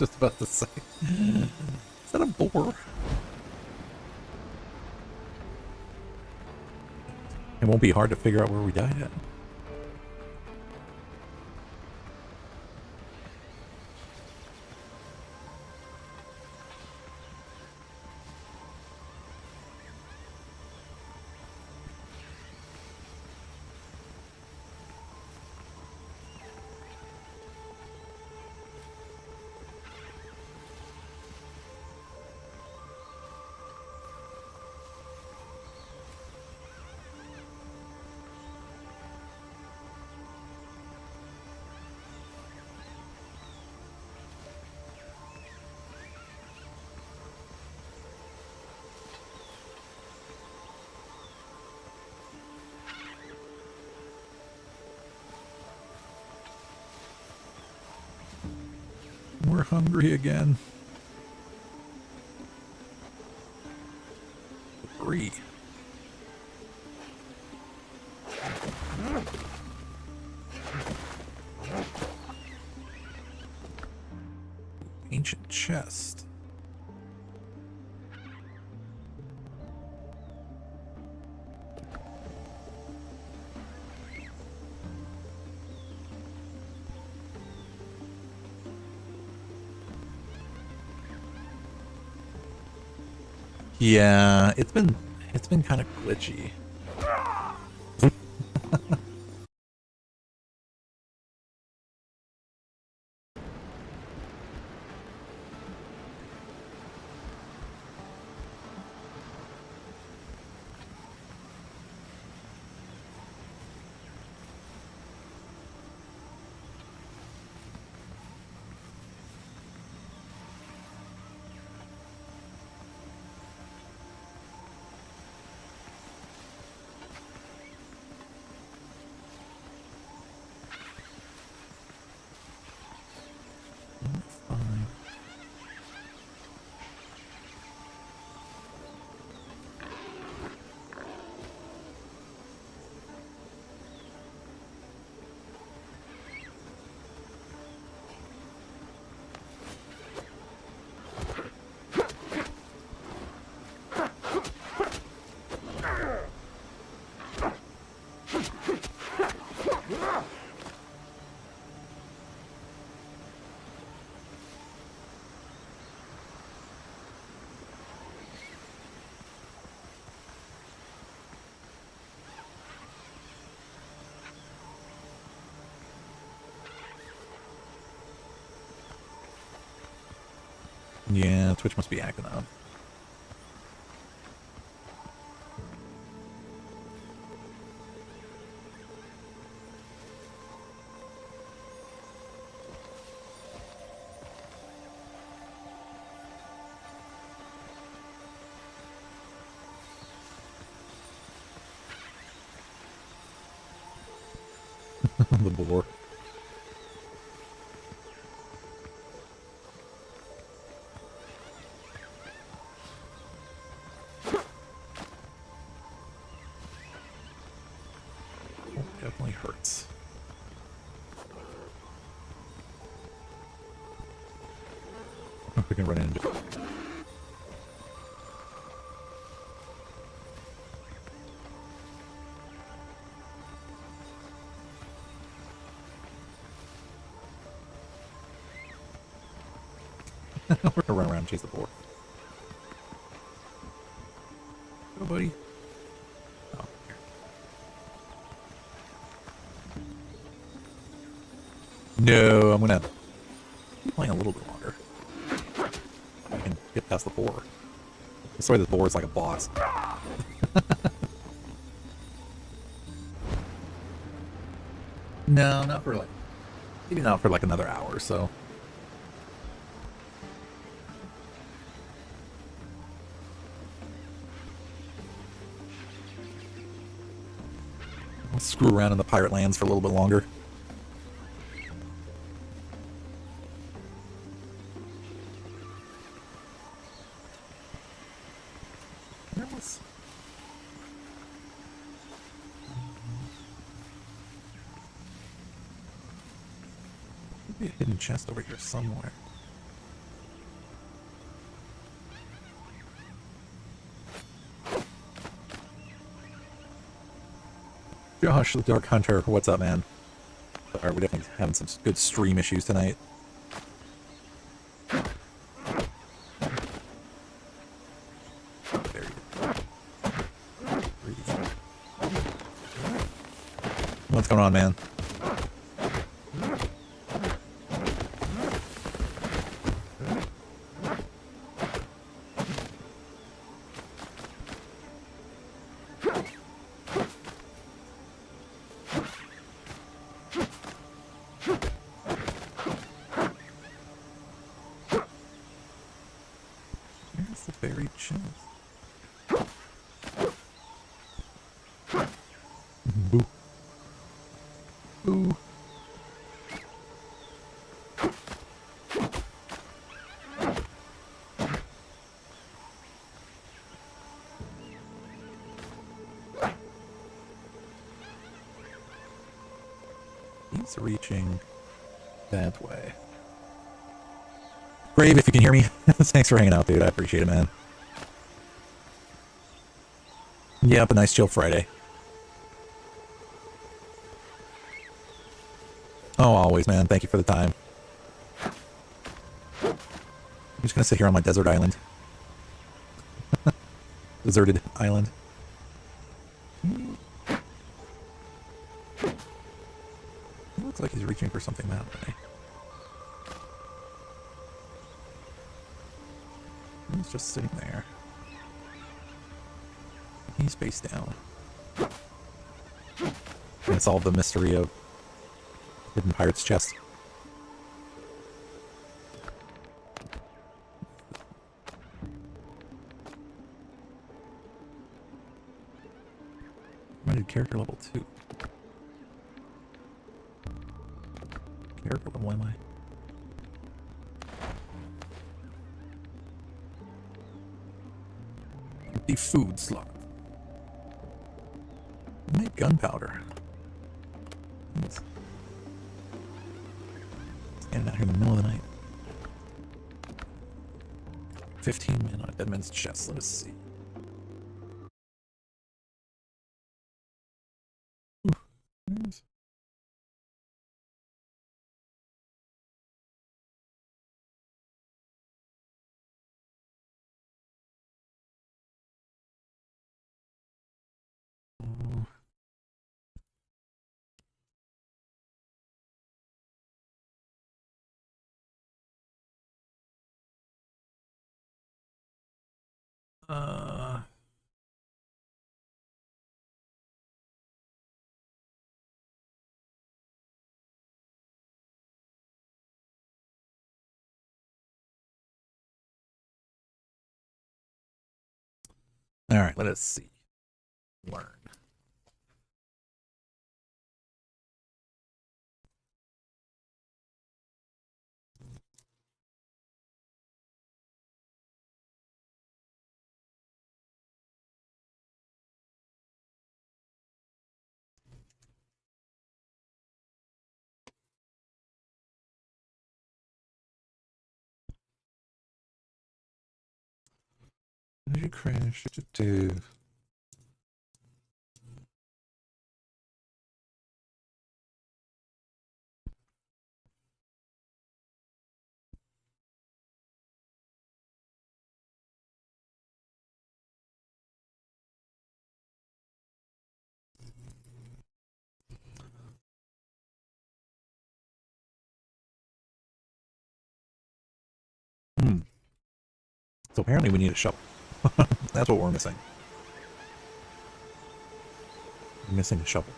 was just about to say. Is that a boar? It won't be hard to figure out where we died at. We're hungry again. 3. Ancient chest. Yeah, it's been kind of glitchy. Fine. Yeah, Twitch must be acting up. The boar. Definitely hurts. We can run into. We're gonna run around and chase the boar. Go, buddy. Oh, here. No, I'm gonna keep playing a little bit longer. I can get past the boar. I swear this boar is like a boss. No, not for like, maybe not for like another hour or so. I'll screw around in the pirate lands for a little bit longer. There was... maybe a hidden chest over here somewhere. Josh, the Dark Hunter, what's up, man? Sorry, we're definitely having some good stream issues tonight. Very good. What's going on, man? Reaching that way. Brave, if you can hear me, thanks for hanging out, dude. I appreciate it, man. Yep, a nice chill Friday. Oh, always, man. Thank you for the time. I'm just gonna sit here on my desert island. Deserted island. Looks like he's reaching for something that way. He's just sitting there. He's face down. Can't solve the mystery of hidden pirate's chest. I did character level 2. Character level am I? Empty food slot. Make gunpowder. Standing out here in the middle of the night. 15 men on a dead man's chest. Let us see. Yes. All right, let us see. Learn. Energy crash. So apparently we need a shovel. That's what we're missing. We're missing a shovel.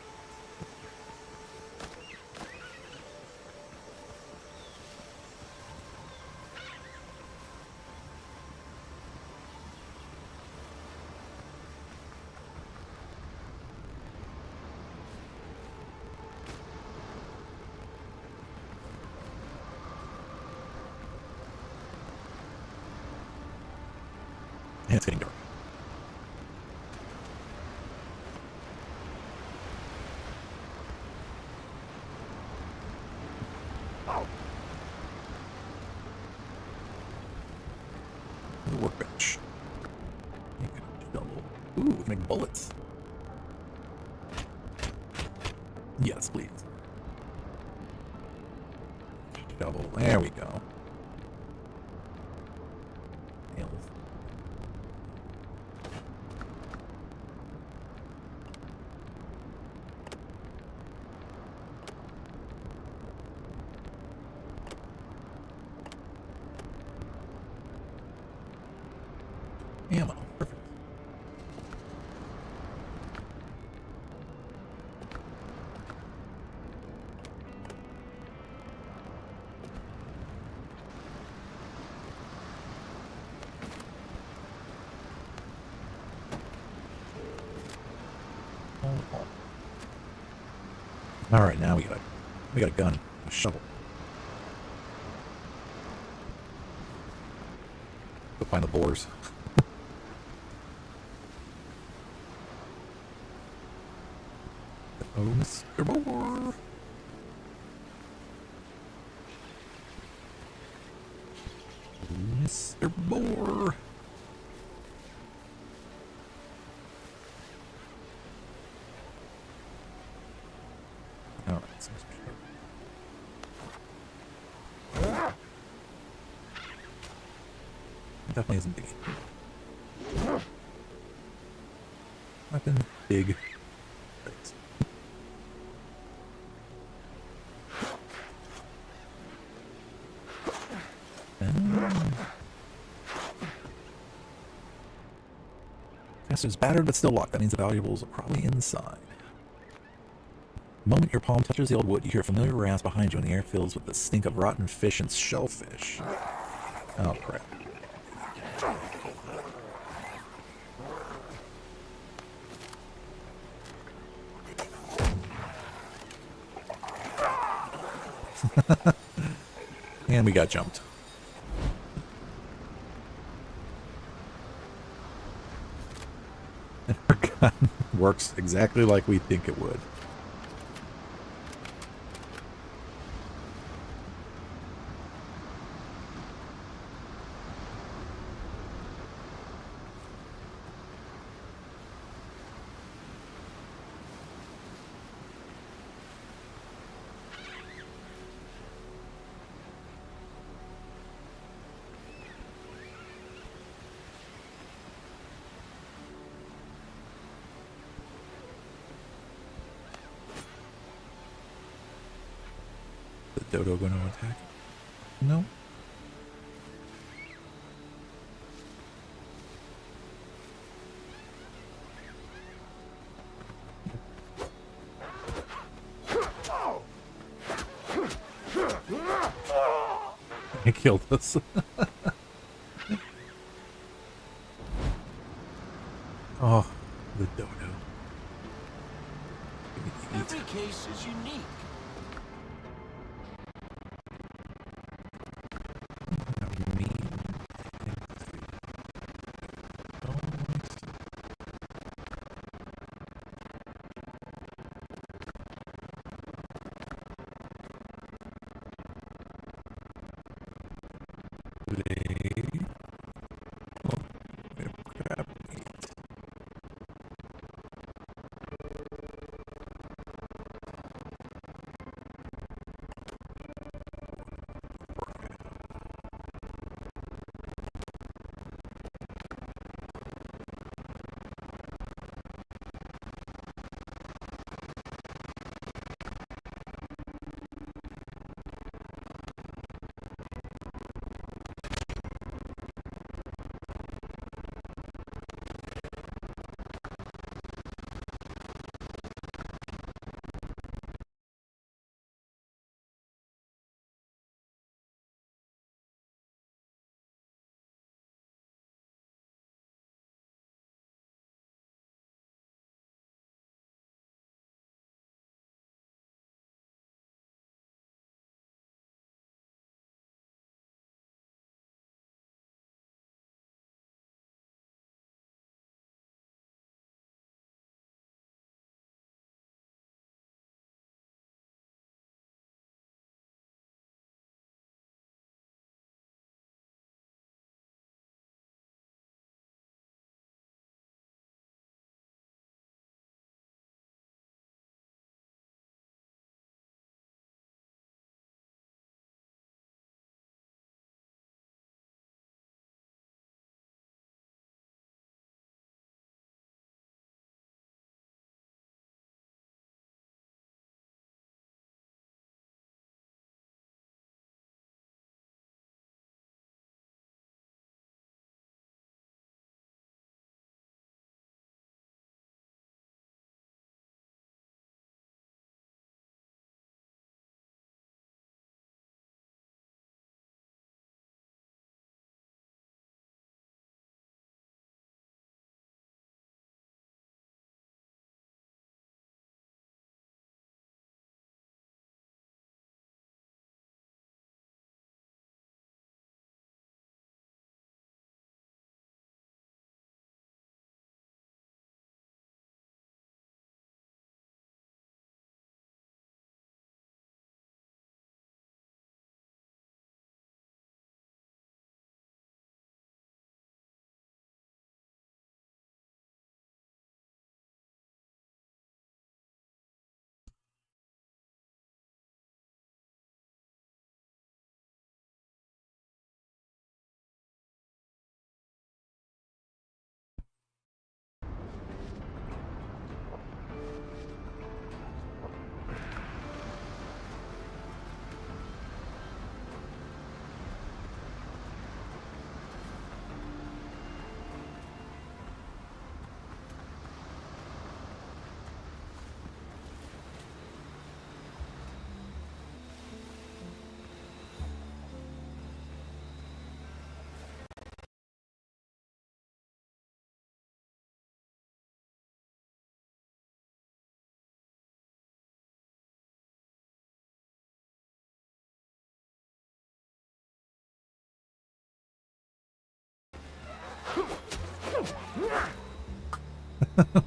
And it's getting dark. The workbench. You can double. Ooh, we can make bullets. Yes, please. Double. There we go. Nails. Ammo. Perfect. All right, now we got a gun, a shovel. Go find the boars. Oh, Mr. Boar. Mr. Boar. All right, so definitely isn't big. Weapon, big. Right. Test is battered but still locked. That means the valuables are probably inside. The moment your palm touches the old wood, you hear a familiar rasp behind you, and the air fills with the stink of rotten fish and shellfish. Oh, crap. And we got jumped. And our gun works exactly like we think it would. The dodo going to attack? No. It killed us. Oh, the dodo. Every case is unique.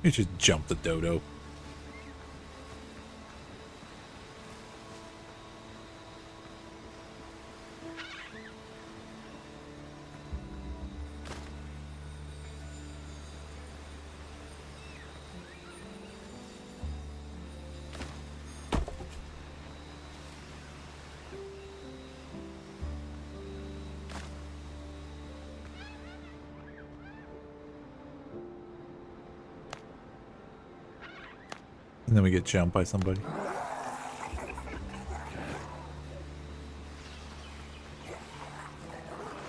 We should jump the dodo. And then we get jumped by somebody.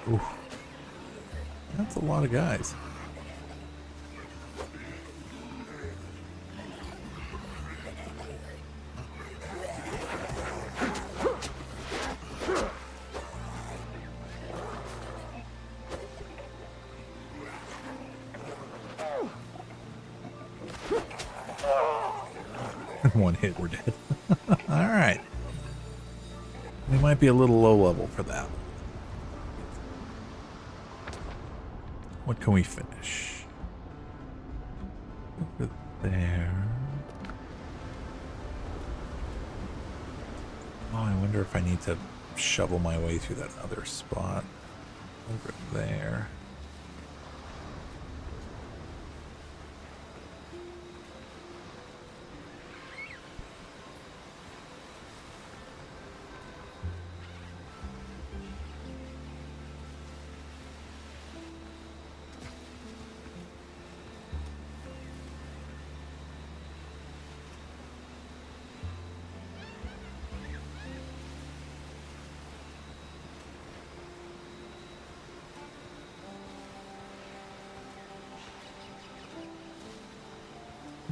Ooh. That's a lot of guys. One hit, we're dead. All right. We might be a little low level for that. What can we finish? Over there. Oh, I wonder if I need to shovel my way through that other spot. Over there.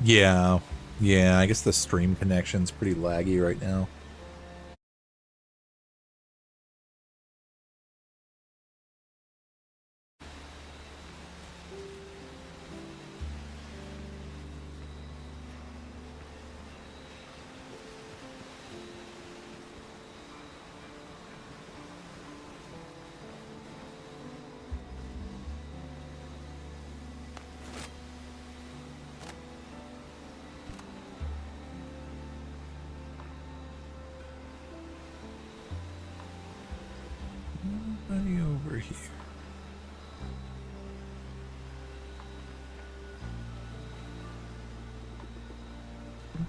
Yeah, I guess the stream connection's pretty laggy right now. Nobody over here.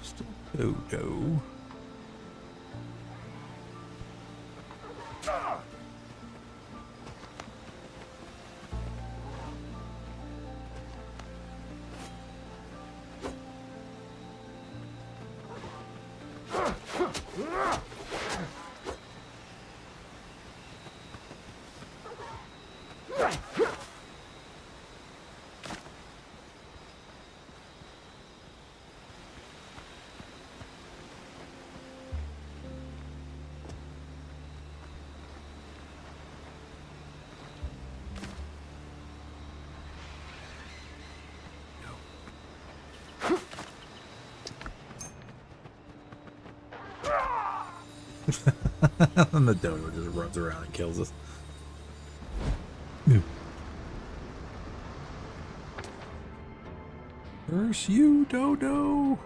Just a dodo. And the dodo just runs around and kills us. Curse you, dodo!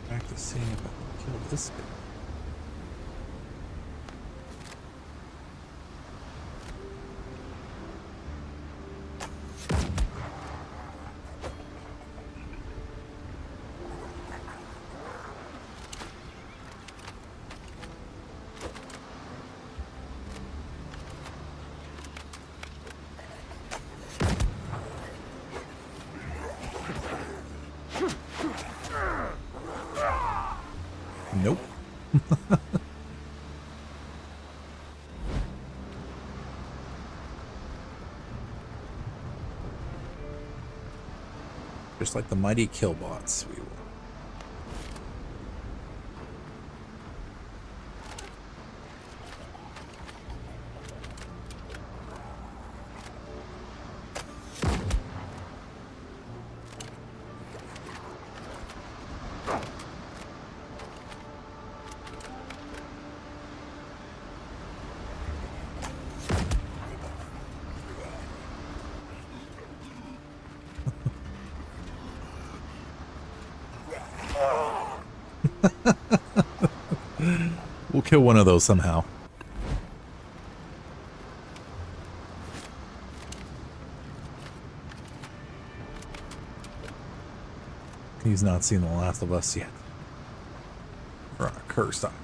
Back to seeing if I can kill this guy. Nope. Just like the mighty killbots, we will. kill one of those somehow. He's not seen The Last of Us yet. We're on a cursed island.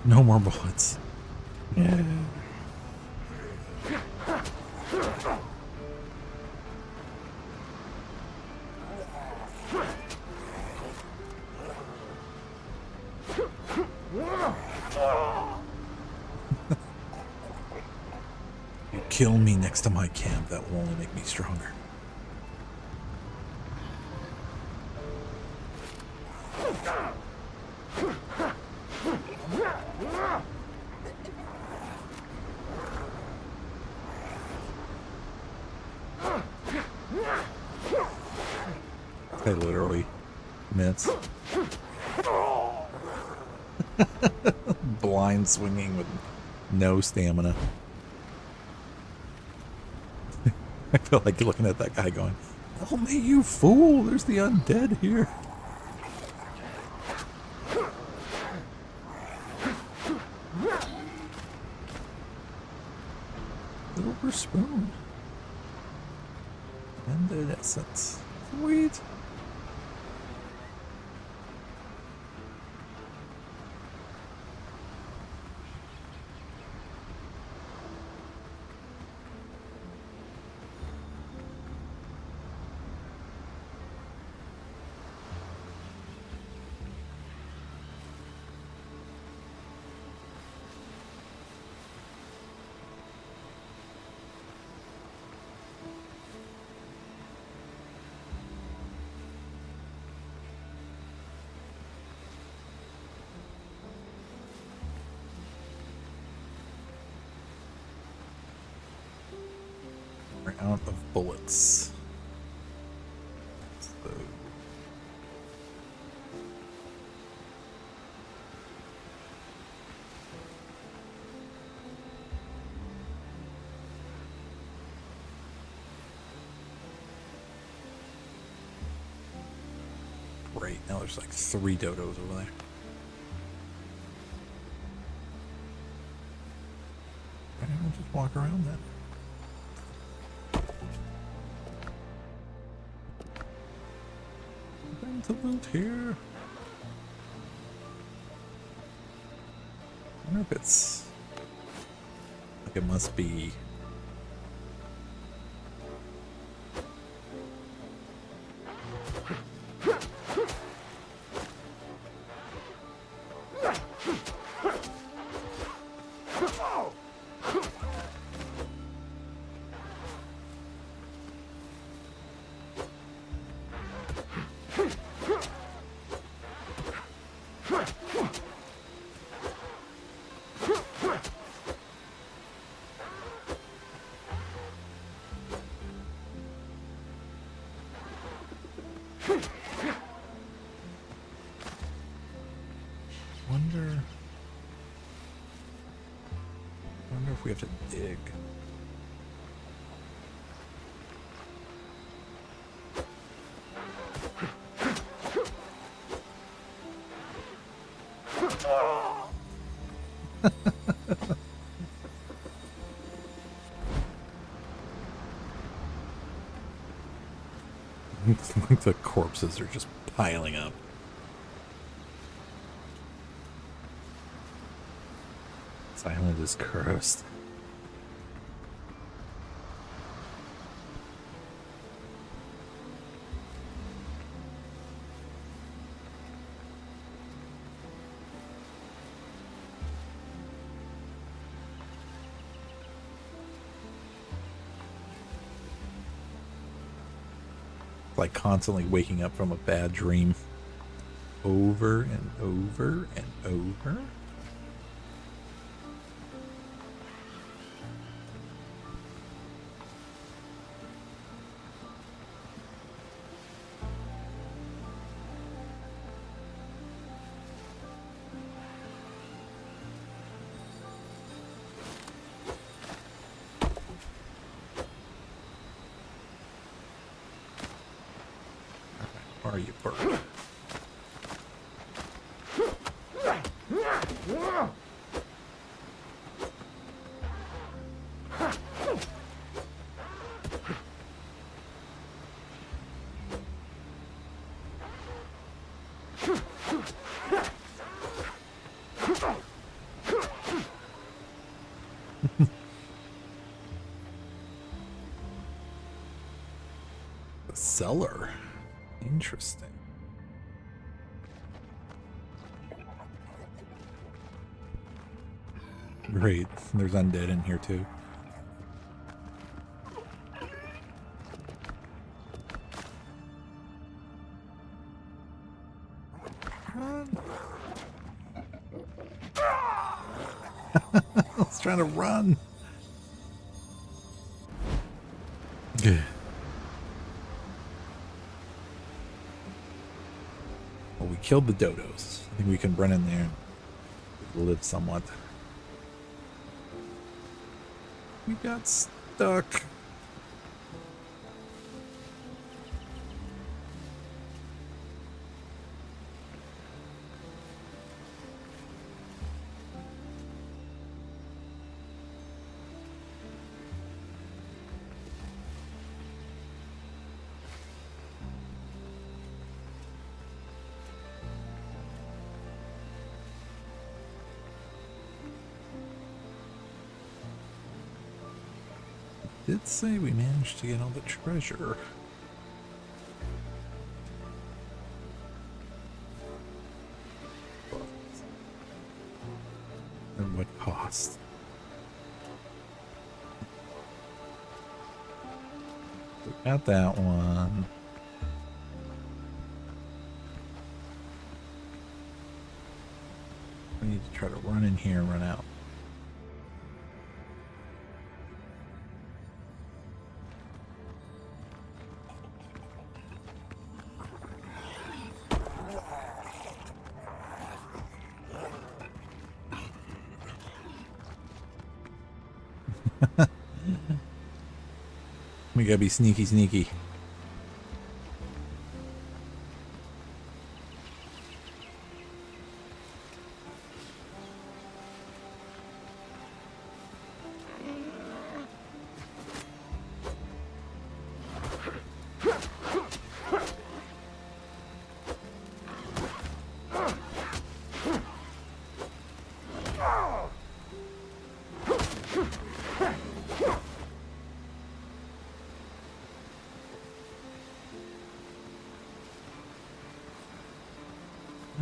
No more bullets. Yeah. You kill me next to my camp, that will only make me stronger. I literally miss. Blind swinging with no stamina. I feel like looking at that guy going, "Oh, me, you fool! There's the undead here." Silver spoon. Ended essence. Sweet. We're out of bullets. So. Great, now there's like 3 dodos over there. I'll just walk around then. To loot here. I wonder if it's like it must be. Wonder if we have to dig. The corpses are just piling up. This island is cursed. Like constantly waking up from a bad dream. Over and over and over. Are you bird? The cellar. Interesting. Great. There's undead in here too. I was trying to run. Well, we killed the dodos. I think we can run in there and live somewhat. We got stuck. Did say we managed to get all the treasure. At what cost? We got that one. We need to try to run in here and run out. We gotta be sneaky, sneaky.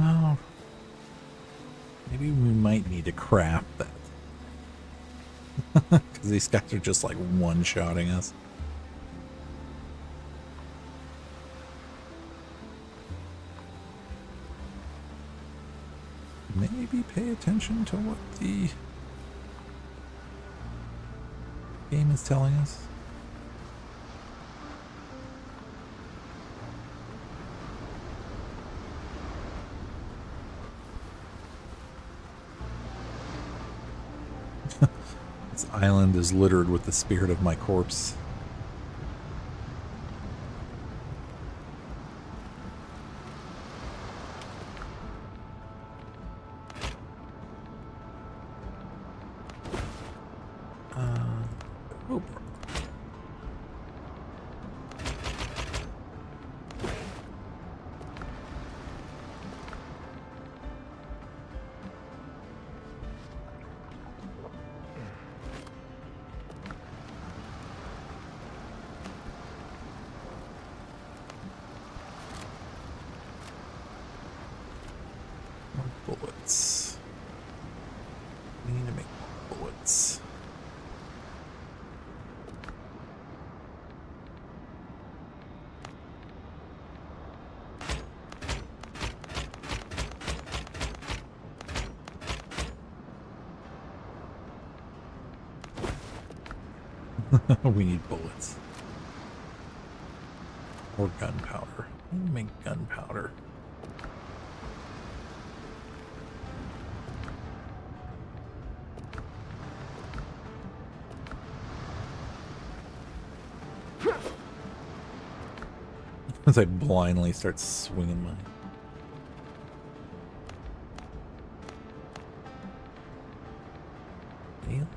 Oh, maybe we might need to craft that. Because these guys are just like one-shotting us. Maybe pay attention to what the game is telling us. This island is littered with the spirit of my corpse. Oh, bullets. We need to make bullets. We need bullets. Or gunpowder. Make gunpowder. As I blindly start swinging my... Nail.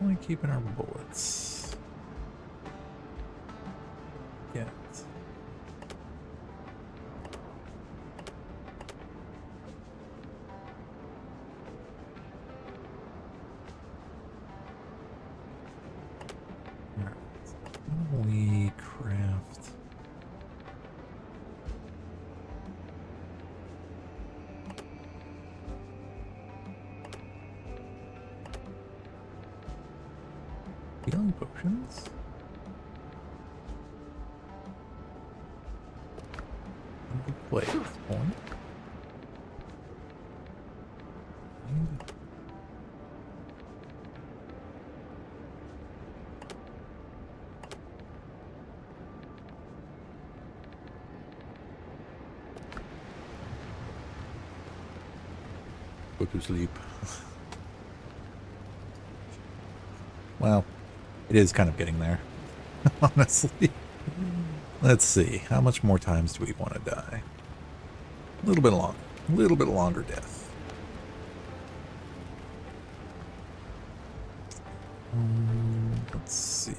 Only keeping our bullets. Get. Alright. How do we craft? Healing potions? Play at this point. Go to sleep. Well, it is kind of getting there, honestly. Let's see. How much more times do we want to die? A little bit longer. A little bit longer death. Let's see.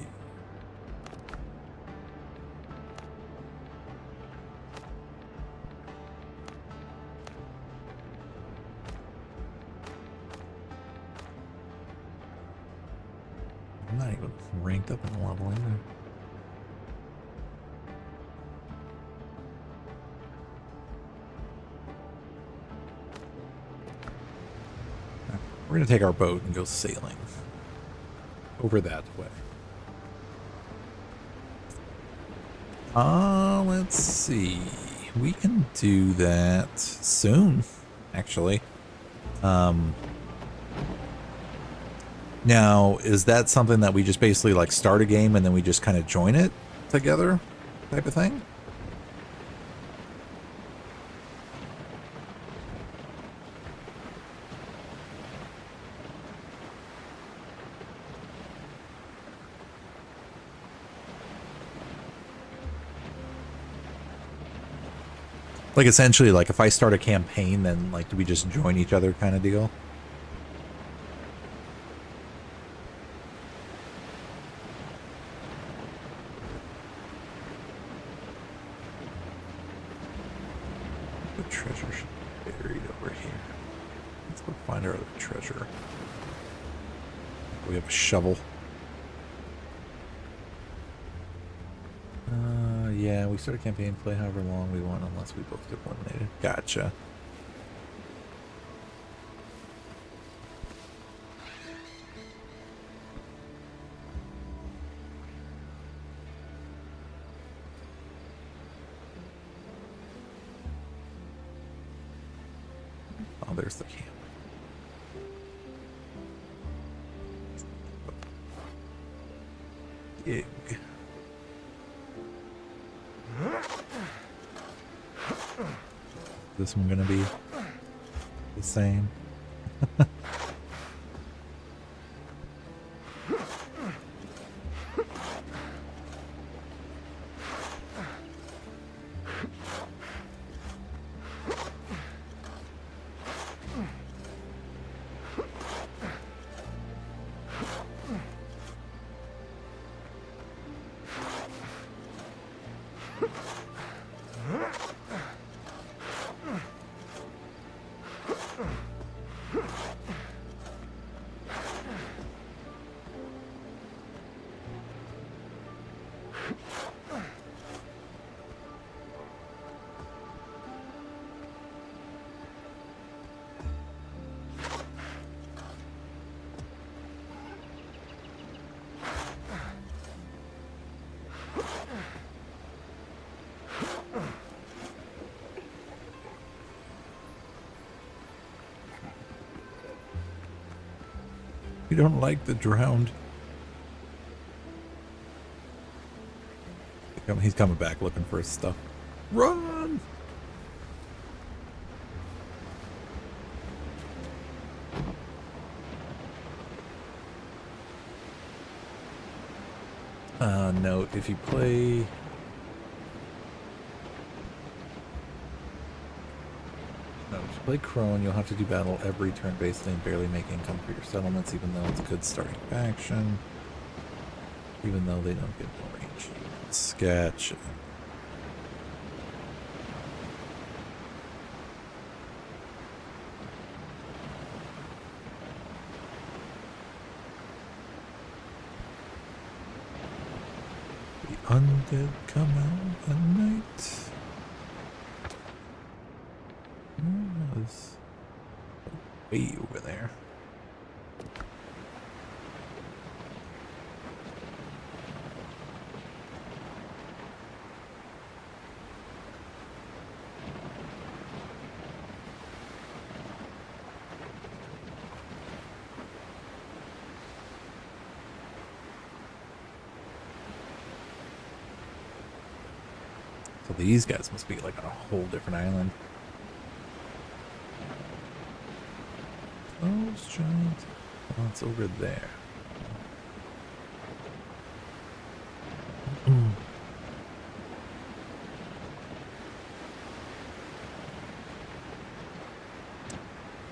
I'm not even ranked up in the level either. We're going to take our boat and go sailing over that way. Let's see. We can do that soon, actually. Now, is that something that we just basically like start a game and then we just kind of join it together type of thing? Like essentially, like if I start a campaign, then like do we just join each other kind of deal? The treasure should be buried over here. Let's go find our other treasure. We have a shovel. Yeah, we start a campaign, play however long we want, unless we both get eliminated. Gotcha. Oh, there's the camp. Dig. This one gonna be the same? We don't like the drowned. He's coming back looking for his stuff. Run! Note, if you play... No, if you play Crone, you'll have to do battle every turn basically and barely make income for your settlements, even though it's a good starting faction. Even though they don't get no range. Sketch. The undead come out at night. Where was way over there? So these guys must be like on a whole different island. Oh, it's giant. Oh, it's over there.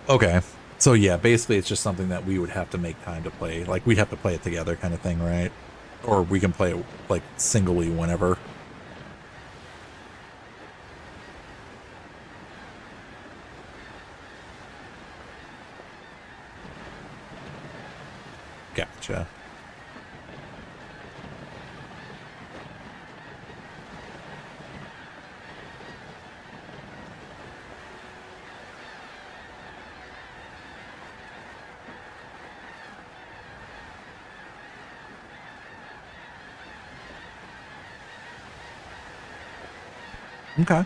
Okay. So yeah, basically it's just something that we would have to make time to play. Like we'd have to play it together kind of thing, right? Or we can play it like singly whenever. Gotcha. Okay.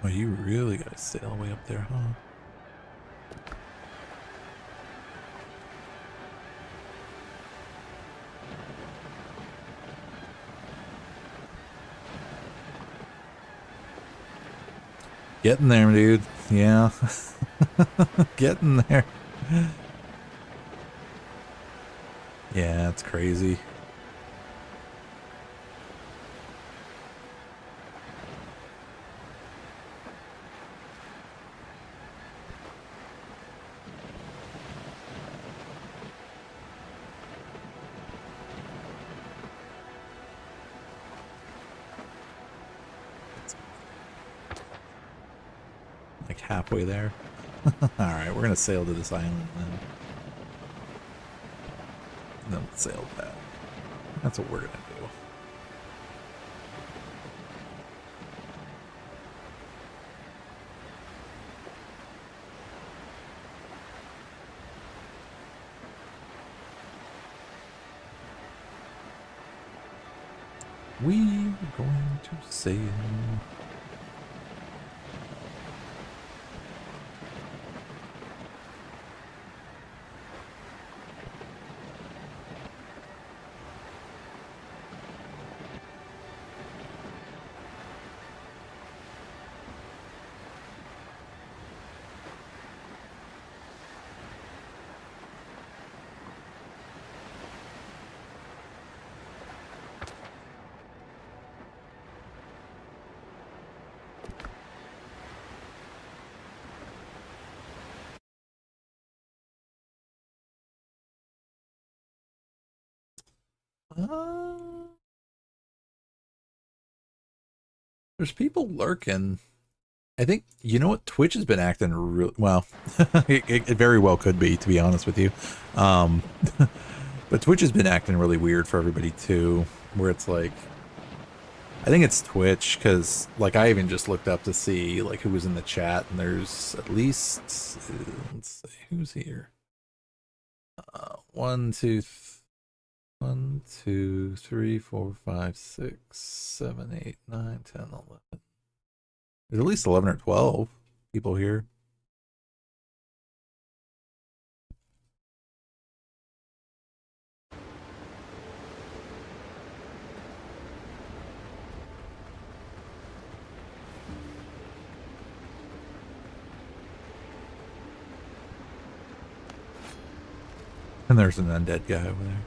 Oh, you really gotta sail way up there, huh? Getting there, dude. Yeah. Getting there. Yeah, it's crazy. Like halfway there. Alright, we're gonna sail to this island then. And then we'll sail back. That's what we're gonna do. We're going to sail. There's people lurking. I think, you know what, Twitch has been acting real well. It very well could be, to be honest with you. But Twitch has been acting really weird for everybody too, where it's like, I think it's Twitch, because like I even just looked up to see like who was in the chat, and there's at least, let's see, who's here. 1, 2, 3, 4, 5, 6, 7, 8, 9, 10, 11. There's at least 11 or 12 people here. And there's an undead guy over there.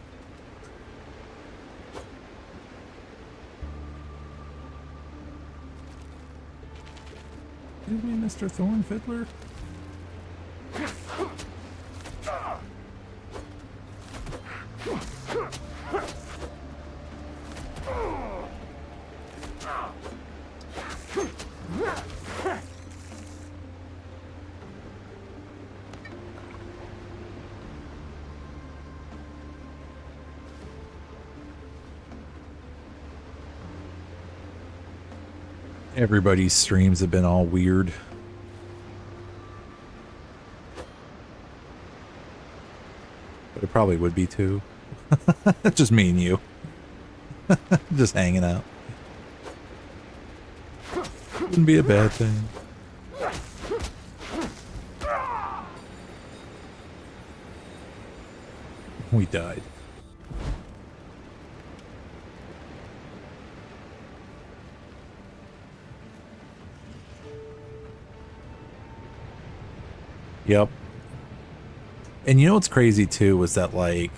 Excuse me, Mr. Thorn Fiddler? Everybody's streams have been all weird. But it probably would be too. Just me and you. Just hanging out. Wouldn't be a bad thing. We died. Yep. And you know what's crazy too was that like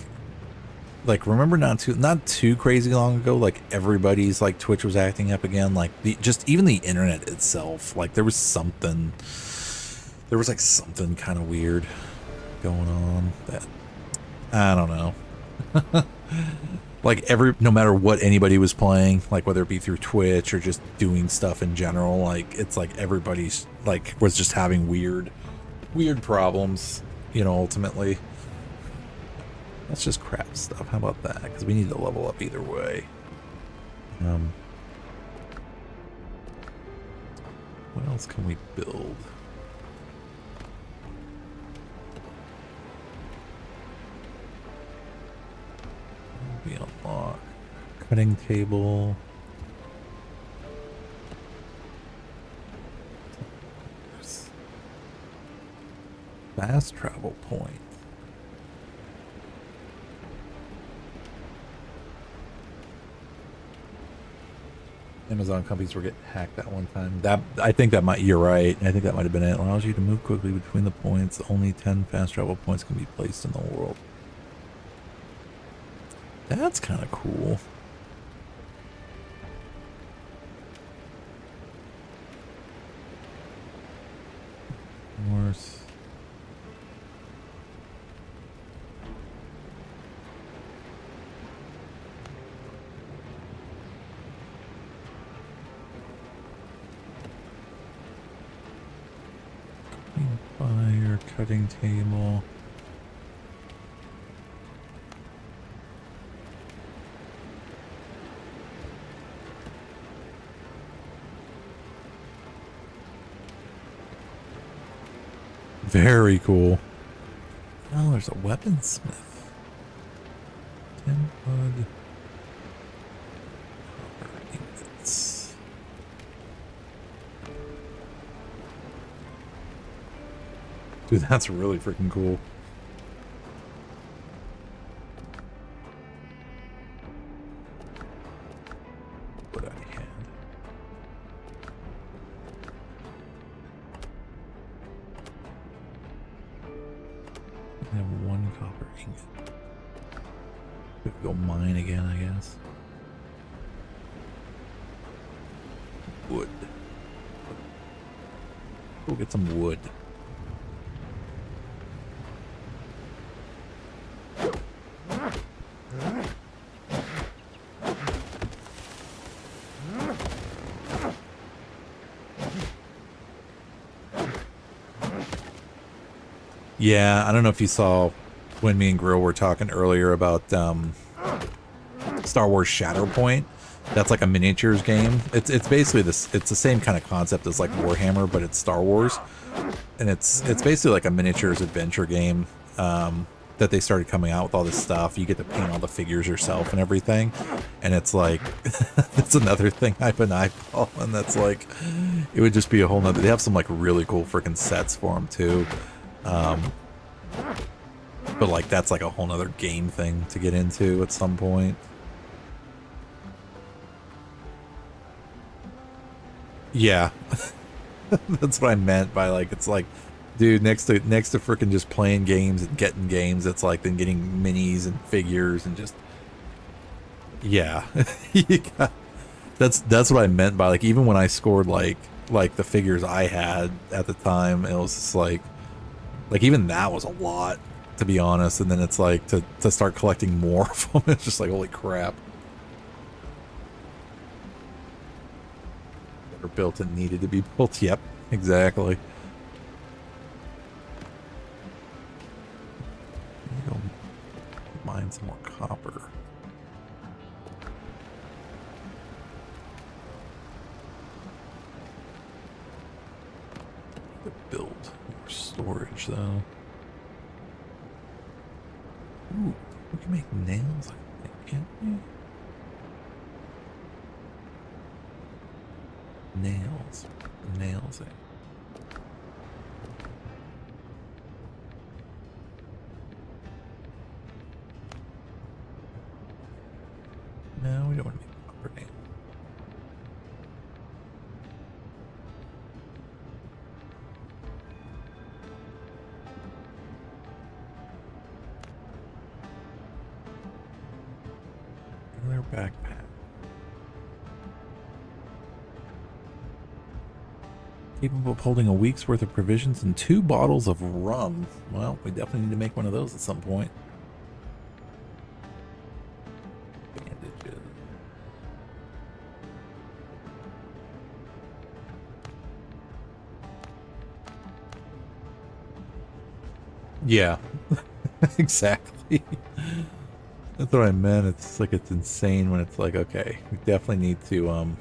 remember not too crazy long ago, like everybody's like Twitch was acting up again, like just even the internet itself, like there was like something kind of weird going on that I don't know. Like no matter what anybody was playing, like whether it be through Twitch or just doing stuff in general, like it's like everybody's like was just having weird problems, you know, ultimately. That's just crap stuff. How about that? Because we need to level up either way. What else can we build? We unlock cutting table. Fast travel point. Amazon companies were getting hacked that one time. I think that you're right. I think that might have been it. It allows you to move quickly between the points. Only 10 fast travel points can be placed in the world. That's kind of cool. Horse. Fire, cutting table. Very cool. Oh, there's a weaponsmith. 10 wood. Copper ingots. Dude, that's really freaking cool. What I had. I have 1 copper ingot. We could go mine again, I guess. Wood. Go get some wood. Yeah, I don't know if you saw when me and Grill were talking earlier about Star Wars Shatterpoint. That's like a miniatures game. It's basically this. It's the same kind of concept as like Warhammer, but it's Star Wars, and it's basically like a miniatures adventure game that they started coming out with all this stuff. You get to paint all the figures yourself and everything, and it's like that's another thing I've been eyeballing. That's like it would just be a whole nother. They have some like really cool freaking sets for them too. But like that's like a whole nother game thing to get into at some point. Yeah. That's what I meant by like, it's like, dude, next to freaking just playing games and getting games, it's like then getting minis and figures and just, yeah. That's what I meant by like, even when I scored like the figures I had at the time, it was just like even that was a lot, to be honest. And then it's like to start collecting more of them, it's just like, holy crap. That are built and needed to be built. Yep, exactly. Go mine some more copper. To build more storage though. Ooh, we can make nails, I think, can't we? Nails. Nails. No, we don't want to make copper nails. Another backpack. Capable of holding a week's worth of provisions and 2 bottles of rum. Well, we definitely need to make one of those at some point. Bandages. Yeah, exactly. That's what I meant. It's like, it's insane when it's like, okay, we definitely need to,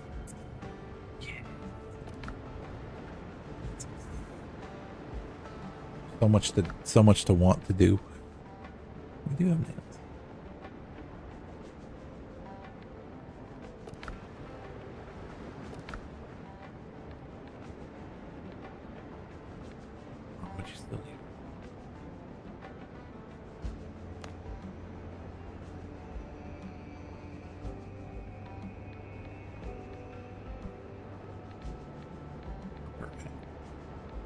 so much to want to do. We do have nails. What you still need? Perfect.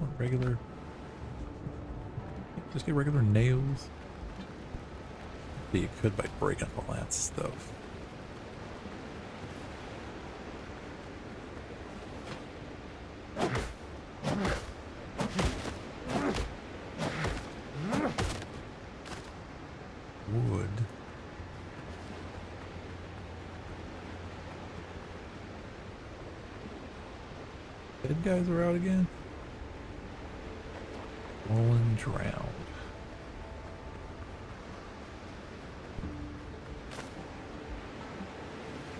Or regular. Just get regular nails. But you could by breaking all that stuff. Wood. Dead guys are out again. Fallen drowned.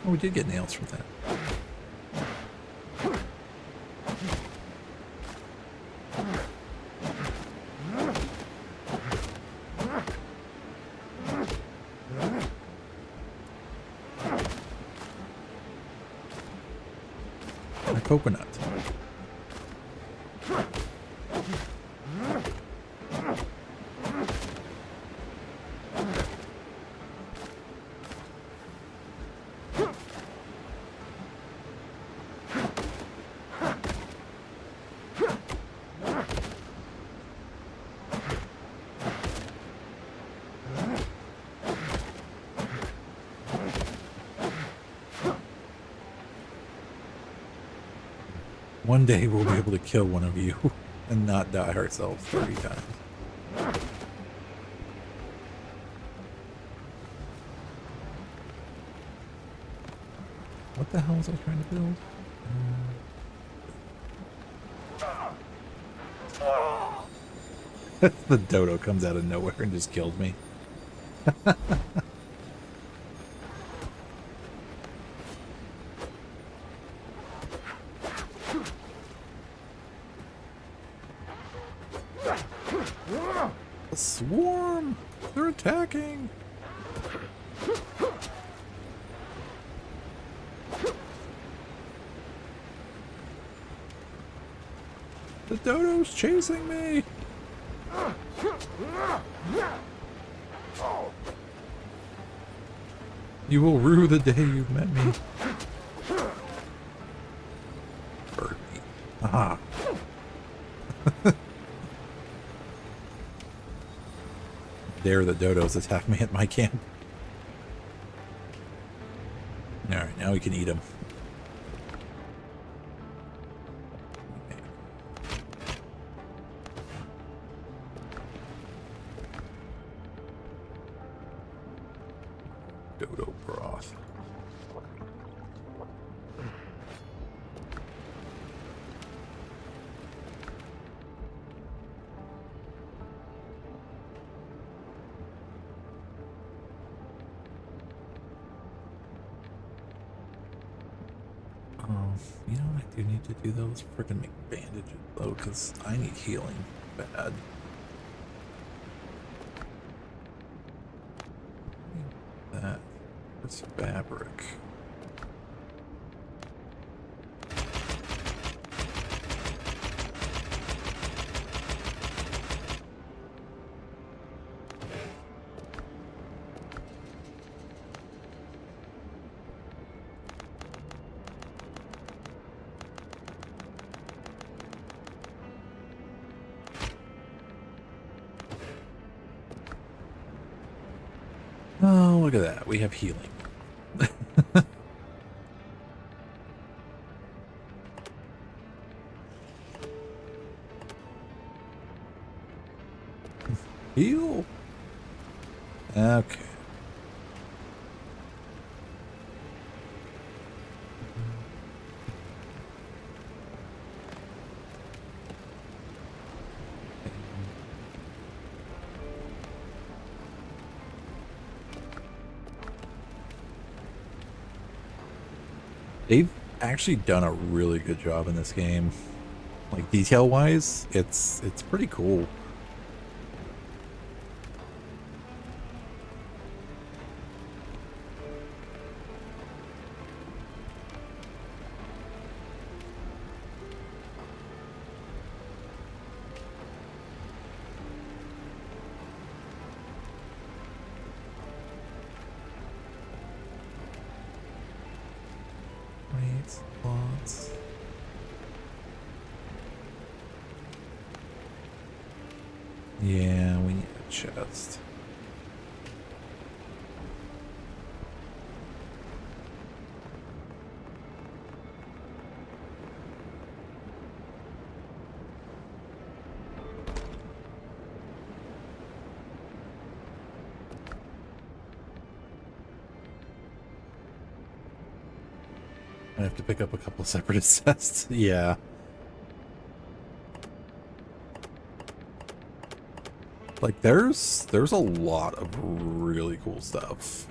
Oh, we did get nails from that. A coconut. One day we'll be able to kill one of you and not die ourselves 30 times. What the hell was I trying to build? The dodo comes out of nowhere and just killed me. A swarm! They're attacking! The dodo's chasing me! You will rue the day you met me. Bird me. Aha. Dare the dodos attack me at my camp. Alright, now we can eat them. Dodo broth. You know, I do need to do those freaking make bandages though, because I need healing bad. That. What's fabric? Oh, look at that. We have healing. Heal. Okay. They've actually done a really good job in this game. Like detail-wise, it's pretty cool. Lots. Yeah, we need a chest. I have to pick up a couple of separatist chests. Yeah. Like there's a lot of really cool stuff.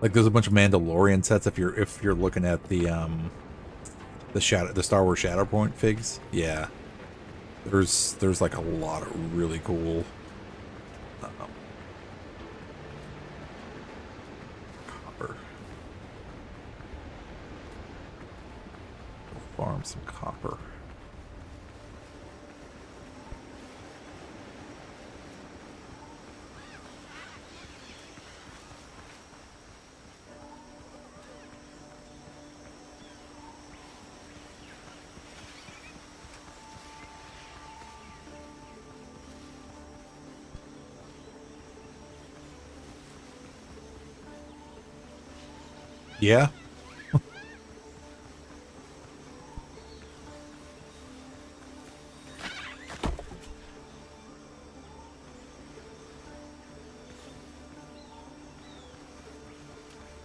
Like there's a bunch of Mandalorian sets if you're looking at the Star Wars Shatterpoint figs. Yeah. There's like a lot of really cool copper. Go farm some copper. Yeah.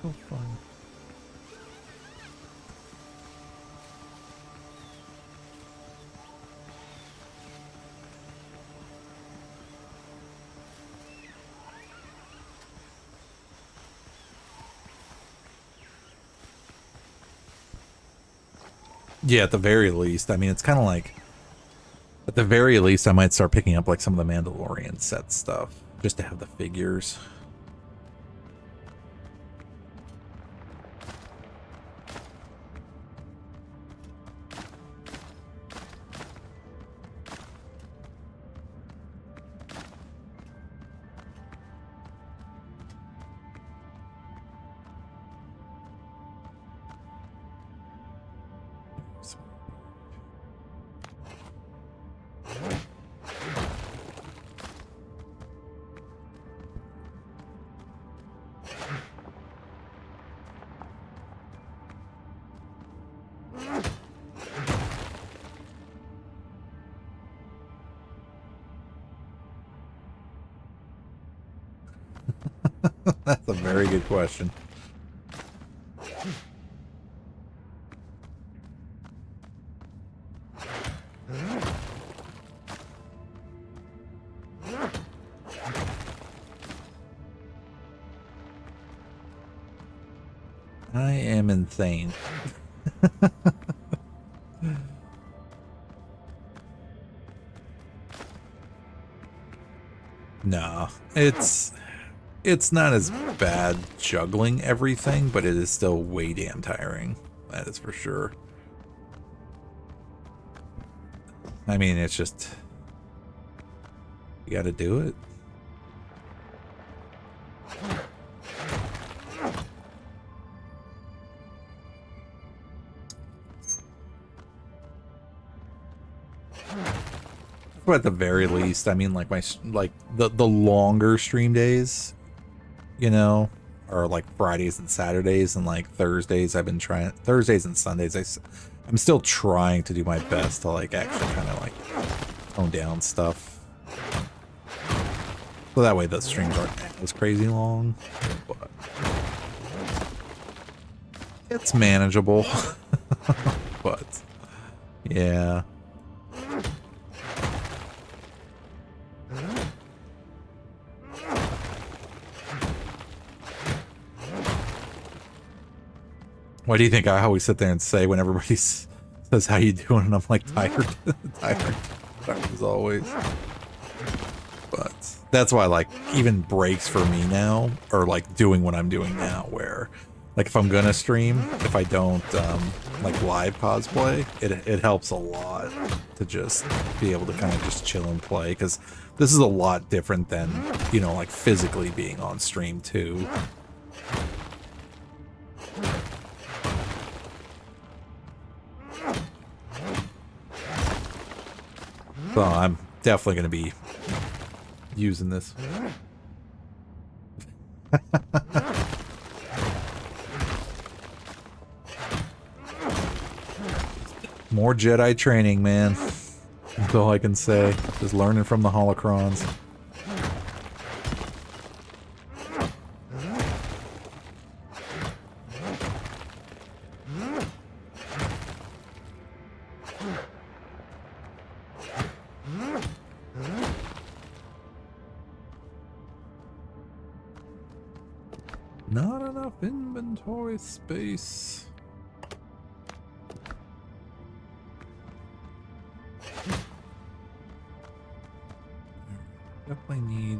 So fun. Yeah, at the very least. I mean, it's kind of like, at the very least, I might start picking up like some of the Mandalorian set stuff just to have the figures. That's a very good question. I am insane. No, it's not as bad juggling everything, but it is still way damn tiring. That is for sure. I mean, it's just, you gotta do it. But at the very least, I mean, like the longer stream days, you know, are like Fridays and Saturdays, and like Thursdays. I've been trying Thursdays and Sundays. I'm still trying to do my best to like actually kind of like tone down stuff, so that way the streams aren't as crazy long. But it's manageable. But yeah. What do you think I always sit there and say when everybody says how you doing, and I'm like tired, tired as always. But that's why, like, even breaks for me now are like doing what I'm doing now, where like if I'm gonna stream, if I don't like live cosplay, it helps a lot to just be able to kind of just chill and play, because this is a lot different than, you know, like physically being on stream too. So I'm definitely going to be using this. More Jedi training, man. That's all I can say. Just learning from the holocrons. Not enough inventory space. Definitely need...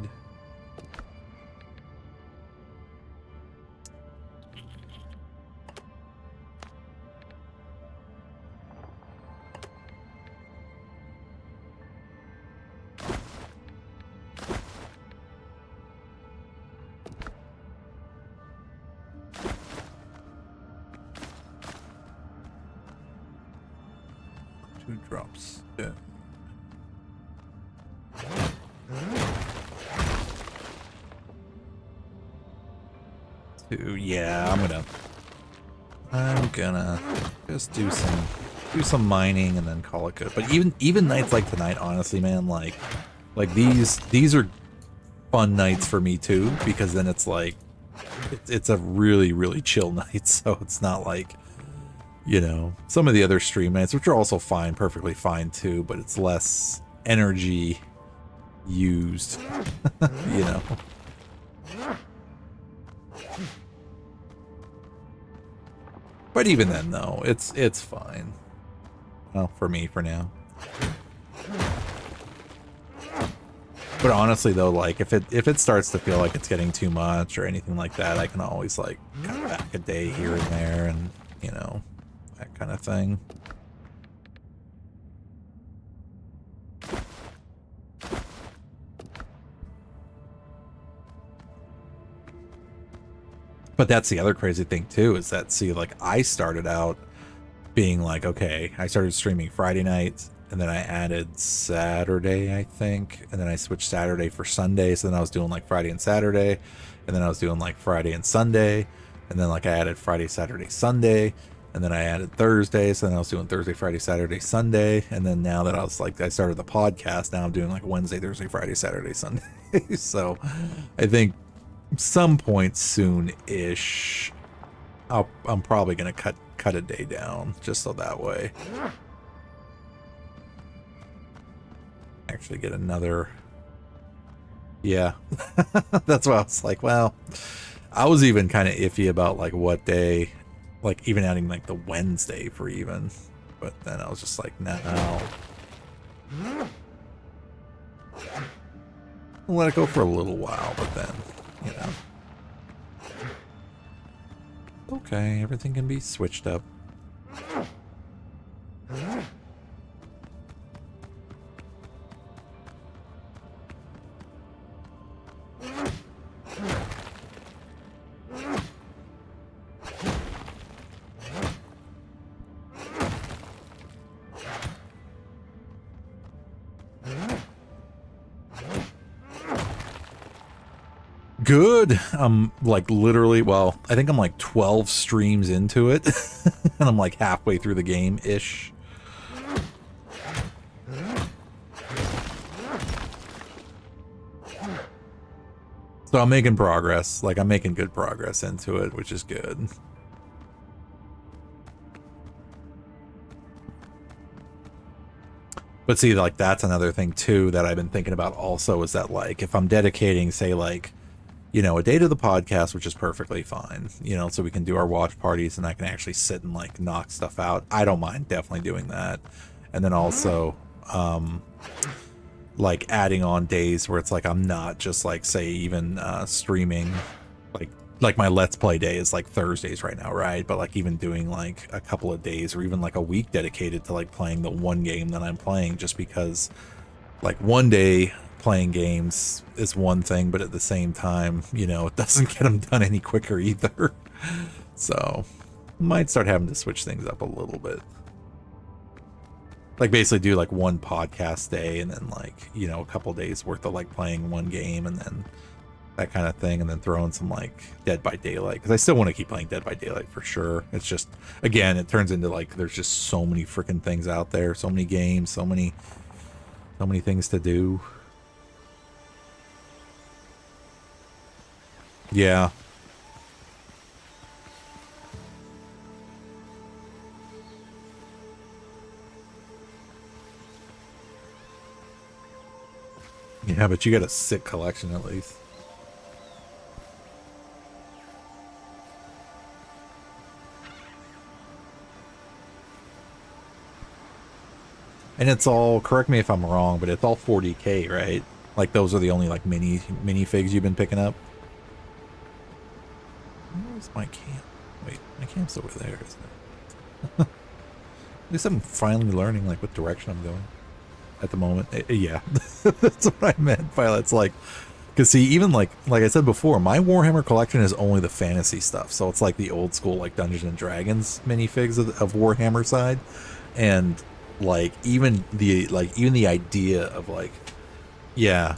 Two drops. Yeah. Yeah, I'm gonna just do some mining and then call it good. But even nights like tonight, honestly, man, like these are fun nights for me too, because then it's like it's a really chill night, so it's not like, you know, some of the other stream nights, which are also fine, perfectly fine too, but it's less energy used. You know. But even then, though, it's fine. Well, for me, for now. But honestly, though, like if it starts to feel like it's getting too much or anything like that, I can always like cut back a day here and there, and you know, that kind of thing. But that's the other crazy thing too, is that, see, like I started out being like, okay, I started streaming Friday nights, and then I added Saturday, I think, and then I switched Saturday for Sunday, so then I was doing like Friday and Saturday, and then I was doing like Friday and Sunday, and then like I added Friday, Saturday, Sunday, and then I added Thursday, so then I was doing Thursday, Friday, Saturday, Sunday, and then now that I was like, I started the podcast, now I'm doing like Wednesday, Thursday, Friday, Saturday, Sunday. So I think some point soon-ish, I'm probably gonna cut a day down just so that way actually get another. Yeah. That's why I was like, well, I was even kind of iffy about like what day, like even adding like the Wednesday for even, but then I was just like, no, I'll let it go for a little while, but then, you know, okay, everything can be switched up. Good. I'm like literally, well, I think I'm like 12 streams into it, and I'm like halfway through the game-ish. So I'm making progress. Like, I'm making good progress into it, which is good. But see, like, that's another thing, too, that I've been thinking about also, is that, like, if I'm dedicating, say, like, you know, a day to the podcast, which is perfectly fine, you know, so we can do our watch parties and I can actually sit and, like, knock stuff out. I don't mind definitely doing that. And then also, like, adding on days where it's like I'm not just, like, say, even streaming, like my Let's Play day is, like, Thursdays right now, right? But, like, even doing, like, a couple of days or even, like, a week dedicated to, like, playing the one game that I'm playing, just because, like, one day playing games is one thing, but at the same time, you know, it doesn't get them done any quicker either. So might start having to switch things up a little bit, like basically do like one podcast day and then, like, you know, a couple days worth of like playing one game and then that kind of thing, and then throw in some like Dead by Daylight, because I still want to keep playing Dead by Daylight for sure. It's just, again, it turns into like there's just so many freaking things out there, so many games, so many things to do. Yeah. Yeah, but you got a sick collection at least. And it's all, correct me if I'm wrong, but it's all 40K, right? Like those are the only like mini figs you've been picking up? Where's my camp? Wait, my camp's over there, isn't it? At least I'm finally learning like what direction I'm going at the moment. Yeah, that's what I meant by it's like, because see, even like I said before, my Warhammer collection is only the fantasy stuff. So it's like the old school like Dungeons and Dragons minifigs of Warhammer side, and like even the idea of like, yeah,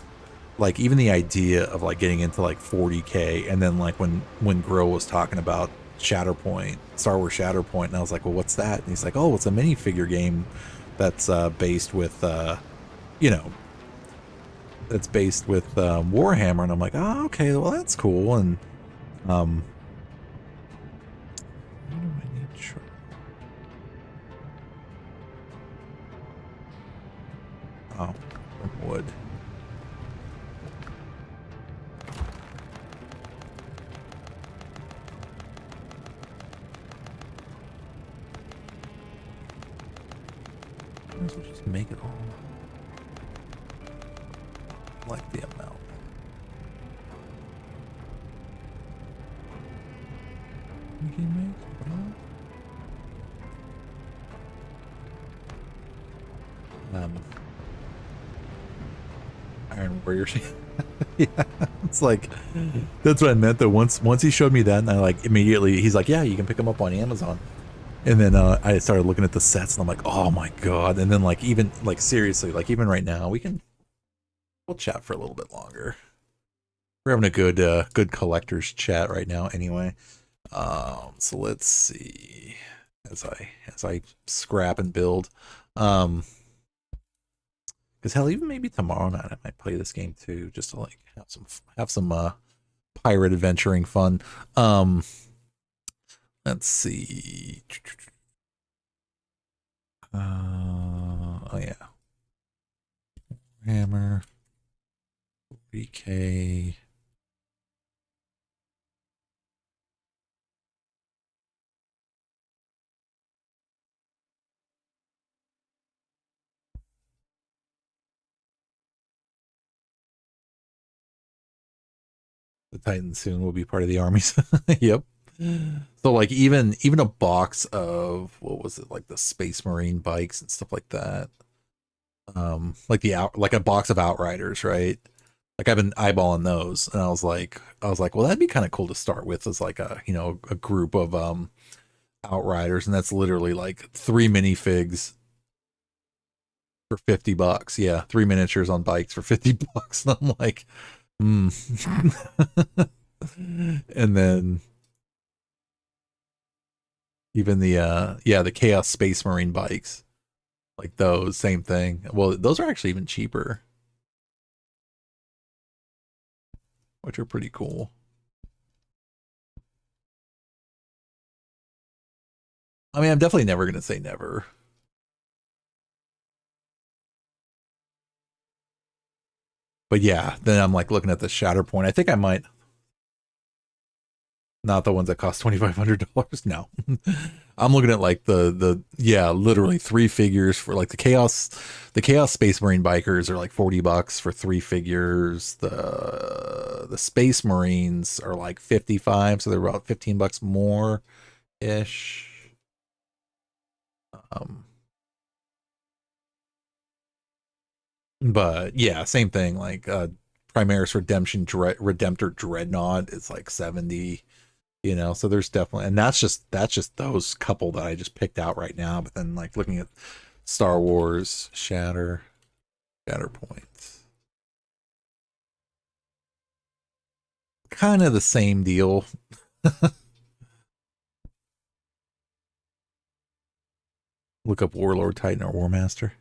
like even the idea of like getting into like 40K, and then like when Grill was talking about Shatterpoint, Star Wars Shatterpoint, and I was like, well, what's that? And he's like, oh, it's a minifigure game that's based with you know, that's based with Warhammer. And I'm like, oh, okay, well, that's cool. And what do I need? Oh, wood. make it all. Like the amount. We can make it all. Iron Warrior. Yeah, it's like that's what I meant though. Once he showed me that, and I like immediately he's like, yeah, you can pick them up on Amazon. And then I started looking at the sets, and I'm like, oh my god. And then like even like seriously, like even right now, we'll chat for a little bit longer. We're having a good collector's chat right now, anyway. So let's see as I scrap and build. Because hell, even maybe tomorrow night I might play this game too, just to like have some pirate adventuring fun. Let's see. Oh yeah, Hammer, 40K. The Titans soon will be part of the armies. Yep. So like even a box of what was it, like the Space Marine bikes and stuff like that. Like a box of Outriders, right? Like I've been eyeballing those, and I was like, well, that'd be kind of cool to start with as like a group of Outriders, and that's literally like 3 minifigs for $50. Yeah, 3 miniatures on bikes for $50. And I'm like, and then even the Chaos Space Marine bikes, like those, same thing. Well, those are actually even cheaper, which are pretty cool. I mean, I'm definitely never gonna say never. But yeah, then I'm like looking at the Shatterpoint. I think I might. Not the ones that cost $2,500. No, I'm looking at like the literally 3 figures for like the Chaos Space Marine bikers are like $40 for 3 figures. The Space Marines are like 55, so they're about $15 more ish. But yeah, same thing. Like Primaris Redemptor Dreadnought is like 70. So there's definitely, and that's just those couple that I just picked out right now. But then like looking at Star Wars Shatterpoint, kind of the same deal. Look up Warlord Titan or War Master.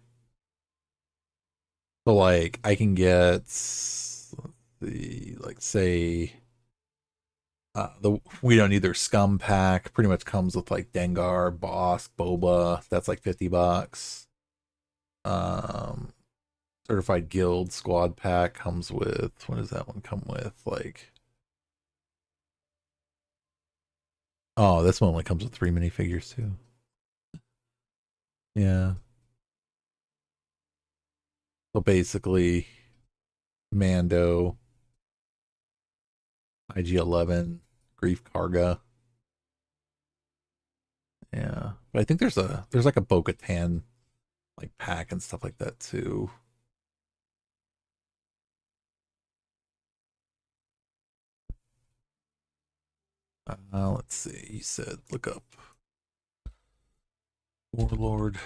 So like I can get say we don't need their scum pack. Pretty much comes with like Dengar, Bosk, Boba. That's like $50. Certified Guild Squad pack comes with, what does that one come with? Like, oh, this one only comes with 3 minifigures too. Yeah. So basically, Mando, IG-11, Grief Karga. Yeah, but I think there's like a Bo-Katan like pack and stuff like that too. Let's see. You said look up Warlord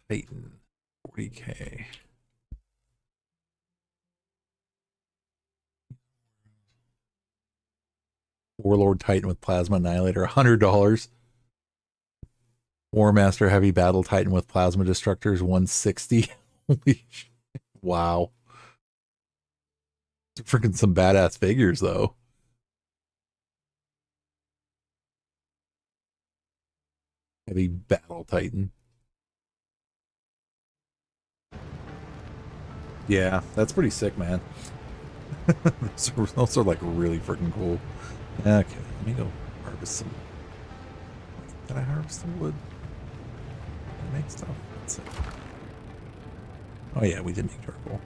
Titan 40K. Warlord Titan with Plasma Annihilator, $100. War Master Heavy Battle Titan with Plasma Destructors, $160. Holy shit. Wow. Freaking some badass figures though. Heavy Battle Titan. Yeah, that's pretty sick, man. those are like really freaking cool. Okay, let me go harvest some. Did I harvest some wood? Make stuff. Let's see. Oh yeah, we did make charcoal.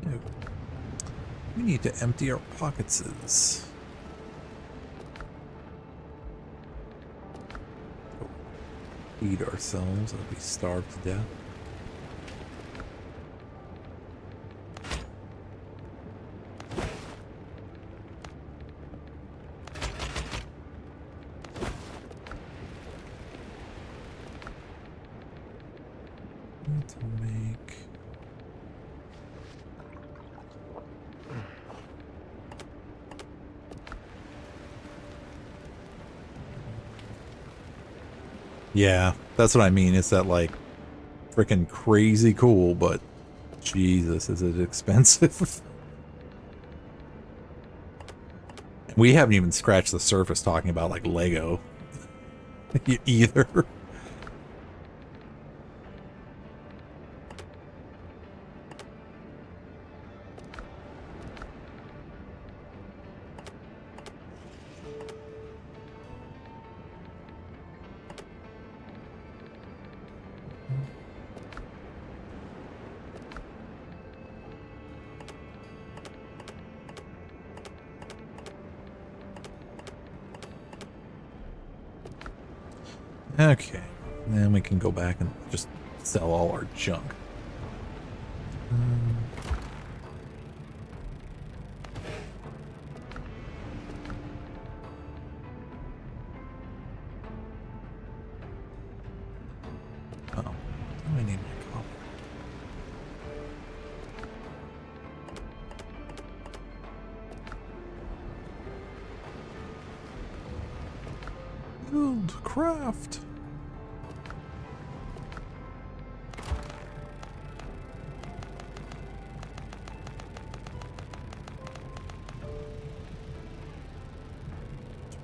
Ew. We need to empty our pocketses. Feed ourselves as we starve to death. Need to make yeah, that's what I mean. It's that like freaking crazy cool, but Jesus, is it expensive? We haven't even scratched the surface talking about like Lego either. Okay, then we can go back and just sell all our junk. Oh, I need my copper. Build, craft.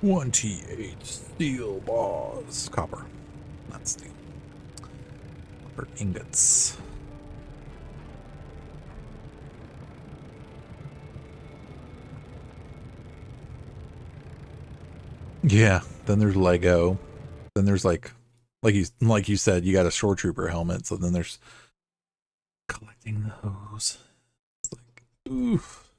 $28 steel bars. Copper. Not steel. Copper ingots. Yeah, then there's Lego. Then there's like you said, you got a shore trooper helmet, so then there's collecting those. It's like, oof.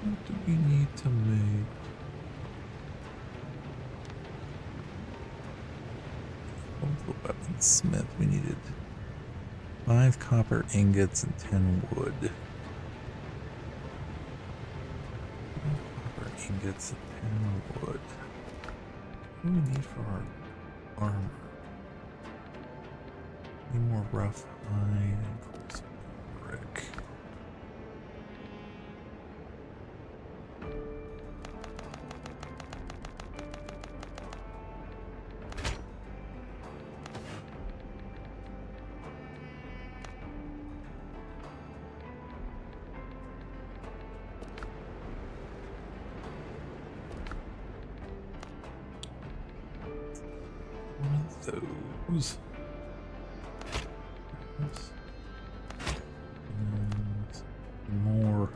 What do we need to make? The weaponsmith, we needed 5 copper ingots and 10 wood. 5 copper ingots and 10 wood. What do we need for our armor? Need more rough hide and coarse brick. Those. And more.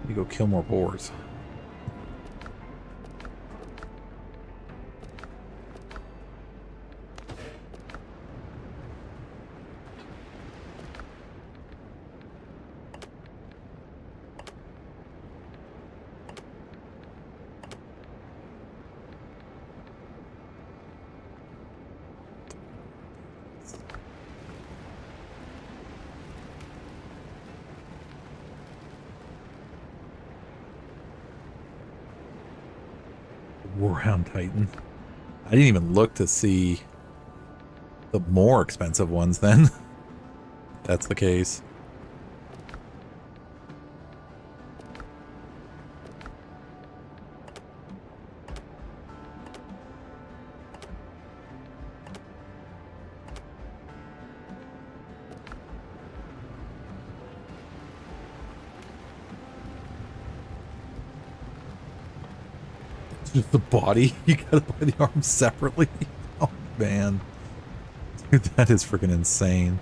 You go kill more boars. Warhound Titan. I didn't even look to see the more expensive ones then. That's the case. Just the body? You gotta buy the arms separately? Oh, man. Dude, that is freaking insane.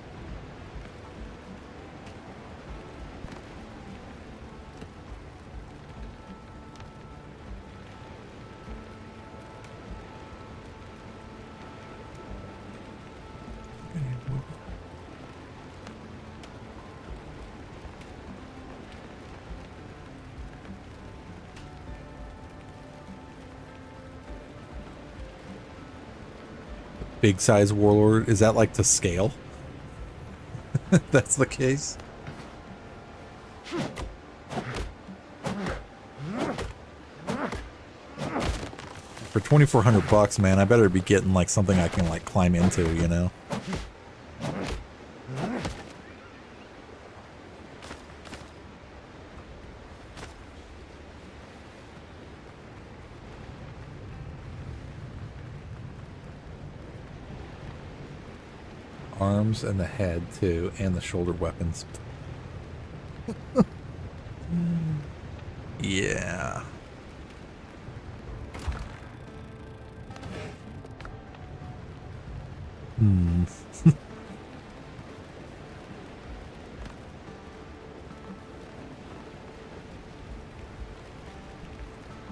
Big size warlord, is that like to scale? If that's the case. For 2,400 bucks, man, I better be getting like something I can like climb into, you know? Arms and the head too, and the shoulder weapons. Yeah. Hmm.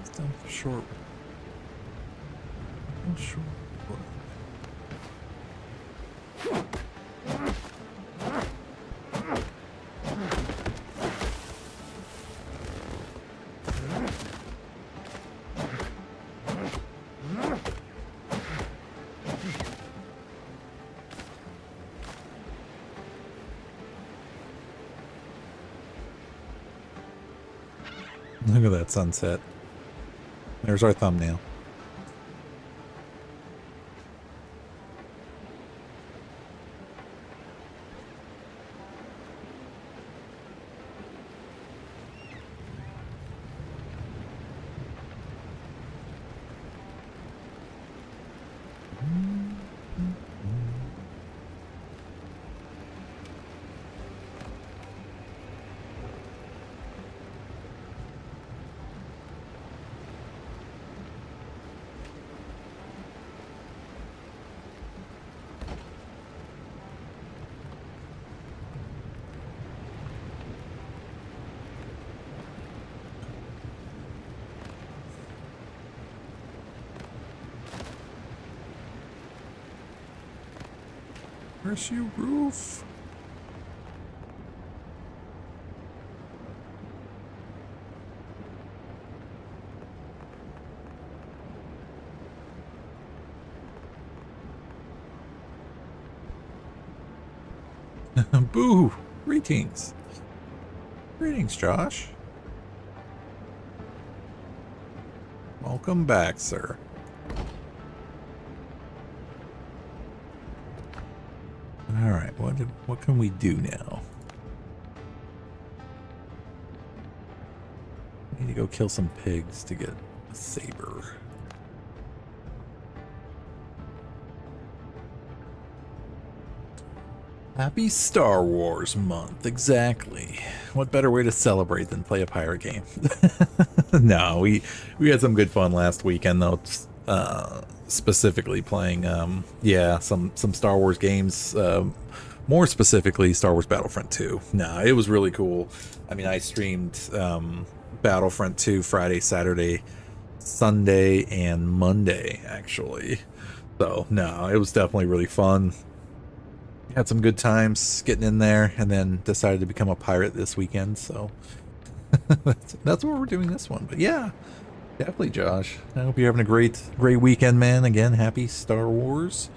Still short. Short. Look at that sunset. There's our thumbnail. Where's your roof? Boo! Greetings. Greetings, Josh. Welcome back, sir. All right, what can we do now? Need to go kill some pigs to get a saber. Happy Star Wars month, exactly. What better way to celebrate than play a pirate game? No, we had some good fun last weekend though. Specifically playing some Star Wars games, more specifically Star Wars Battlefront 2. No, it was really cool. I mean, I streamed Battlefront 2 Friday, Saturday, Sunday, and Monday actually. So no, it was definitely really fun. Had some good times getting in there, and then decided to become a pirate this weekend. So that's what we're doing this one. But yeah, definitely, Josh. I hope you're having a great weekend, man. Again, happy Star Wars.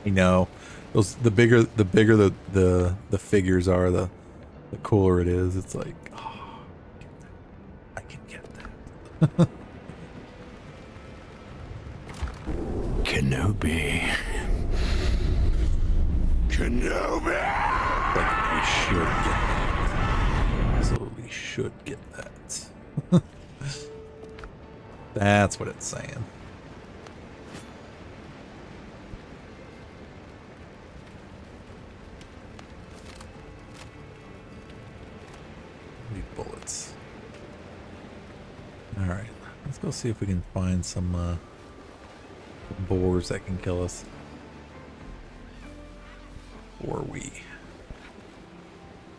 You know, the bigger the figures are, the cooler it is. It's like, oh, I can get that. Kenobi. Like, we should get that. So we should get that. That's what it's saying. We'll see if we can find some boars that can kill us. Or we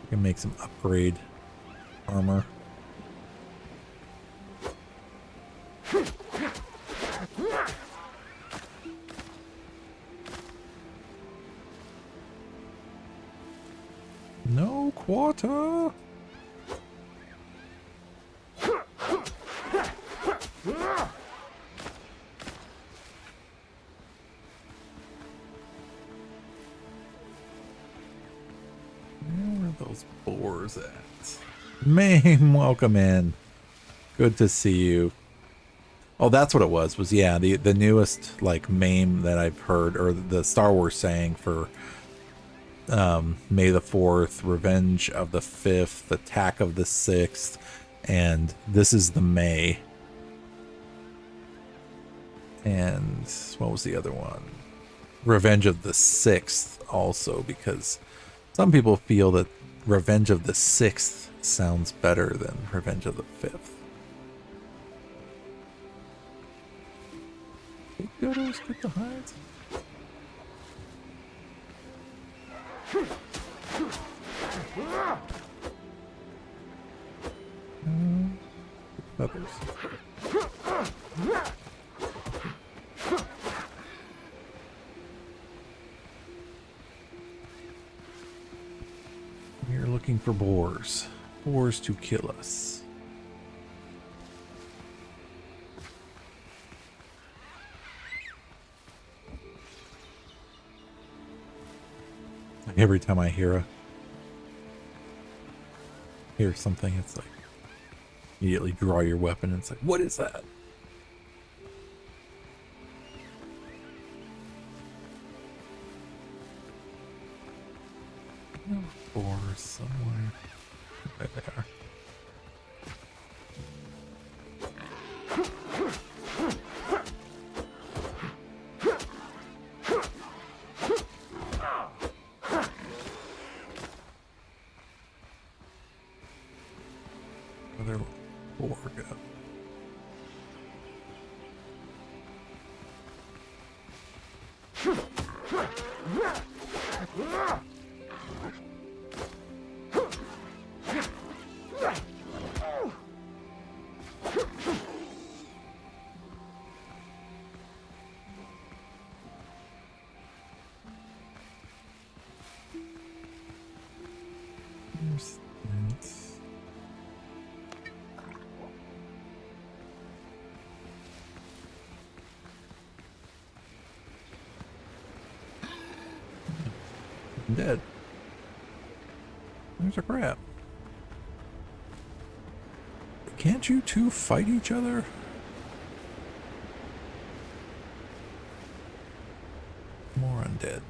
can make some upgrade armor. No quarter. Where are those boars at? Mame, welcome in. Good to see you. Oh, that's what it was yeah, the newest like meme that I've heard, or the Star Wars saying for May the 4th, Revenge of the 5th, Attack of the 6th, and this is the May. And what was the other one? Revenge of the 6th also, because some people feel that Revenge of the 6th sounds better than Revenge of the 5th. Dodos get the hides. Feathers. We're looking for boars. Boars to kill us. Like every time I hear something, it's like immediately draw your weapon and it's like, what is that? Or somewhere. Right there. Another boar go. There's that. I'm dead. There's a crab. Can't you two fight each other? More undead.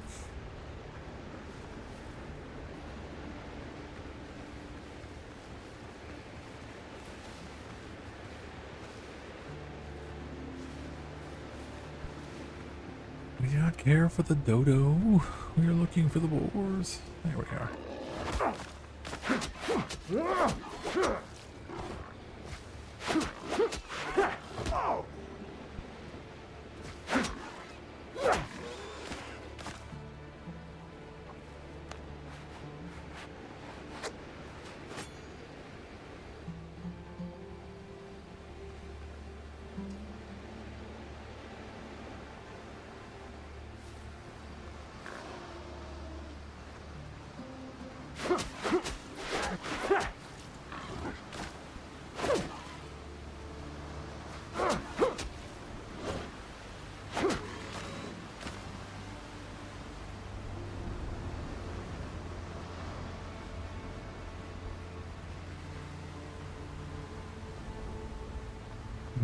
We do not care for the dodo. We are looking for the boars. There we are.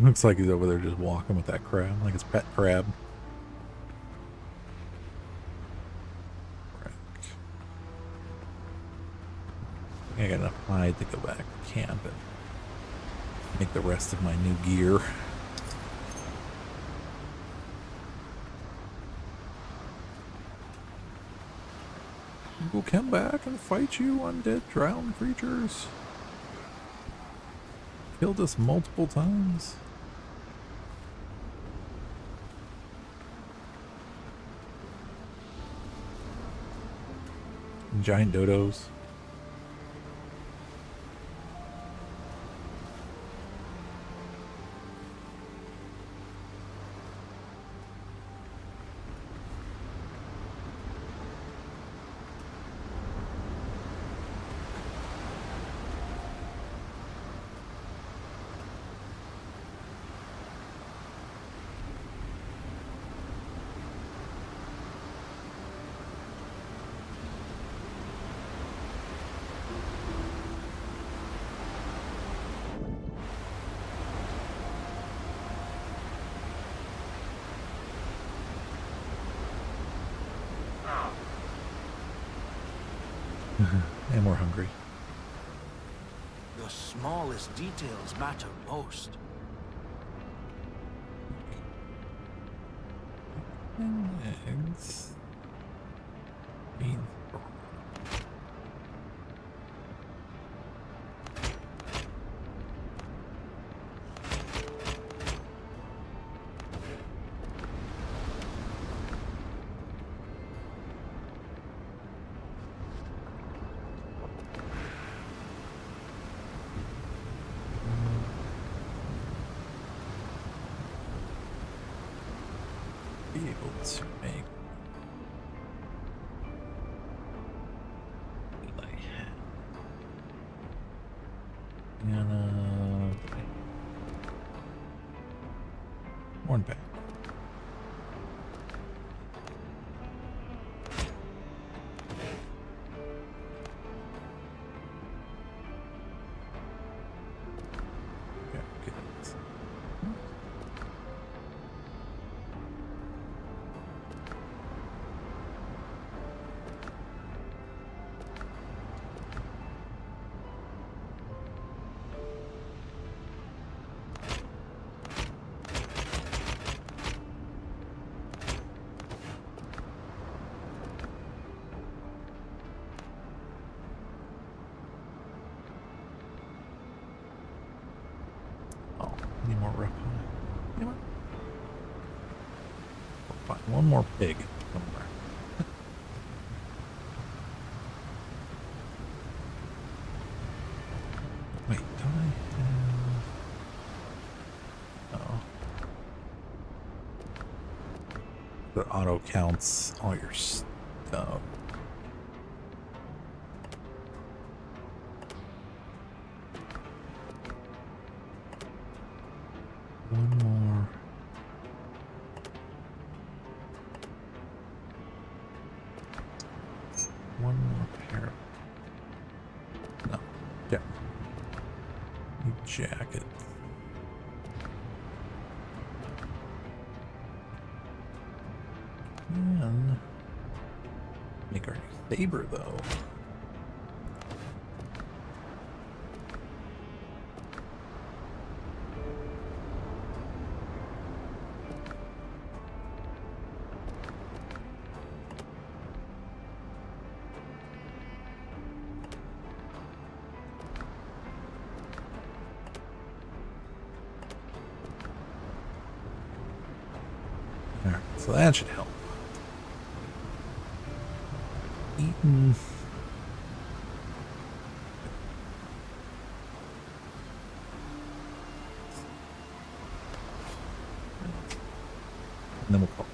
Looks like he's over there just walking with that crab, like his pet crab. I got enough hide to go back to camp and make the rest of my new gear. We'll come back and fight you, undead drowned creatures. Killed us multiple times. Giant dodos. And we're hungry. The smallest details matter most. Eggs. Beans. Be able to make like one back. Yeah, good. Oh, need more rough. You know what? We'll find one more pig somewhere. Wait, don't I have... Oh. That auto counts all your stuff. One more. One more pair. No. Yeah. New jacket. And make our new saber though. Alright, so that should help. Eaten. And then we'll call.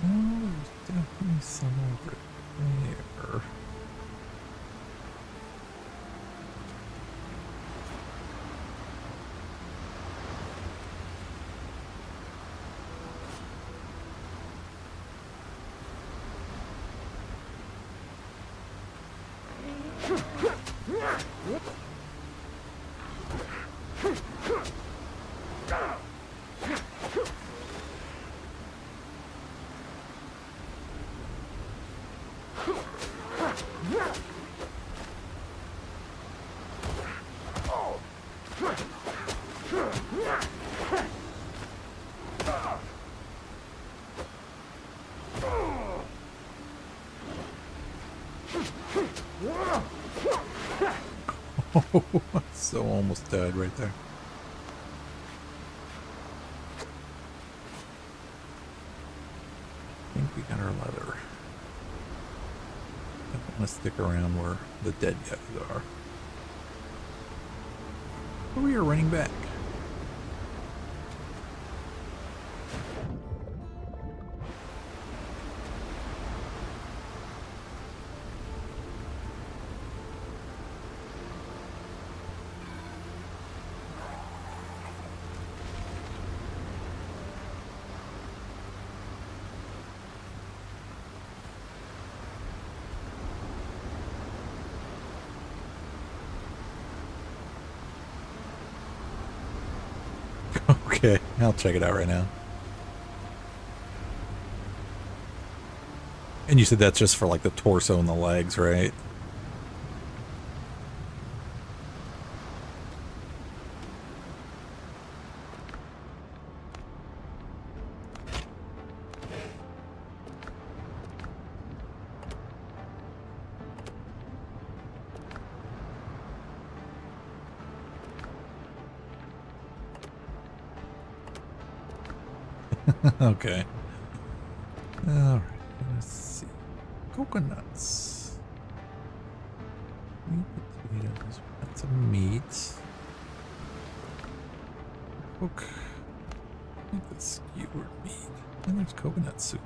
Oh, there's definitely some over there. So almost died right there. I think we got our leather. I don't want to stick around where the dead guys are. But we are running back. Okay, I'll check it out right now. And you said that's just for like the torso and the legs, right? Okay. Alright, let's see. Coconuts. Potatoes. Got some meat. Cook. Make the skewered meat. And there's coconut soup.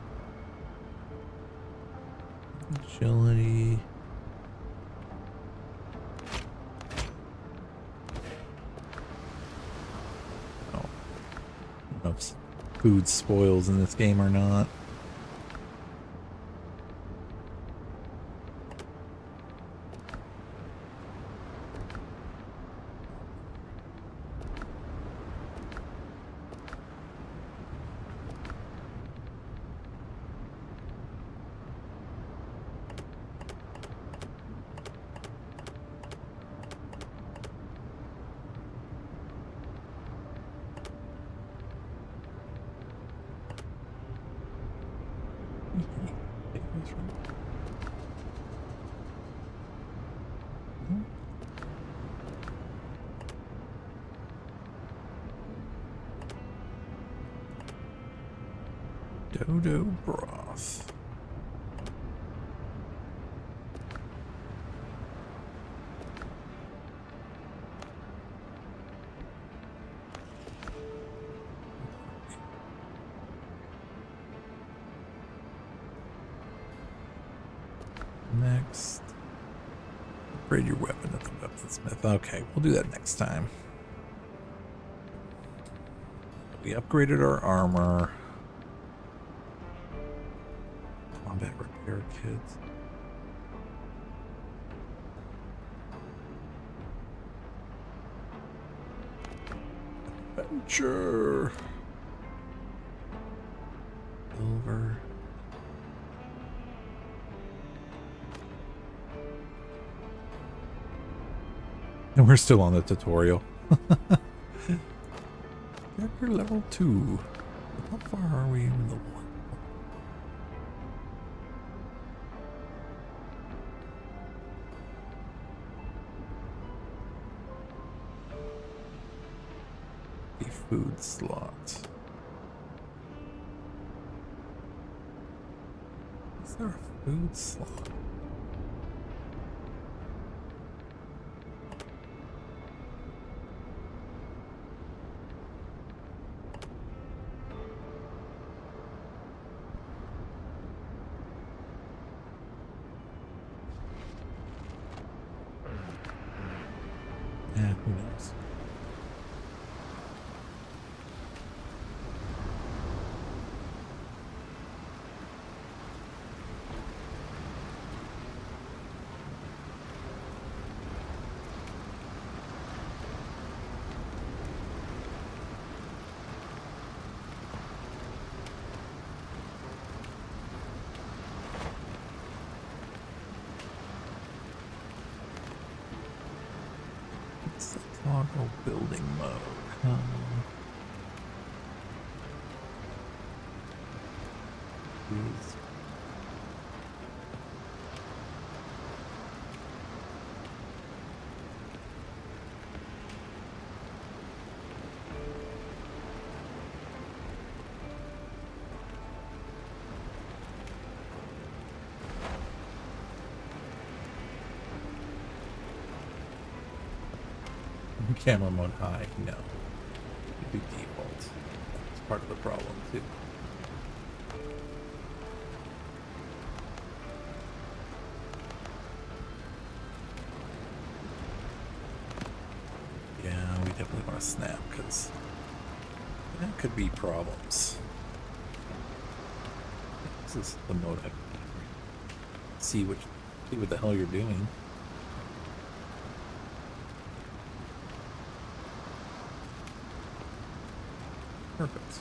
Agility. Oh. I don't know if food spoils in this game or not. Dodo broth. Next, upgrade your weapon at the weaponsmith. Okay, we'll do that next time. We upgraded our armor. Combat repair kits. Adventure. Silver. And we're still on the tutorial. Character level 2. How far are we in the one? A food slot. Is there a food slot? Yeah, who knows? It's the toggle building mode. Is Camera mode high. No. It'd be default. That's part of the problem too. Yeah, we definitely want to snap because that could be problems. This is the mode I see what the hell you're doing. Perfect.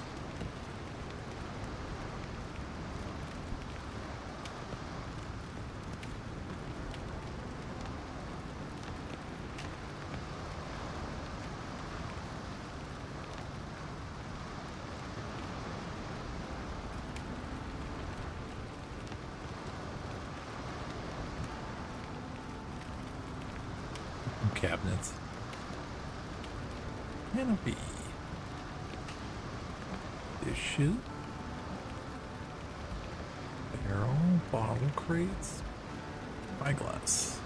Cabinets. Canopy. Dishes. Barrel. Bottle crates. Eyeglass.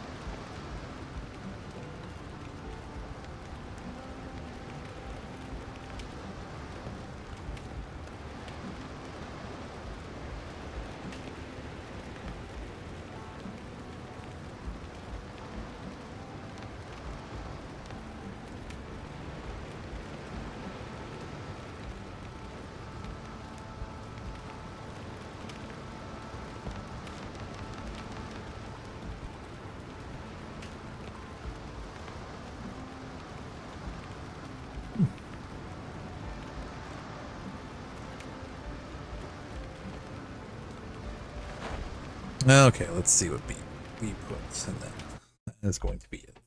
Okay, let's see what B puts, and then that is going to be it.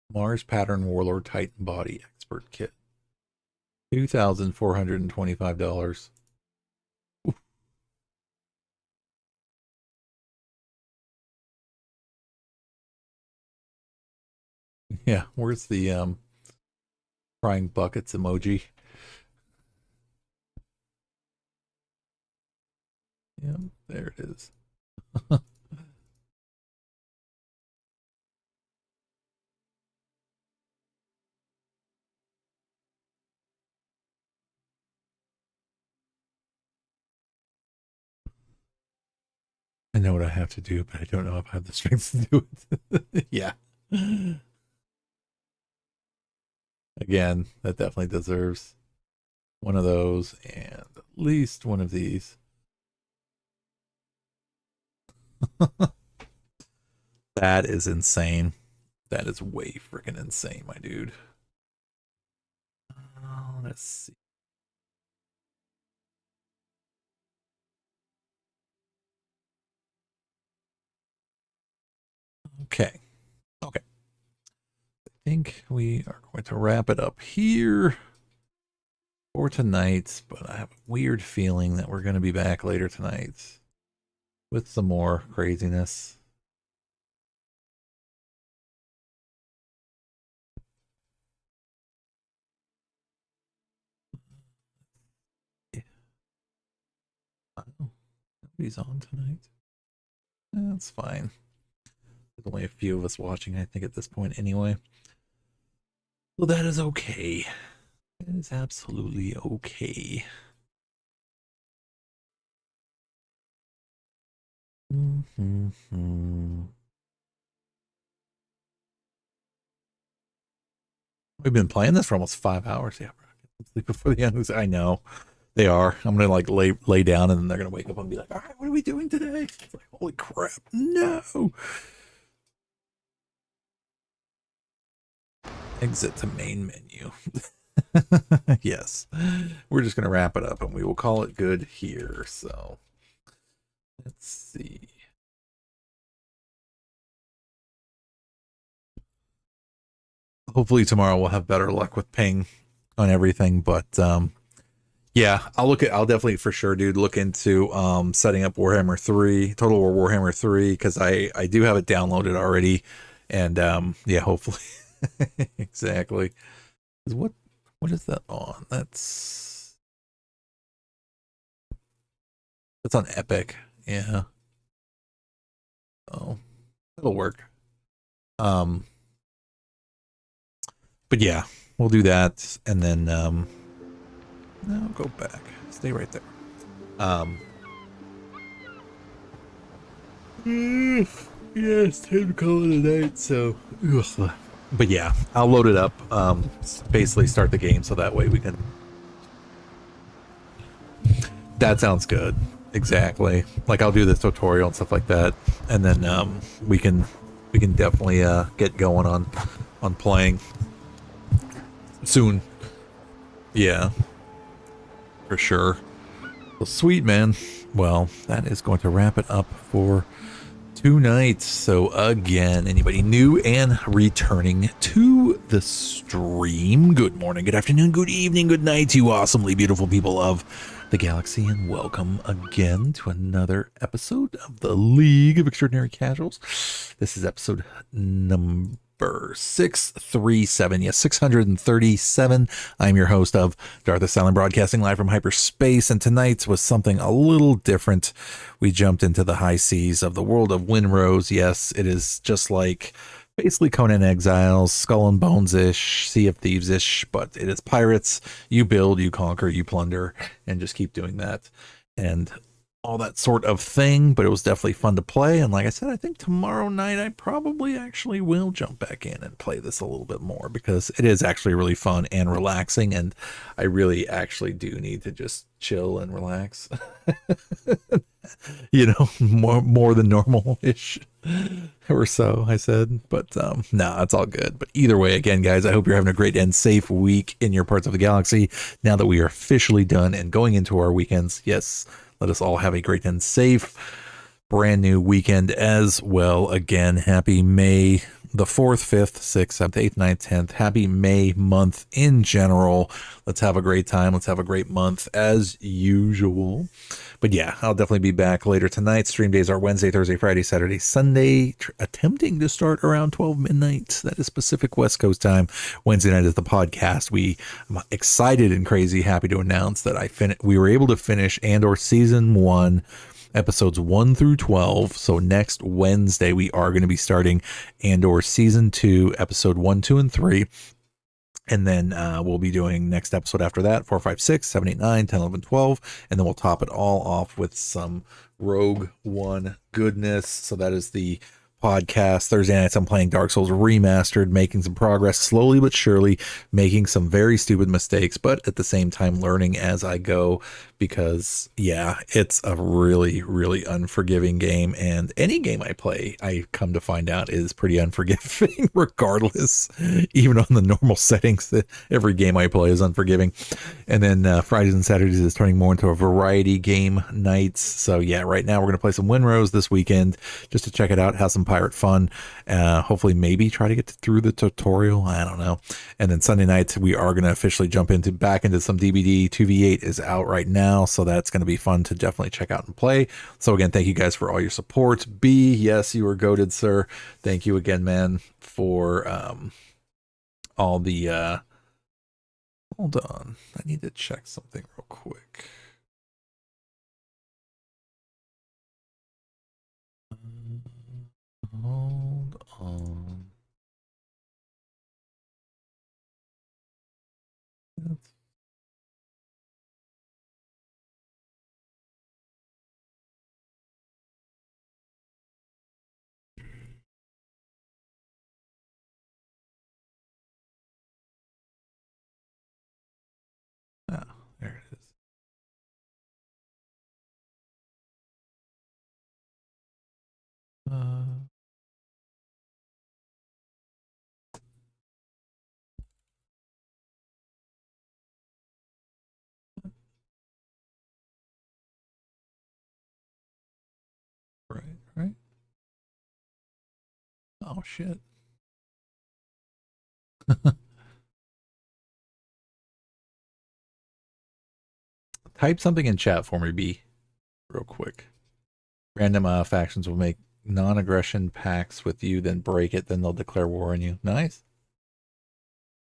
Mars Pattern Warlord Titan Body Expert Kit. $2,425. Yeah, where's the crying buckets emoji? Yeah, there it is. I know what I have to do, but I don't know if I have the strength to do it. Yeah. Again, that definitely deserves one of those and at least one of these. That is insane. That is way freaking insane, my dude. Let's see. Okay. Okay. I think we are going to wrap it up here for tonight, but I have a weird feeling that we're going to be back later tonight with some more craziness. Oh, nobody's on tonight. That's fine. There's only a few of us watching, I think, at this point anyway. Well, that is okay. It is absolutely okay. We've been playing this for almost 5 hours. Yeah, sleep before the end. I know they are. I'm gonna like lay down, and then they're gonna wake up and be like, "All right, what are we doing today?" It's like, holy crap, no! Exit to main menu. Yes, we're just gonna wrap it up, and we will call it good here. So let's see. Hopefully tomorrow we'll have better luck with ping on everything, but yeah, I'll definitely for sure, dude, look into setting up Warhammer 3, Total War Warhammer 3, because I do have it downloaded already, and yeah, hopefully. Exactly. What is that on? That's on Epic. Yeah. Oh, that'll work. But yeah, we'll do that, and then no, go back. Stay right there. Yes, time to call it a night. So, ugh. But yeah, I'll load it up. Basically, start the game so that way we can. That sounds good. Exactly. Like I'll do this tutorial and stuff like that, and then we can definitely get going on playing soon. Yeah, for sure. Well, sweet, man. Well, that is going to wrap it up for tonight. So again, anybody new and returning to the stream, good morning, good afternoon, good evening, good night to you awesomely beautiful people of the galaxy, and welcome again to another episode of the League of Extraordinary Casuals. This is episode number 637. Yes, 637. I'm your host of Darth the Silent, broadcasting live from hyperspace, and tonight's was something a little different. We jumped into the high seas of the world of Windrose. Yes, it is just like basically Conan Exiles, Skull and Bones-ish, Sea of Thieves-ish, but it is pirates. You build, you conquer, you plunder, and just keep doing that. And all that sort of thing, but it was definitely fun to play. And like I said, I think tomorrow night I probably actually will jump back in and play this a little bit more, because it is actually really fun and relaxing, and I really actually do need to just chill and relax. You know, more than normal-ish or so, I said. But no, it's all good. But either way, again, guys, I hope you're having a great and safe week in your parts of the galaxy now that we are officially done and going into our weekends. Yes, let us all have a great and safe brand new weekend as well. Again, happy May the 4th, 5th, 6th, 7th, 8th, 9th, 10th. Happy May month in general. Let's have a great time. Let's have a great month as usual. But yeah, I'll definitely be back later tonight. Stream days are Wednesday, Thursday, Friday, Saturday, Sunday. Attempting to start around 12 midnight. That is Pacific West Coast time. Wednesday night is the podcast. I'm excited and crazy happy to announce that we were able to finish Andor season 1, episodes 1 through 12. So next Wednesday we are going to be starting Andor season 2, episode 1, 2, and 3. And then we'll be doing next episode after that, 4, 5, 6, 7, 8, 9, 10, 11, 12. And then we'll top it all off with some Rogue One goodness. So that is the podcast. Thursday nights I'm playing Dark Souls Remastered, making some progress slowly but surely, making some very stupid mistakes, but at the same time learning as I go, because yeah, it's a really, really unforgiving game, and any game I play, I come to find out, is pretty unforgiving regardless. Even on the normal settings, that every game I play is unforgiving. And then Fridays and Saturdays is turning more into a variety game nights. So yeah, right now we're going to play some Windrose this weekend just to check it out, have some pirate fun, hopefully maybe try to get through the tutorial, I don't know. And then Sunday nights we are going to officially jump back into some DBD. 2v8 is out right now, so that's going to be fun to definitely check out and play. So again, thank you guys for all your support. B, yes, you were goated, sir. Thank you again, man, for all the hold on, I need to check something real quick. Hold on. Ah, there it is. Right. Oh shit. Type something in chat for me, B, real quick. Random factions will make non-aggression pacts with you, then break it, then they'll declare war on you. Nice.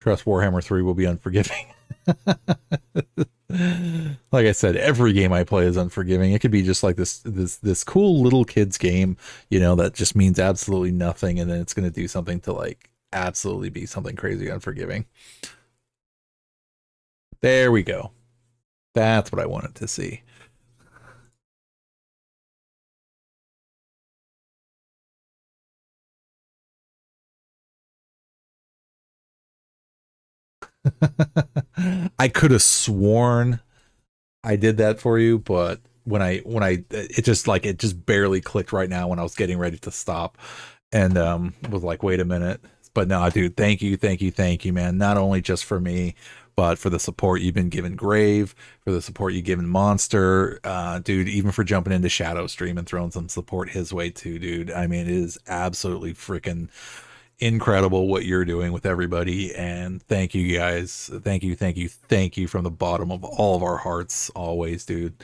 Trust Warhammer 3 will be unforgiving. Like I said, every game I play is unforgiving. It could be just like this cool little kids game, you know, that just means absolutely nothing, and then it's going to do something to like absolutely be something crazy unforgiving. There we go. That's what I wanted to see. I could have sworn I did that for you, but when I it just barely clicked right now when I was getting ready to stop, and was like, wait a minute. But no, dude, thank you, man. Not only just for me, but for the support you've been giving Grave, for the support you've given Monster, dude, even for jumping into Shadow Stream and throwing some support his way too, dude. I mean, it is absolutely freaking incredible what you're doing with everybody, and thank you guys. Thank you from the bottom of all of our hearts always, dude.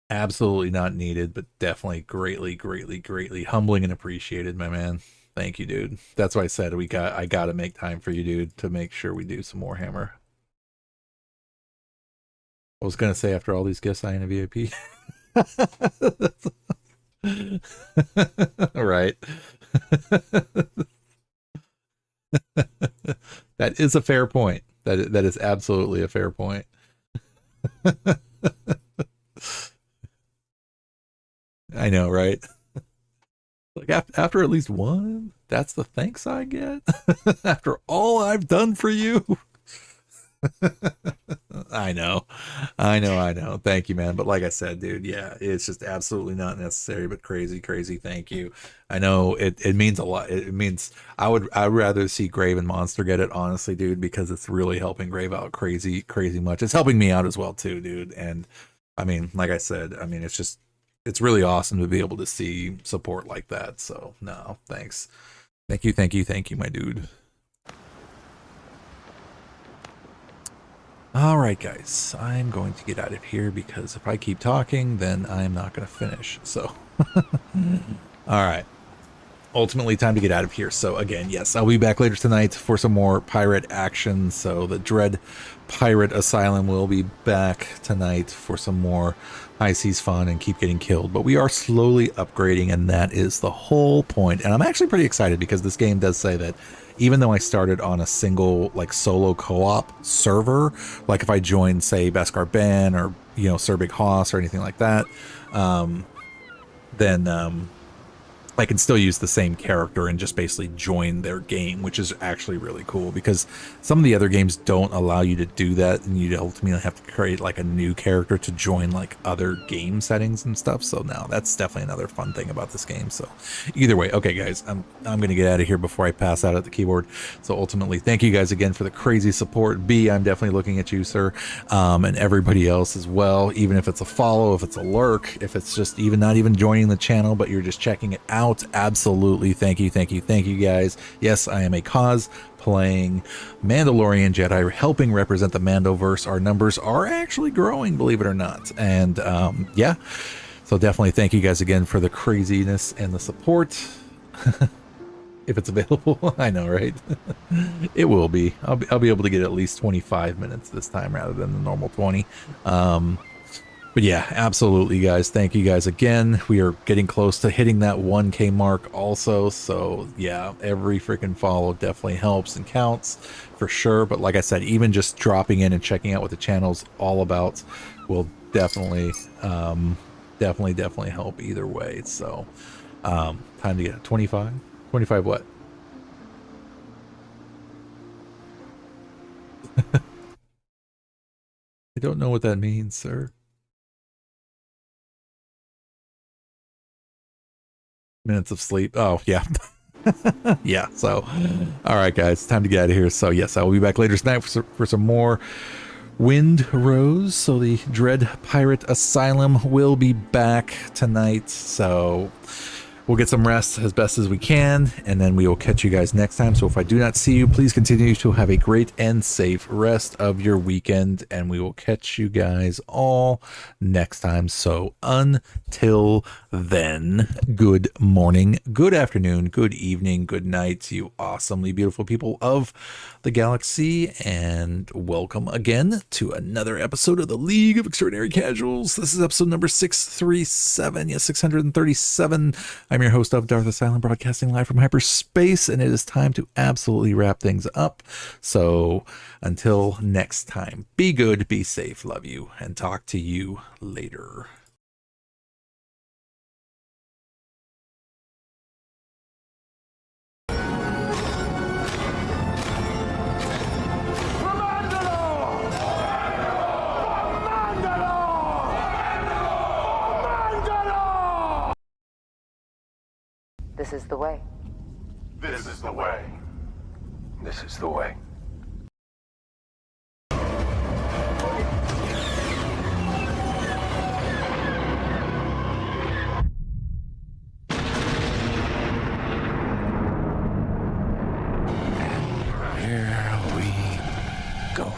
Absolutely not needed, but definitely greatly humbling and appreciated, my man. Thank you, dude. That's why I said I gotta make time for you, dude, to make sure we do some more Hammer. I was gonna say, after all these gifts, I am a VIP. All right. That is a fair point. That is absolutely a fair point. I know, right? Like after at least one, that's the thanks I get. After all I've done for you. I know. Thank you, man. But like I said, dude, yeah, it's just absolutely not necessary, but crazy thank you. I know it means a lot. It means I'd rather see Grave and Monster get it, honestly, dude, because it's really helping Grave out crazy much. It's helping me out as well too, dude. And I mean, like I said, I mean, it's really awesome to be able to see support like that. So no, thanks. Thank you, my dude. All right, guys, I'm going to get out of here because if I keep talking, then I'm not going to finish. So, all right. Ultimately, time to get out of here. So again, yes, I'll be back later tonight for some more pirate action. So the Dread Pirate Asylum will be back tonight for some more high seas fun and keep getting killed. But we are slowly upgrading, and that is the whole point. And I'm actually pretty excited because this game does say that even though I started on a single like solo co-op server, like if I joined, say, Beskar Ben or, you know, Sir Big Hoss or anything like that, then I can still use the same character and just basically join their game, which is actually really cool because some of the other games don't allow you to do that, and you ultimately have to create like a new character to join like other game settings and stuff. So now that's definitely another fun thing about this game. So either way, okay, guys, I'm gonna get out of here before I pass out at the keyboard. So ultimately, thank you guys again for the crazy support. B, I'm definitely looking at you, sir, and everybody else as well. Even if it's a follow, if it's a lurk, if it's just even not even joining the channel, but you're just checking it out. Absolutely, thank you guys. Yes, I am a playing Mandalorian Jedi, helping represent the Mandoverse. Our numbers are actually growing, believe it or not. And yeah, so definitely thank you guys again for the craziness and the support. If it's available. I know, right? It will be. I'll be able to get at least 25 minutes this time rather than the normal 20. But yeah, absolutely, guys. Thank you guys again. We are getting close to hitting that 1K mark also. So yeah, every freaking follow definitely helps and counts for sure. But like I said, even just dropping in and checking out what the channel's all about will definitely help either way. So time to get 25 what? I don't know what that means, sir. Minutes of sleep. Oh, yeah. Yeah, so all right, guys, time to get out of here. So yes, I will be back later tonight for some more Wind Rose. So the Dread Pirate Asylum will be back tonight. So we'll get some rest as best as we can, and then we will catch you guys next time. So if I do not see you, please continue to have a great and safe rest of your weekend, and we will catch you guys all next time. So until then, good morning, good afternoon, good evening, good night, you awesomely beautiful people of the galaxy, and welcome again to another episode of the League of Extraordinary Casuals. This is episode number 637, yes, 637. I'm your host of Darth Asylum, broadcasting live from hyperspace, and it is time to absolutely wrap things up. So until next time, be good, be safe, love you, and talk to you later. This is the way. This is the way. This is the way. Here we go.